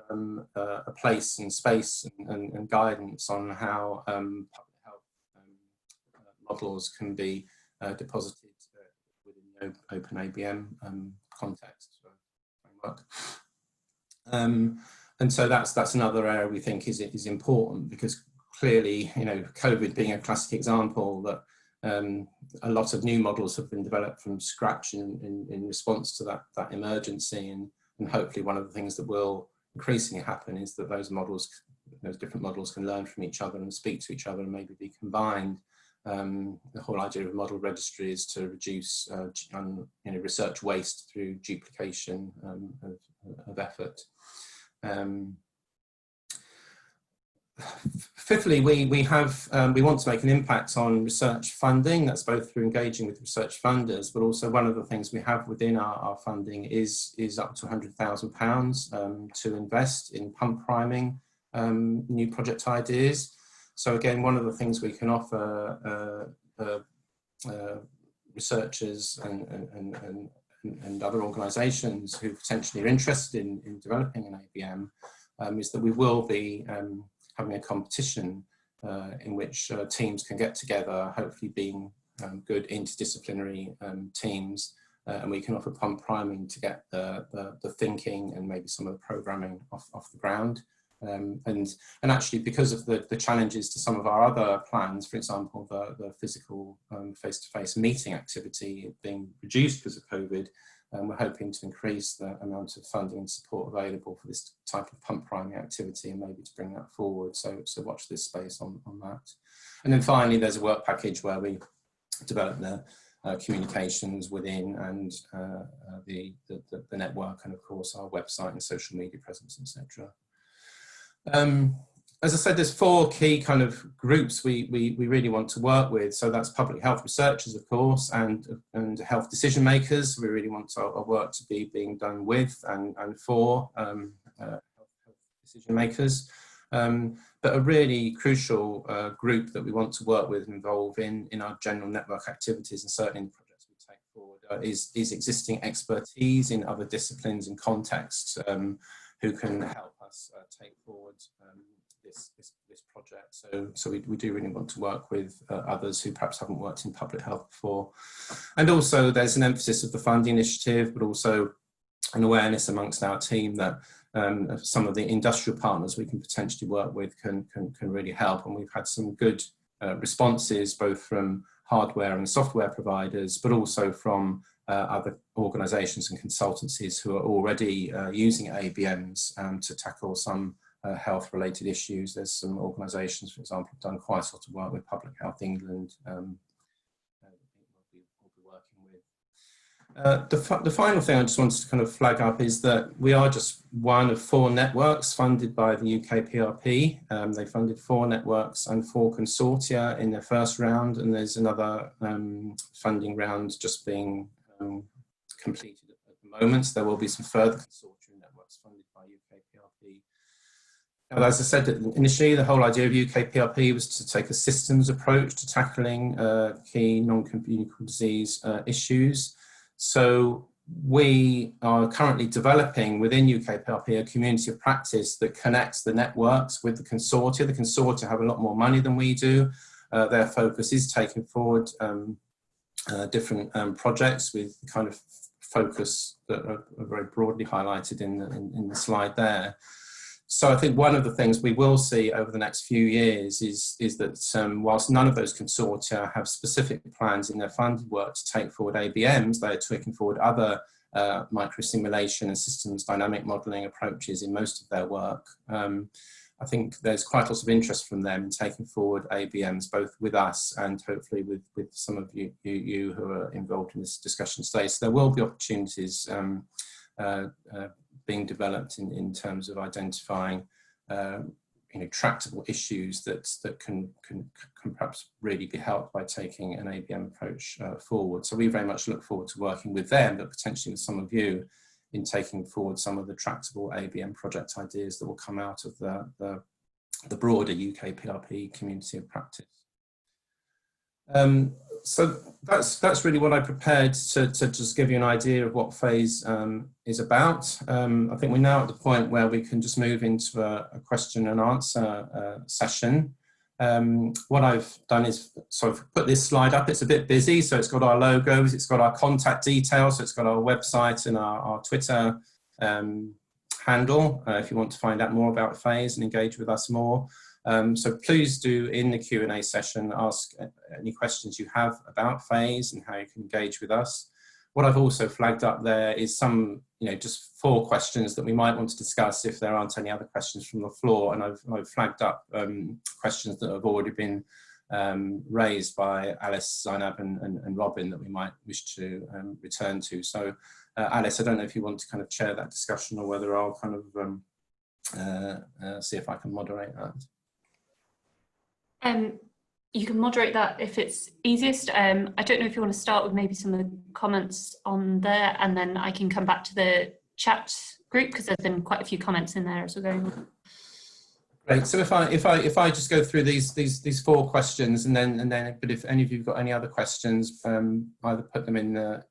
a place and space and guidance on how models can be deposited within the OpenABM context framework. And so that's another area we think is important, because clearly, COVID being a classic example, that a lot of new models have been developed from scratch in response to that emergency, and hopefully one of the things that will increasingly happen is that those different models can learn from each other and speak to each other and maybe be combined. The whole idea of model registry is to reduce research waste through duplication of effort. Fifthly, we want to make an impact on research funding. That's both through engaging with research funders, but also one of the things we have within our funding is up to £100,000 to invest in pump priming new project ideas. So again, one of the things we can offer researchers and other organisations who potentially are interested in developing an ABM is that we will be having a competition in which teams can get together, hopefully being good interdisciplinary teams, and we can offer pump priming to get the thinking and maybe some of the programming off the ground. And actually, because of the challenges to some of our other plans, for example, the physical face-to-face meeting activity being reduced because of COVID, we're hoping to increase the amount of funding and support available for this type of pump priming activity and maybe to bring that forward. So watch this space on that. And then finally, there's a work package where we develop the communications within and the network, and of course our website and social media presence, etc. As I said, there's four key kind of groups we really want to work with. So that's public health researchers, of course, and health decision makers. We really want our work to be being done with and for health decision makers. But a really crucial group that we want to work with and involve in our general network activities, and certainly in the projects we take forward, is existing expertise in other disciplines and contexts who can help us take forward this project. So we do really want to work with others who perhaps haven't worked in public health before. And also there's an emphasis of the funding initiative, but also an awareness amongst our team that some of the industrial partners we can potentially work with can really help. And we've had some good responses, both from hardware and software providers, but also from other organisations and consultancies who are already using ABMs to tackle some health-related issues. There's some organisations, for example, have done quite a lot of work with Public Health England. We'll be working with. The final thing I just wanted to kind of flag up is that we are just one of 4 networks funded by the UK PRP. They funded 4 networks and 4 consortia in their first round, and there's another funding round just being completed at the moment. So there will be some further consortium networks funded by UK PRP. Now, as I said initially, the whole idea of UK PRP was to take a systems approach to tackling key non-communicable disease issues. So we are currently developing within UK PRP a community of practice that connects the networks with the consortia. The consortia have a lot more money than we do. Their focus is taking forward different projects with kind of focus that are very broadly highlighted in the slide there. So I think one of the things we will see over the next few years is that whilst none of those consortia have specific plans in their funded work to take forward ABMs, they are taking forward other microsimulation and systems dynamic modelling approaches in most of their work. I think there's quite lots of interest from them in taking forward ABMs, both with us and hopefully with some of you who are involved in this discussion today. So there will be opportunities being developed in terms of identifying tractable issues that can perhaps really be helped by taking an ABM approach forward. So we very much look forward to working with them, but potentially with some of you in taking forward some of the tractable ABM project ideas that will come out of the broader UK PRP community of practice. So that's really what I prepared to just give you an idea of what phase is about. I think we're now at the point where we can just move into a question and answer session. What I've done is sort of put this slide up. It's a bit busy, so it's got our logos, it's got our contact details, so it's got our website and our Twitter handle if you want to find out more about phase and engage with us more. So please do, in the Q&A session, ask any questions you have about phase and how you can engage with us. What I've also flagged up there is some, just 4 questions that we might want to discuss if there aren't any other questions from the floor. And I've flagged up questions that have already been raised by Alice, Zainab and Robin that we might wish to return to. So Alice, I don't know if you want to kind of chair that discussion or whether I'll kind of see if I can moderate that. You can moderate that if it's easiest. I don't know if you want to start with maybe some of the comments on there, and then I can come back to the chat group because there's been quite a few comments in there as we're going on. Great. So if I just go through these 4 questions, and then but if any of you've got any other questions, either put them in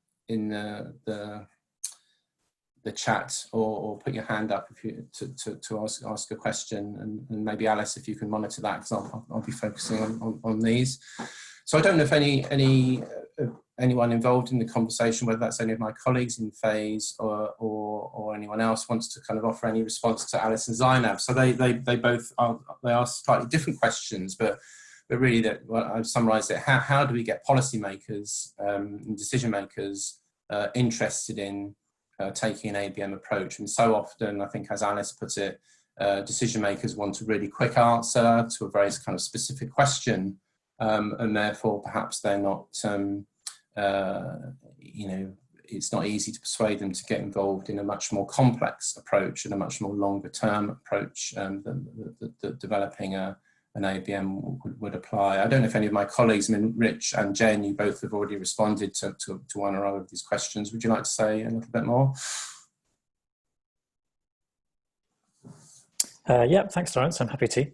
the chat or put your hand up if you to ask a question, and maybe Alice, if you can monitor that, because I'll be focusing on these. So I don't know if anyone involved in the conversation, whether that's any of my colleagues in phase or anyone else, wants to kind of offer any response to Alice and Zainab. So they both ask slightly different questions, but really I've summarised it. How do we get policymakers and decision makers interested in taking an ABM approach? And so often, I think, as Alice put it, decision makers want a really quick answer to a very kind of specific question, and therefore perhaps they're not, it's not easy to persuade them to get involved in a much more complex approach and a much more longer term approach than developing an ABM would apply. I don't know if any of my colleagues, I mean, Rich and Jen, you both have already responded to one or other of these questions. Would you like to say a little bit more? Yeah, thanks, Lawrence. I'm happy to.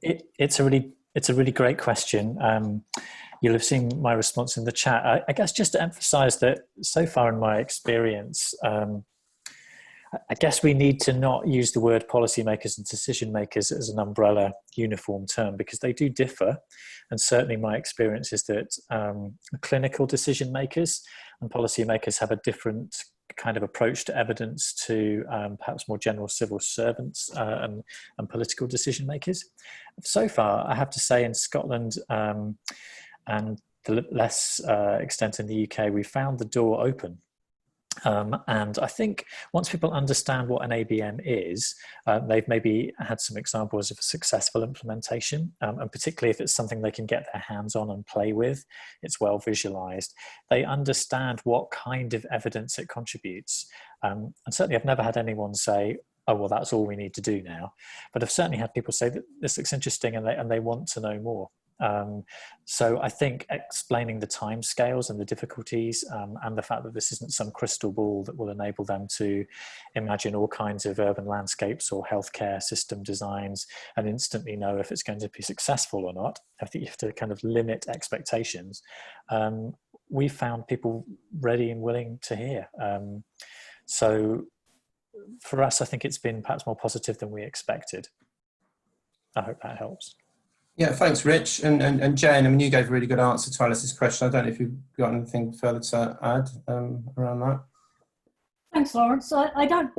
It's a really great question. You'll have seen my response in the chat. I guess just to emphasise that so far in my experience, I guess we need to not use the word policymakers and decision makers as an umbrella uniform term, because they do differ. And certainly my experience is that clinical decision makers and policymakers have a different kind of approach to evidence to perhaps more general civil servants and political decision makers. So far, I have to say, in Scotland and to less extent in the UK, we found the door open. And I think once people understand what an ABM is, they've maybe had some examples of a successful implementation, and particularly if it's something they can get their hands on and play with, it's well visualized. They understand what kind of evidence it contributes. And certainly I've never had anyone say, oh, well, that's all we need to do now. But I've certainly had people say that this looks interesting and they want to know more. So I think explaining the timescales and the difficulties and the fact that this isn't some crystal ball that will enable them to imagine all kinds of urban landscapes or healthcare system designs and instantly know if it's going to be successful or not. I think you have to kind of limit expectations. We found people ready and willing to hear. So for us, I think it's been perhaps more positive than we expected. I hope that helps. Yeah, thanks, Rich. And Jane, I mean, you gave a really good answer to Alice's question. I don't know if you've got anything further to add around that. Thanks, Lawrence. I don't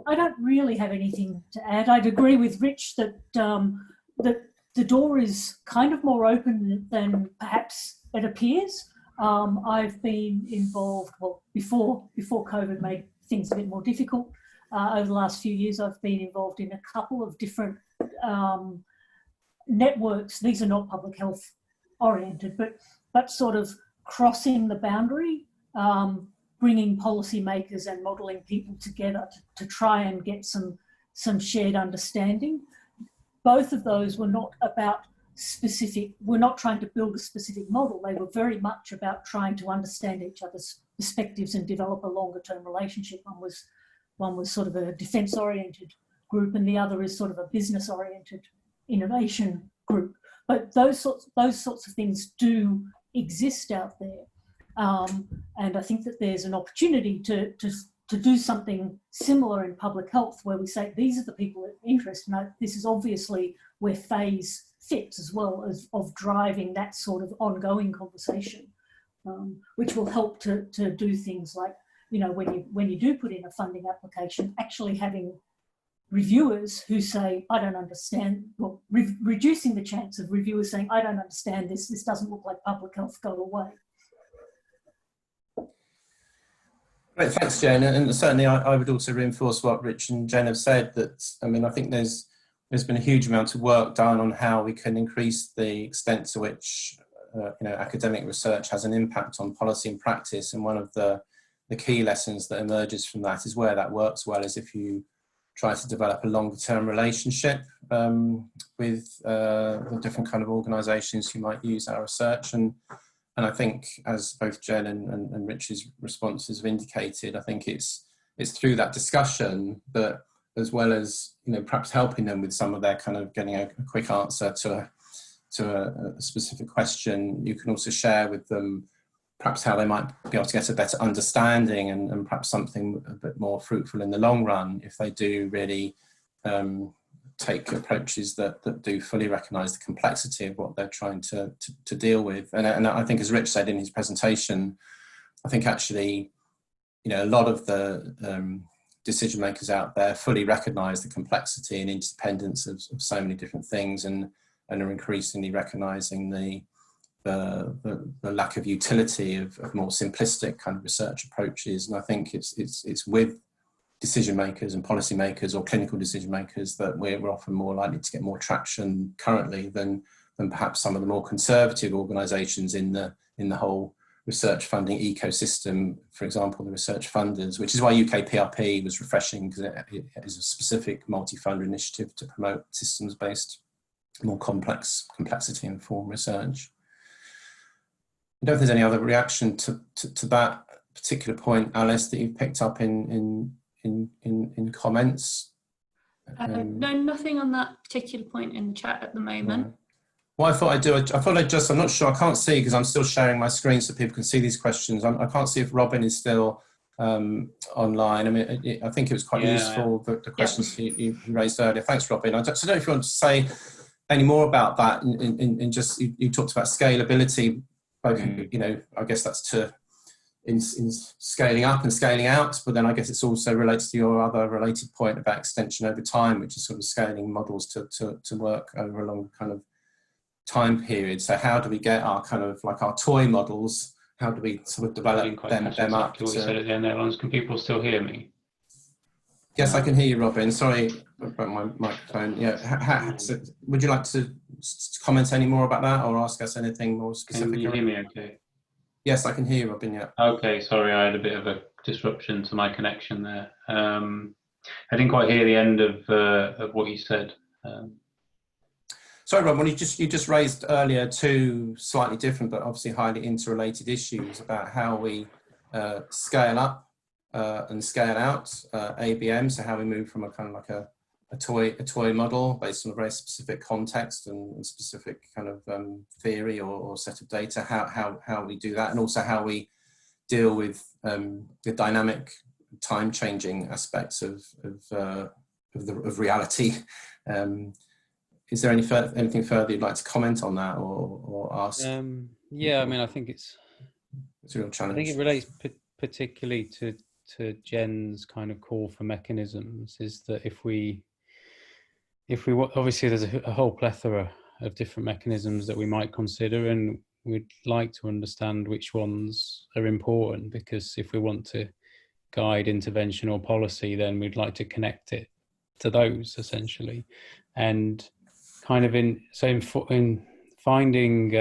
really have anything to add. I'd agree with Rich that that the door is kind of more open than perhaps it appears. I've been involved, well, before COVID made things a bit more difficult. Over the last few years, I've been involved in a couple of different networks. These are not public health oriented, but sort of crossing the boundary, bringing policymakers and modelling people together to try and get some shared understanding. Both of those were not about specific, we're not trying to build a specific model. They were very much about trying to understand each other's perspectives and develop a longer term relationship. One was sort of a defence oriented group, and the other is sort of a business oriented innovation group. But those sorts of things do exist out there. And I think that there's an opportunity to do something similar in public health, where we say these are the people of interest. And this is obviously where phase fits, as well as of driving that sort of ongoing conversation, which will help to do things like, you know, when you do put in a funding application, actually having reviewers who say, I don't understand, well, reducing the chance of reviewers saying, I don't understand this doesn't look like public health, go away. Great, thanks, Jen. And certainly I would also reinforce what Rich and Jen have said, that, I mean, I think there's been a huge amount of work done on how we can increase the extent to which academic research has an impact on policy and practice. And one of the key lessons that emerges from that is where that works well is if you try to develop a longer term relationship with the different kind of organisations who might use our research. And I think, as both Jen and Rich's responses have indicated, I think it's through that discussion that, as well as, you know, perhaps helping them with some of their kind of getting a quick answer to a specific question, you can also share with them perhaps how they might be able to get a better understanding and perhaps something a bit more fruitful in the long run if they do really take approaches that do fully recognise the complexity of what they're trying to deal with. And I think, as Rich said in his presentation, I think actually, you know, a lot of the decision makers out there fully recognise the complexity and interdependence of so many different things, and are increasingly recognising the lack of utility of more simplistic kind of research approaches. And I think it's with decision makers and policy makers or clinical decision makers that we're often more likely to get more traction currently than perhaps some of the more conservative organisations in the whole research funding ecosystem. For example, the research funders, which is why UK PRP was refreshing, because it is a specific multi-funder initiative to promote systems-based, more complexity informed research. I don't know if there's any other reaction to that particular point, Alice, that you've picked up in comments. No, nothing on that particular point in the chat at the moment. Right. What I thought I'd do, I'm not sure, I can't see because I'm still sharing my screen so people can see these questions. I can't see if Robin is still online. I mean, I think it was quite useful, the questions you raised earlier. Thanks, Robin. I don't know if you want to say any more about that, and just, you talked about scalability, both, you know, I guess that's in scaling up and scaling out, but then I guess it's also relates to your other related point about extension over time, which is sort of scaling models to work over a long kind of time period. So how do we get our kind of like our toy models, how do we sort of develop them up? What you said at the end there, Lawrence. Can people still hear me? Yes, I can hear you, Robin. Sorry about my microphone. Yeah, so would you like to comment any more about that, or ask us anything more specific? Can you hear me okay? Yes, I can hear you, Robin, yeah. Okay, sorry, I had a bit of a disruption to my connection there. I didn't quite hear the end of what you said. Sorry, Robin, you just raised earlier two slightly different but obviously highly interrelated issues about how we scale up and scale out ABM, so how we move from a kind of like a toy model based on a very specific context and specific kind of theory or set of data, how we do that, and also how we deal with the dynamic time-changing aspects of reality. Is there anything further you'd like to comment on that or ask? Yeah, I mean, I think it's a real challenge. I think it relates particularly Jen's kind of call for mechanisms is that if we obviously there's a whole plethora of different mechanisms that we might consider, and we'd like to understand which ones are important, because if we want to guide intervention or policy, then we'd like to connect it to those essentially, and kind of in finding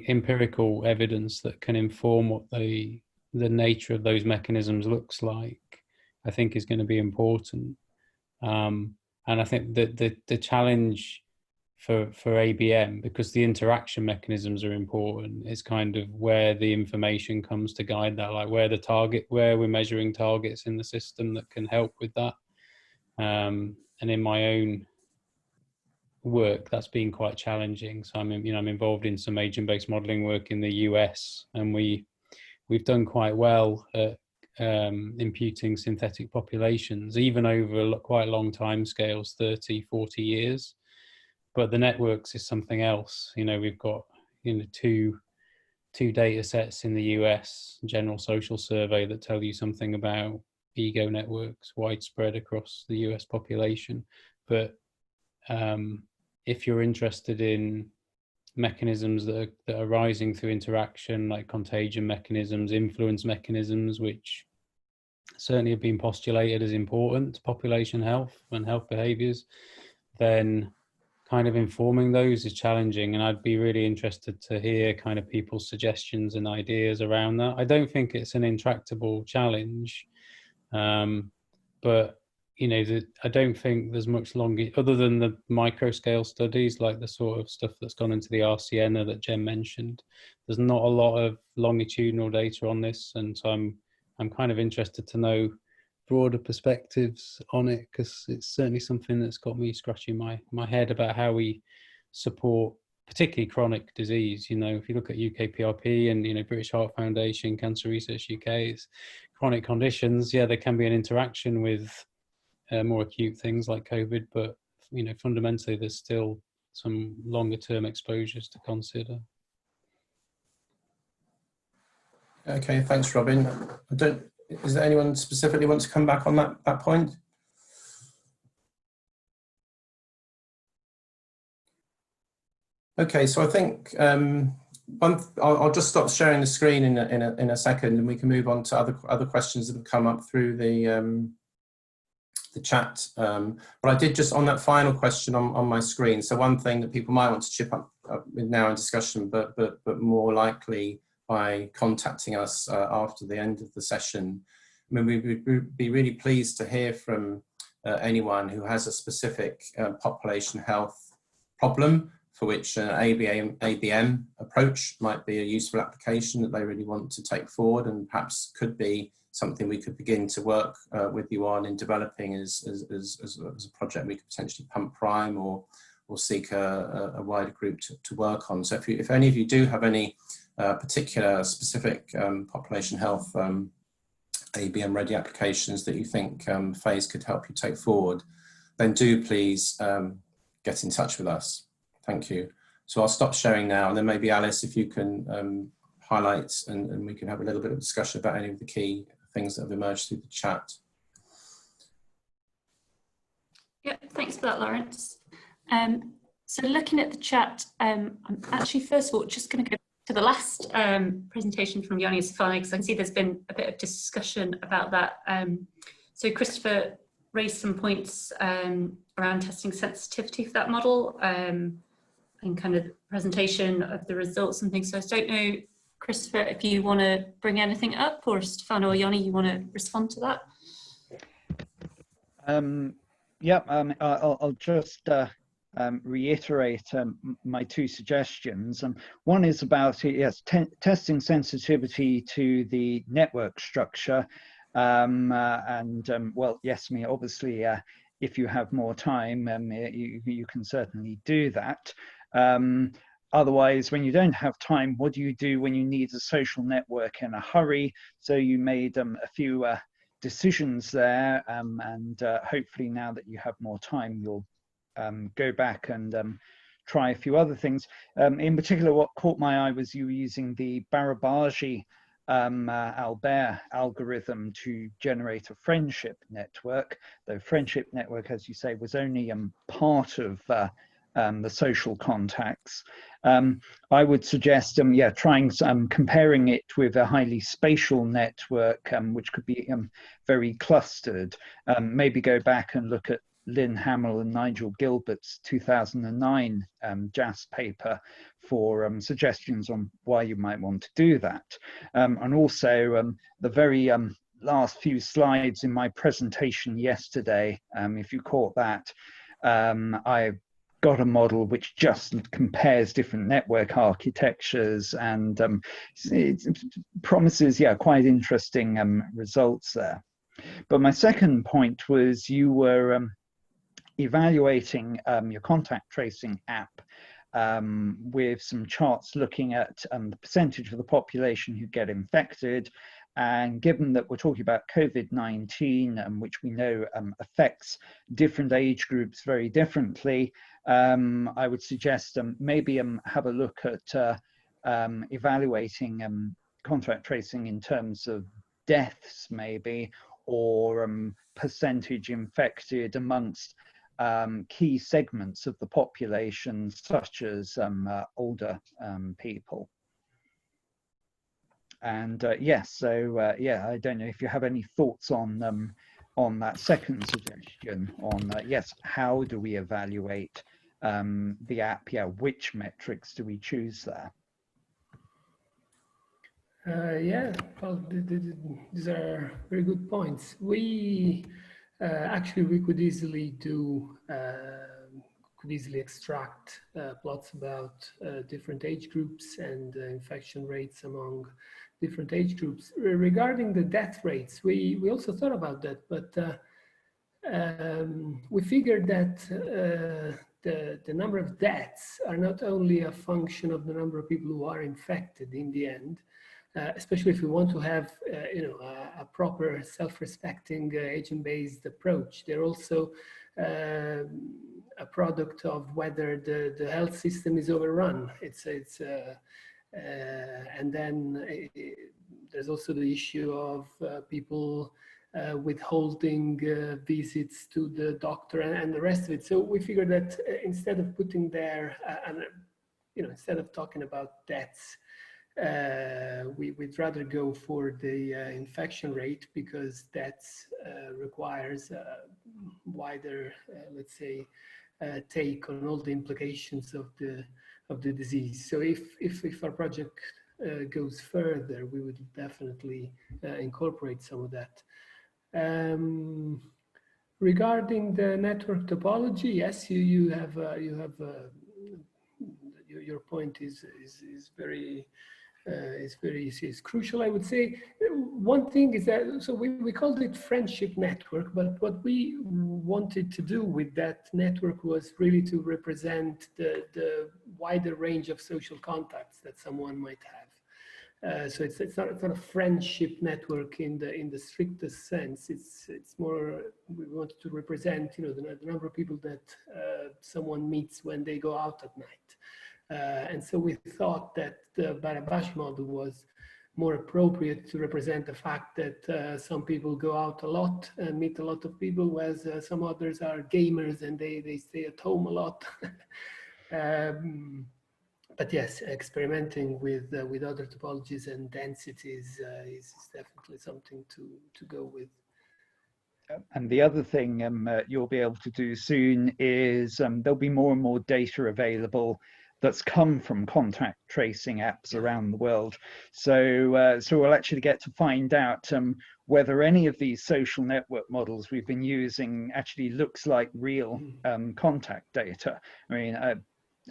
empirical evidence that can inform what the nature of those mechanisms looks like, I think is going to be important. And I think that the challenge for ABM, because the interaction mechanisms are important, is kind of where the information comes to guide that, like where we're measuring targets in the system that can help with that. And in my own work, that's been quite challenging. So I'm involved in some agent-based modeling work in the US, and we've done quite well at imputing synthetic populations, even over quite long time scales, 30, 40 years. But the networks is something else. We've got two data sets in the US, general social survey, that tell you something about ego networks widespread across the US population. But if you're interested in mechanisms that are rising through interaction, like contagion mechanisms, influence mechanisms, which certainly have been postulated as important to population health and health behaviours, then kind of informing those is challenging. And I'd be really interested to hear kind of people's suggestions and ideas around that. I don't think it's an intractable challenge, but I don't think there's much longer, other than the micro scale studies, like the sort of stuff that's gone into the RCNA that Jen mentioned. There's not a lot of longitudinal data on this, and so I'm kind of interested to know broader perspectives on it, because it's certainly something that's got me scratching my head about how we support particularly chronic disease. If you look at UKPRP and British Heart Foundation, Cancer Research UK, it's chronic conditions. Yeah, there can be an interaction with more acute things like COVID, but fundamentally there's still some longer term exposures to consider. Okay, thanks, Robin. Is there anyone specifically wants to come back on that point? Okay, so I think I'll just stop sharing the screen in a second, and we can move on to other questions that have come up through the chat. But I did just, on that final question on my screen, so one thing that people might want to chip up with now in discussion, but more likely by contacting us after the end of the session. I mean, we'd be really pleased to hear from anyone who has a specific population health problem for which an ABM approach might be a useful application that they really want to take forward, and perhaps could be something we could begin to work with you on in developing as a project we could potentially pump prime or seek a wider group to work on. So if any of you do have any particular specific population health ABM ready applications that you think FAIS could help you take forward, then do please get in touch with us. Thank you. So I'll stop sharing now, and then maybe Alice, if you can highlight and we can have a little bit of discussion about any of the key things that have emerged through the chat. Yeah, thanks for that, Lawrence. So looking at the chat, I'm actually first of all just going to go to the last presentation from Yanni Stefani, because I can see there's been a bit of discussion about that. So Christopher raised some points around testing sensitivity for that model and kind of the presentation of the results and things. So I don't know, Christopher, if you want to bring anything up, or Stefano or Yanni, you want to respond to that? I'll just reiterate my two suggestions. One is about testing sensitivity to the network structure, well, yes, obviously if you have more time, you can certainly do that. Otherwise, when you don't have time, what do you do when you need a social network in a hurry? So you made a few decisions there, and hopefully now that you have more time, you'll go back and try a few other things. In particular, what caught my eye was you using the Barabaji Albert algorithm to generate a friendship network, though friendship network, as you say, was only part of the social contacts. I would suggest, yeah, trying comparing it with a highly spatial network, which could be very clustered. Maybe go back and look at Lynn Hamill and Nigel Gilbert's 2009 JAS paper for suggestions on why you might want to do that. And also the very last few slides in my presentation yesterday, if you caught that, I got a model which just compares different network architectures, and it promises, yeah, quite interesting results there. But my second point was you were evaluating your contact tracing app with some charts looking at the percentage of the population who get infected. And given that we're talking about COVID-19, which we know affects different age groups very differently, I would suggest maybe have a look at evaluating contact tracing in terms of deaths, maybe, or percentage infected amongst key segments of the population, such as older people. And yes, so yeah, I don't know if you have any thoughts on that second suggestion on yes, how do we evaluate the app? Yeah, which metrics do we choose there? Yeah, well, these are very good points. We actually we could easily do extract plots about different age groups and infection rates among different age groups. Regarding the death rates, we also thought about that, but we figured that the number of deaths are not only a function of the number of people who are infected in the end, especially if we want to have a proper self-respecting agent-based approach. They're also a product of whether the health system is overrun. And then there's also the issue of people withholding visits to the doctor and the rest of it. So we figured that instead of putting there, instead of talking about deaths, we'd rather go for the infection rate, because that requires a wider, let's say, take on all the implications of the disease. So if our project goes further, we would definitely incorporate some of that. Regarding the network topology, yes, your point is very is crucial, I would say. One thing is that, so we called it friendship network, but what we wanted to do with that network was really to represent the wider range of social contacts that someone might have. So it's not a friendship network in the strictest sense. It's more, we wanted to represent, the number of people that someone meets when they go out at night. And so we thought that the Barabash model was more appropriate to represent the fact that some people go out a lot and meet a lot of people, whereas some others are gamers and they stay at home a lot. But yes, experimenting with other topologies and densities is definitely something to go with. And the other thing you'll be able to do soon is there'll be more and more data available that's come from contact tracing apps around the world. So we'll actually get to find out whether any of these social network models we've been using actually looks like real contact data. I mean,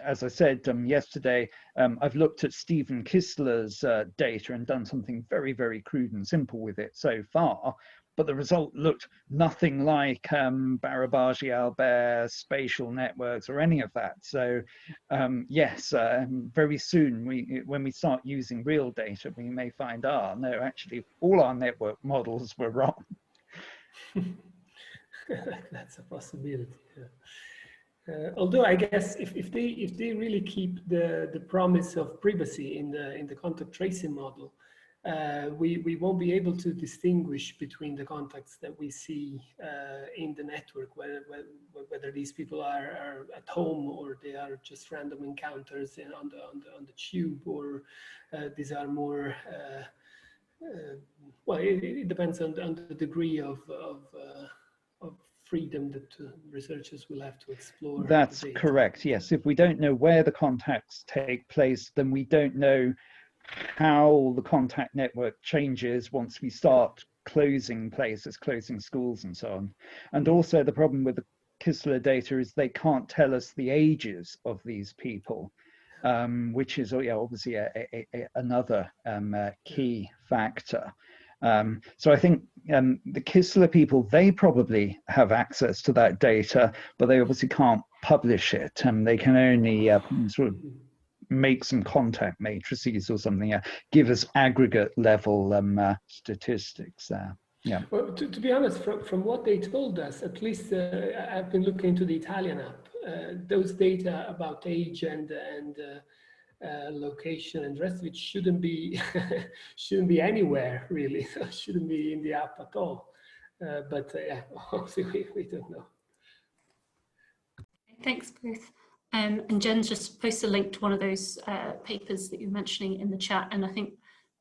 as I said yesterday, I've looked at Stephen Kistler's data and done something very, very crude and simple with it so far. But the result looked nothing like Barabashi, Albert, spatial networks, or any of that. So yes, very soon, when we start using real data, we may find, no, actually, all our network models were wrong. That's a possibility. Yeah. Although I guess if they really keep the promise of privacy in the contact tracing model, we won't be able to distinguish between the contacts that we see in the network, whether these people are at home or they are just random encounters on the tube, or these are more well, it depends on the degree of freedom that researchers will have to explore. That's correct, yes. If we don't know where the contacts take place, then we don't know how the contact network changes once we start closing places, closing schools and so on. And also the problem with the Kistler data is they can't tell us the ages of these people, which is obviously another key factor. So I think the Kistler people, they probably have access to that data, but they obviously can't publish it. They can only sort of make some contact matrices or something, give us aggregate level statistics there. Yeah. Well, to be honest, from what they told us, at least I've been looking into the Italian app. Those data about age and location and the rest of it shouldn't be anywhere really. So shouldn't be in the app at all. But yeah, obviously we don't know. Thanks both. And Jen's just posted a link to one of those papers that you're mentioning in the chat, and I think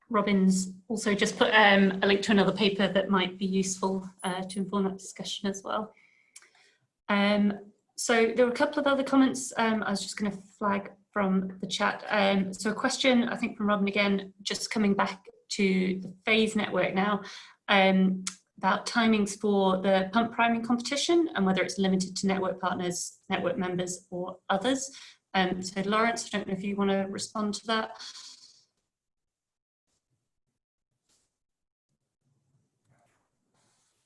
Robin's also just put a link to another paper that might be useful to inform that discussion as well. So there were a couple of other comments I was just going to flag from the chat. So a question, I think from Robin again, just coming back to the phase network now, about timings for the pump priming competition and whether it's limited to network partners, network members or others. So Lawrence, I don't know if you want to respond to that.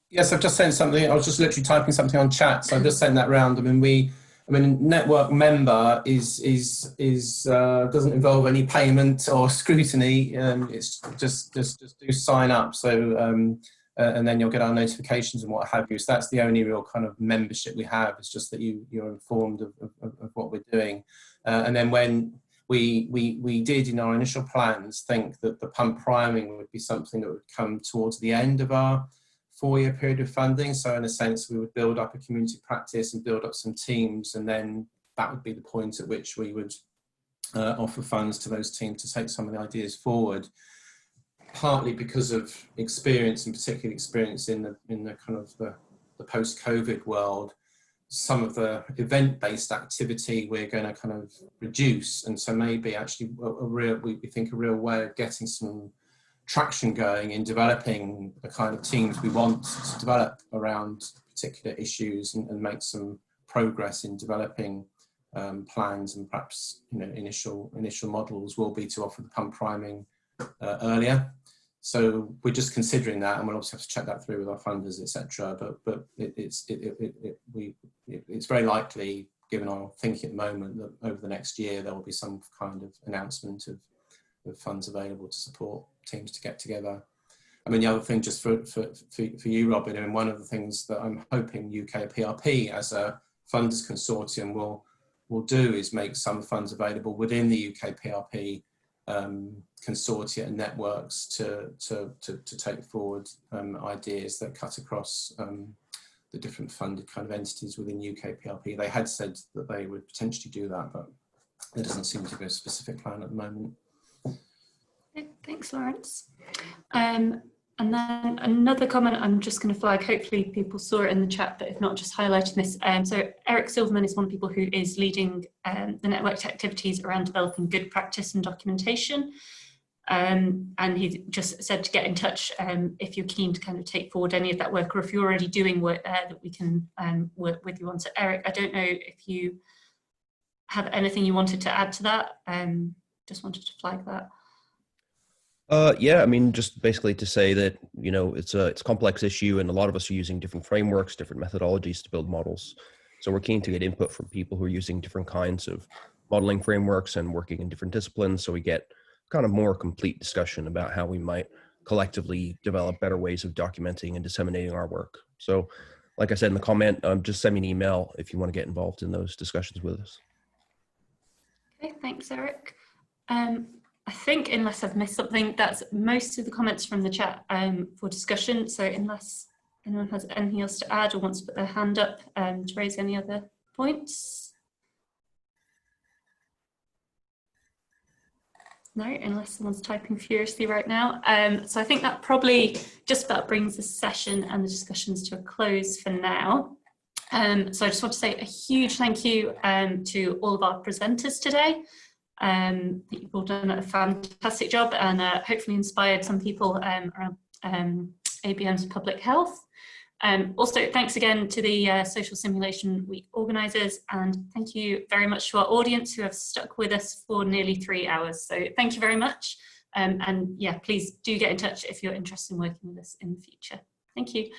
Yes, I've just sent something. I was just literally typing something on chat, so I've just sent that round. I mean, network member doesn't involve any payment or scrutiny. It's just do sign up. So and then you'll get our notifications and what have you. So that's the only real kind of membership we have. It's just that you're informed of what we're doing. And then when we did in our initial plans think that the pump priming would be something that would come towards the end of our 4-year period of funding. So in a sense, we would build up a community practice and build up some teams, and then that would be the point at which we would offer funds to those teams to take some of the ideas forward. Partly because of experience, and particularly experience in the kind of the post-COVID world, some of the event-based activity we're going to kind of reduce, and so maybe actually we think a real way of getting some traction going in developing the kind of teams we want to develop around particular issues and make some progress in developing plans and perhaps initial models will be to offer the pump priming earlier. So we're just considering that, and we'll obviously have to check that through with our funders, etc. But it's very likely, given our thinking at the moment, that over the next year there will be some kind of announcement of funds available to support teams to get together. I mean, the other thing, just for you, Robin, and one of the things that I'm hoping UK PRP as a funders consortium will do is make some funds available within the UK PRP consortia and networks to take forward ideas that cut across the different funded kind of entities within UK PRP. They had said that they would potentially do that, but there doesn't seem to be a specific plan at the moment. Thanks, Lawrence. And then another comment I'm just going to flag, hopefully people saw it in the chat, but if not, just highlighting this. So Eric Silverman is one of the people who is leading the networked activities around developing good practice and documentation. And he just said to get in touch if you're keen to kind of take forward any of that work, or if you're already doing work there that we can work with you on. So Eric, I don't know if you have anything you wanted to add to that. Just wanted to flag that. Yeah, I mean, just basically to say that, it's a complex issue, and a lot of us are using different frameworks, different methodologies to build models. So we're keen to get input from people who are using different kinds of modeling frameworks and working in different disciplines, so we get kind of more complete discussion about how we might collectively develop better ways of documenting and disseminating our work. So like I said in the comment, just send me an email if you want to get involved in those discussions with us. Okay, thanks, Eric. I think, unless I've missed something, that's most of the comments from the chat for discussion. So unless anyone has anything else to add or wants to put their hand up to raise any other points. No, unless someone's typing furiously right now. So I think that probably just about brings the session and the discussions to a close for now. So I just want to say a huge thank you to all of our presenters today. You've all done a fantastic job and hopefully inspired some people around ABM's public health. Also, thanks again to the Social Simulation Week organisers, and thank you very much to our audience who have stuck with us for nearly 3 hours. So thank you very much. And yeah, please do get in touch if you're interested in working with us in the future. Thank you.